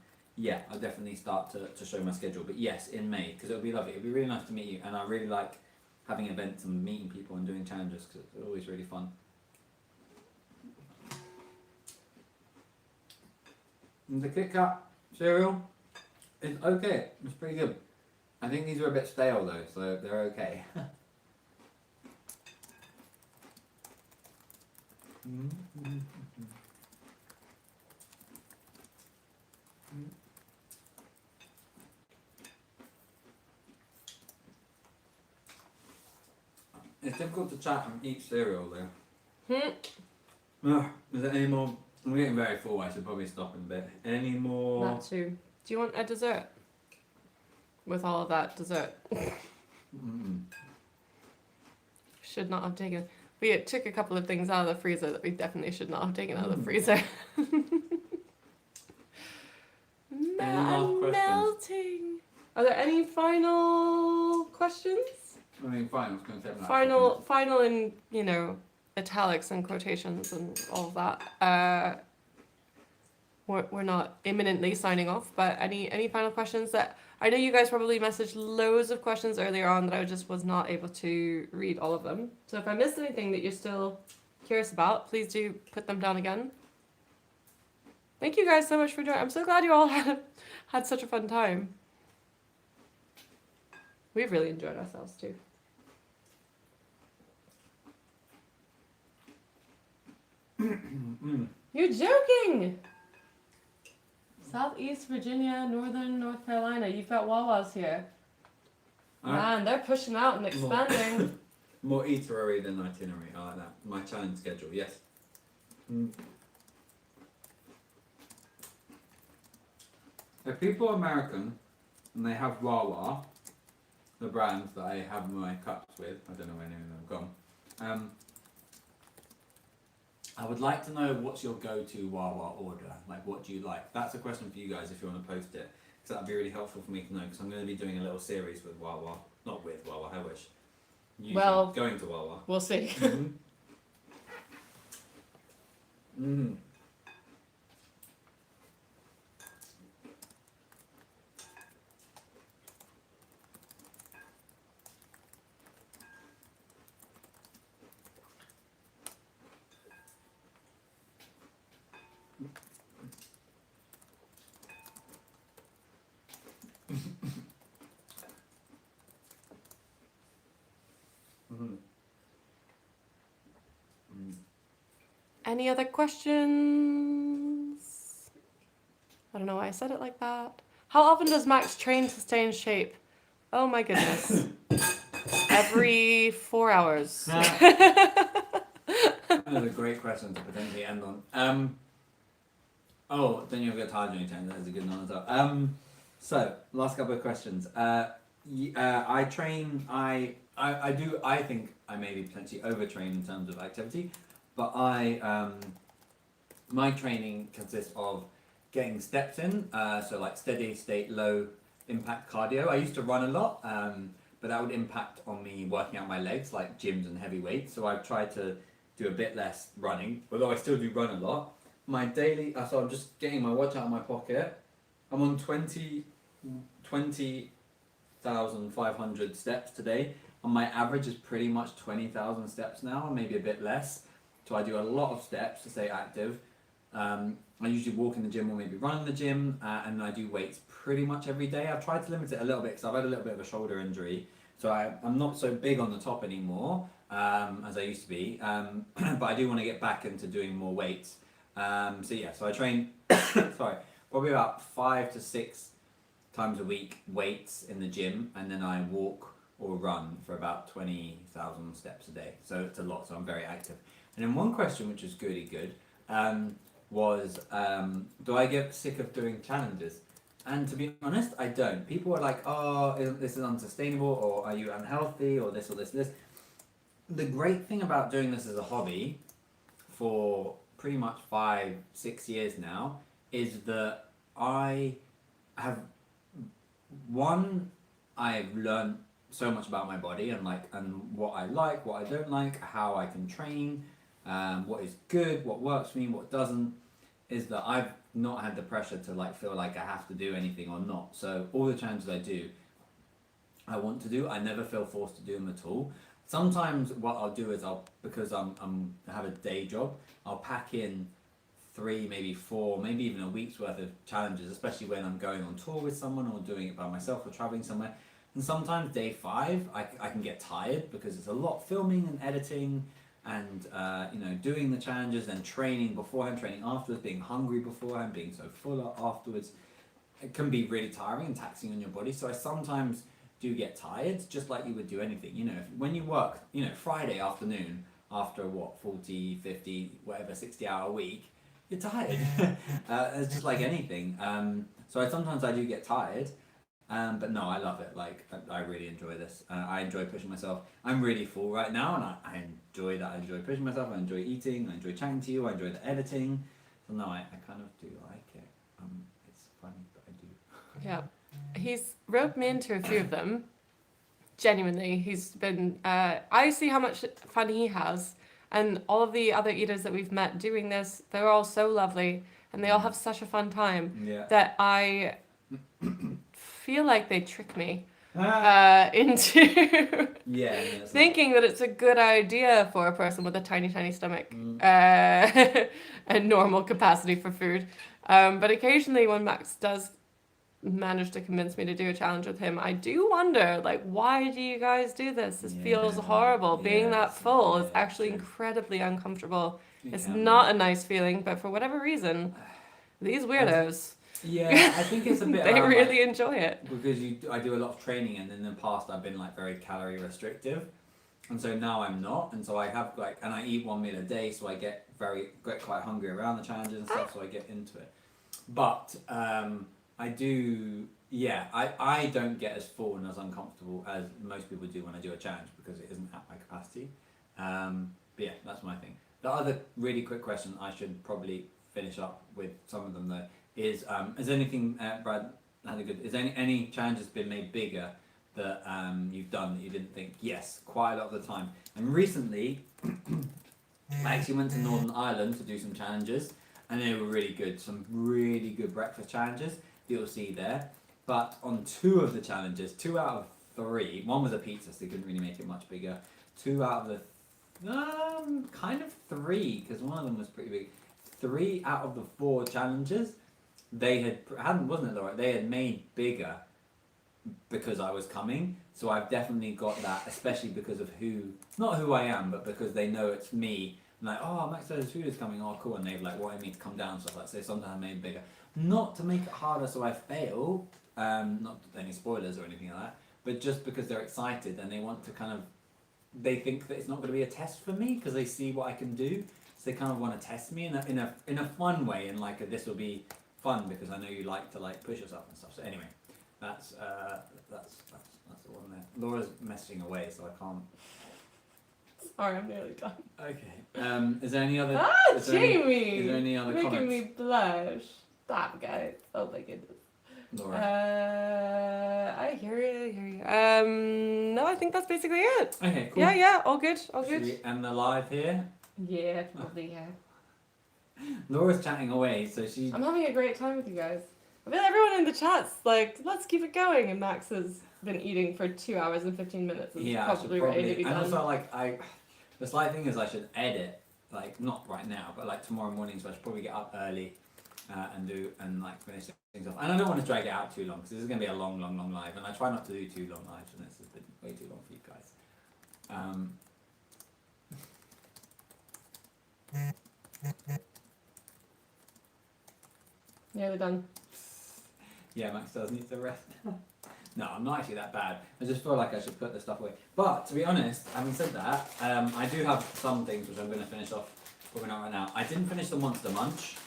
I'll definitely start to show my schedule. But yes, in May, because it'll be lovely. It'll be really nice to meet you, and I really like having events and meeting people and doing challenges because it's always really fun. And the Kit Kat cereal is okay. It's pretty good. I think these are a bit stale though, so they're okay. It's difficult to chat and eat cereal though. Is there any more? I'm getting very full, I should probably stop in a bit. Any more? That too. Do you want a dessert? With all of that dessert. Should not have taken. We took a couple of things out of the freezer that we definitely should not have taken out of the freezer. Melting. Are there any final questions? I mean, fine. It's going to take me Final in, italics and quotations and all of that. We're not imminently signing off, but any final questions that I know you guys probably messaged loads of questions earlier on that I just was not able to read all of them. So if I missed anything that you're still curious about, please do put them down again. Thank you guys so much for joining. I'm so glad you all had such a fun time. We've really enjoyed ourselves too. You're joking! Southeast Virginia, Northern North Carolina. You've got Wawas here. Man, they're pushing out and expanding. More eatery than itinerary. I like that. My challenge schedule, yes. If people are American and they have Wawa, the brands that I have my cups with, I don't know where any of them have gone. I would like to know what's your go-to Wawa order. Like, what do you like? That's a question for you guys if you want to post it, because that'd be really helpful for me to know. Because I'm going to be doing a little series with Wawa, not with Wawa. I wish. Usually going to Wawa. We'll see. Any other questions? I don't know why I said it like that. How often does Max train to stay in shape? Oh my goodness. Every 4 hours. That was a great question to potentially end on. Then you'll get tired during time. That is a good one as well. So, last couple of questions. I train, I think I maybe potentially overtrain in terms of activity, but my training consists of getting steps in, so like steady state, low impact cardio. I used to run a lot, but that would impact on me working out my legs, like gyms and heavy weights, so I've tried to do a bit less running, although I still do run a lot. My daily, so I'm just getting my watch out of my pocket, I'm on 20,500 steps today, and my average is pretty much 20,000 steps now, maybe a bit less. So I do a lot of steps to stay active. I usually walk in the gym or maybe run in the gym, and I do weights pretty much every day. I've tried to limit it a little bit because I've had a little bit of a shoulder injury, so I'm not so big on the top anymore as I used to be, but I do want to get back into doing more weights. So I train probably about 5 to 6 times a week weights in the gym, and then I walk or run for about 20,000 steps a day. So it's a lot, so I'm very active. And then one question, which is good, was do I get sick of doing challenges? And to be honest, I don't. People are like, oh, this is unsustainable, or are you unhealthy, or this or this. The great thing about doing this as a hobby for pretty much 5-6 years now is that I've learned so much about my body and what I like, what I don't like, how I can train, what is good, what works for me, what doesn't, is that I've not had the pressure to like feel like I have to do anything or not. So all the challenges I do, I want to do. I never feel forced to do them at all. Sometimes what I'll do is because I have a day job, I'll pack in 3, maybe 4, maybe even a week's worth of challenges, especially when I'm going on tour with someone or doing it by myself or traveling somewhere. And sometimes day 5, I can get tired because it's a lot filming and editing and doing the challenges and training beforehand, training afterwards, being hungry beforehand, being so full afterwards. It can be really tiring and taxing on your body. So I sometimes do get tired, just like you would do anything. When you work, Friday afternoon after 40, 50, whatever, 60-hour week, you're tired. It's just like anything. So sometimes I do get tired, but no, I love it. Like I really enjoy this. I enjoy pushing myself. I'm really full right now, and I enjoy that. I enjoy pushing myself. I enjoy eating. I enjoy chatting to you. I enjoy the editing. So no, I kind of do like it. It's funny, but I do. Yeah. He's roped me into a few of them. Genuinely, he's been. I see how much fun he has, and all of the other eaters that we've met doing this, they're all so lovely, and they all have such a fun time that I feel like they trick me into thinking that it's a good idea for a person with a tiny, tiny stomach and normal capacity for food. But occasionally, when Max does managed to convince me to do a challenge with him, I do wonder, why do you guys do this? This feels horrible. Being that full is actually incredibly uncomfortable. It's not a nice feeling, but for whatever reason, these weirdos, I think it's a bit they really enjoy it. Because I do a lot of training, and in the past I've been very calorie restrictive, and so now I'm not, and so I have and I eat 1 meal a day, so I get quite hungry around the challenges and stuff, so I get into it. But I do, I don't get as full and as uncomfortable as most people do when I do a challenge because it isn't at my capacity. But that's my thing. The other really quick question I should probably finish up with some of them though is, has anything, Brad, is any challenges been made bigger that you've done that you didn't think? Yes, quite a lot of the time. And recently, I actually went to Northern Ireland to do some challenges, and they were really good. Some really good breakfast challenges that you'll see there. But on 2 of the challenges, 2 out of 3, one was a pizza, so they couldn't really make it much bigger. 2 out of the kind of 3, because one of them was pretty big. 3 out of the 4 challenges, they wasn't it Laura? They had made bigger because I was coming. So I've definitely got that, especially because of not who I am, but because they know it's me. Like, oh, Max says food is coming, oh cool, and they've wanted me to come down, stuff like that. So sometimes I made it bigger. Not to make it harder so I fail, not any spoilers or anything like that, but just because they're excited and they want to they think that it's not going to be a test for me because they see what I can do, so they kind of want to test me in a fun way, and this will be fun because I know you like to push yourself and stuff. So anyway, that's the one there. Laura's messaging away, so I can't. Sorry, I'm nearly done. Okay. Is there any other? Jamie! Is there any other making comments? me blush. Stop, guys. Oh my goodness. Laura. I hear you. No, I think that's basically it. Okay, cool. Yeah, all good. Should we end the live here? Yeah, probably, yeah. Laura's chatting away, so I'm having a great time with you guys. I feel everyone in the chat's let's keep it going, and Max has been eating for 2 hours and 15 minutes and probably ready to be done. And also, the slight thing is I should edit, not right now, but tomorrow morning, so I should probably get up early and finish things off. And I don't want to drag it out too long, because this is going to be a long live, and I try not to do too long lives, and this has been way too long for you guys. Nearly done. Yeah, Max does need to rest. No, I'm not actually that bad. I just feel like I should put this stuff away. But to be honest, having said that, I do have some things which I'm going to finish off probably not right now. I didn't finish the Monster Munch.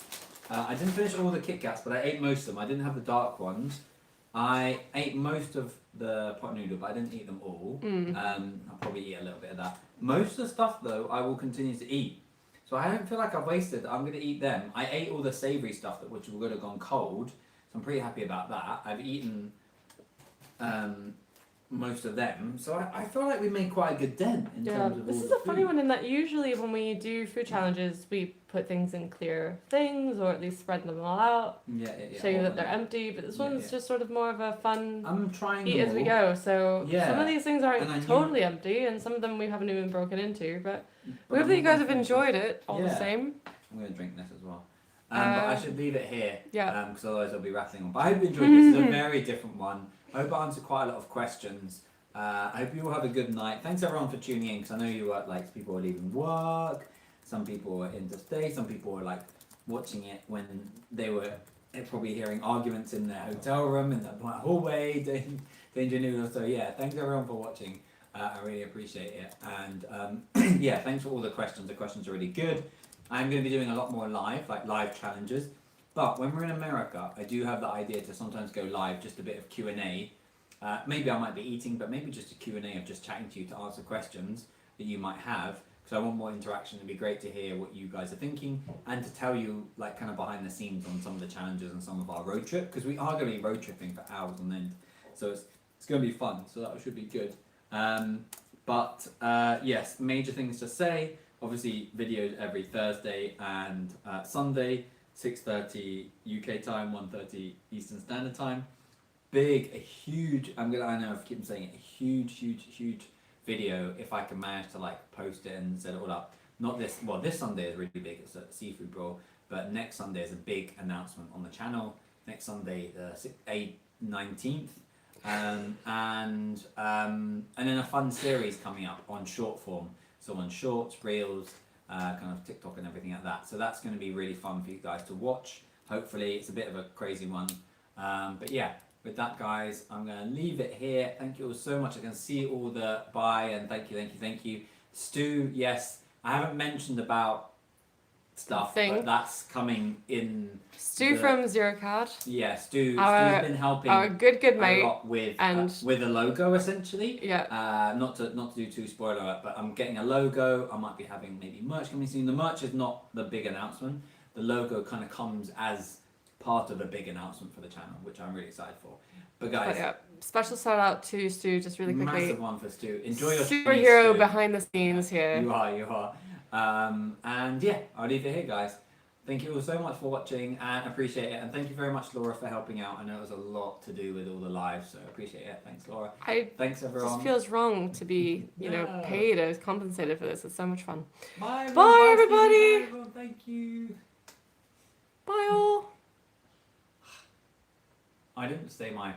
I didn't finish all the Kit Kats, but I ate most of them. I didn't have the dark ones. I ate most of the pot noodle, but I didn't eat them all. I'll probably eat a little bit of that. Most of the stuff, though, I will continue to eat. So I don't feel like I've wasted. I'm going to eat them. I ate all the savoury stuff which would have gone cold, so I'm pretty happy about that. I've eaten most of them. So I feel like we made quite a good dent in terms of This all is the a funny food. one in that usually when we do food challenges, we put things in clear things or at least spread them all out, Yeah, show you all that of they're them. empty. But this Yeah, one's yeah. just sort of more of a fun I'm trying eat them as we all. go. So some Yeah. of these things And I aren't knew- totally empty, and some of them we haven't even broken into. But we But hope I'm that you not guys gonna have finish enjoyed it all the Yeah. same. I'm going to drink this as well. But I Uh, should leave it here. yeah. Because otherwise I'll be rattling on. But I hope you enjoyed this. It's a very different one. I hope I answered quite a lot of questions. I hope you all have a good night. Thanks everyone for tuning in because I know you were like people were leaving work, some people were in to stay, some people were like watching it when they were probably hearing arguments in their hotel room in the hallway doing Janine. So yeah, thanks everyone for watching. I really appreciate it. And yeah, thanks for all the questions. The questions are really good. I'm going to be doing a lot more live challenges. But when we're in America, I do have the idea to sometimes go live, just a bit of Q&A. Maybe I might be eating, but maybe just a Q&A of just chatting to you to answer questions that you might have. Because I want more interaction. It'd be great to hear what you guys are thinking and to tell you like kind of behind the scenes on some of the challenges and some of our road trip. Because we are going to be road tripping for hours on end. So it's going to be fun. So that should be good. But yes, major things to say. Obviously, videos every Thursday and Sunday, 6:30 UK time, 1:30 Eastern Standard Time. A huge. I know I keep saying it. A huge video. If I can manage to like post it and set it all up. Not this. Well, this Sunday is really big. It's a seafood roll. But next Sunday is a big announcement on the channel. Next Sunday, 19th. And then a fun series coming up on short form. So on shorts, reels, kind of TikTok and everything like that. So that's going to be really fun for you guys to watch. Hopefully, it's a bit of a crazy one. But yeah, with that, guys, I'm going to leave it here. Thank you all so much. I can see all the bye and thank you. Stu, yes, I haven't mentioned about stuff, but that's coming in. Stu from Zero Card. Yeah, Stu's been helping our good mate a lot with a logo essentially. Yeah. Not to do too spoiler alert, but I'm getting a logo. I might be having maybe merch coming soon. The merch is not the big announcement. The logo kind of comes as part of a big announcement for the channel, which I'm really excited for. But guys, yeah, special shout out to Stu, just really quickly. Massive one for Stu. Enjoy your superhero Stu. behind the scenes here. You are. And yeah, I'll leave it here, guys. Thank you all so much for watching and appreciate it. And thank you very much, Laura, for helping out. I know it was a lot to do with all the lives, so appreciate it. Thanks, Laura. Thanks, everyone. It just feels wrong to be, paid or compensated for this. It's so much fun. Bye, everyone. Bye, everybody. Bye, everyone. Thank you. Bye, all. I didn't say my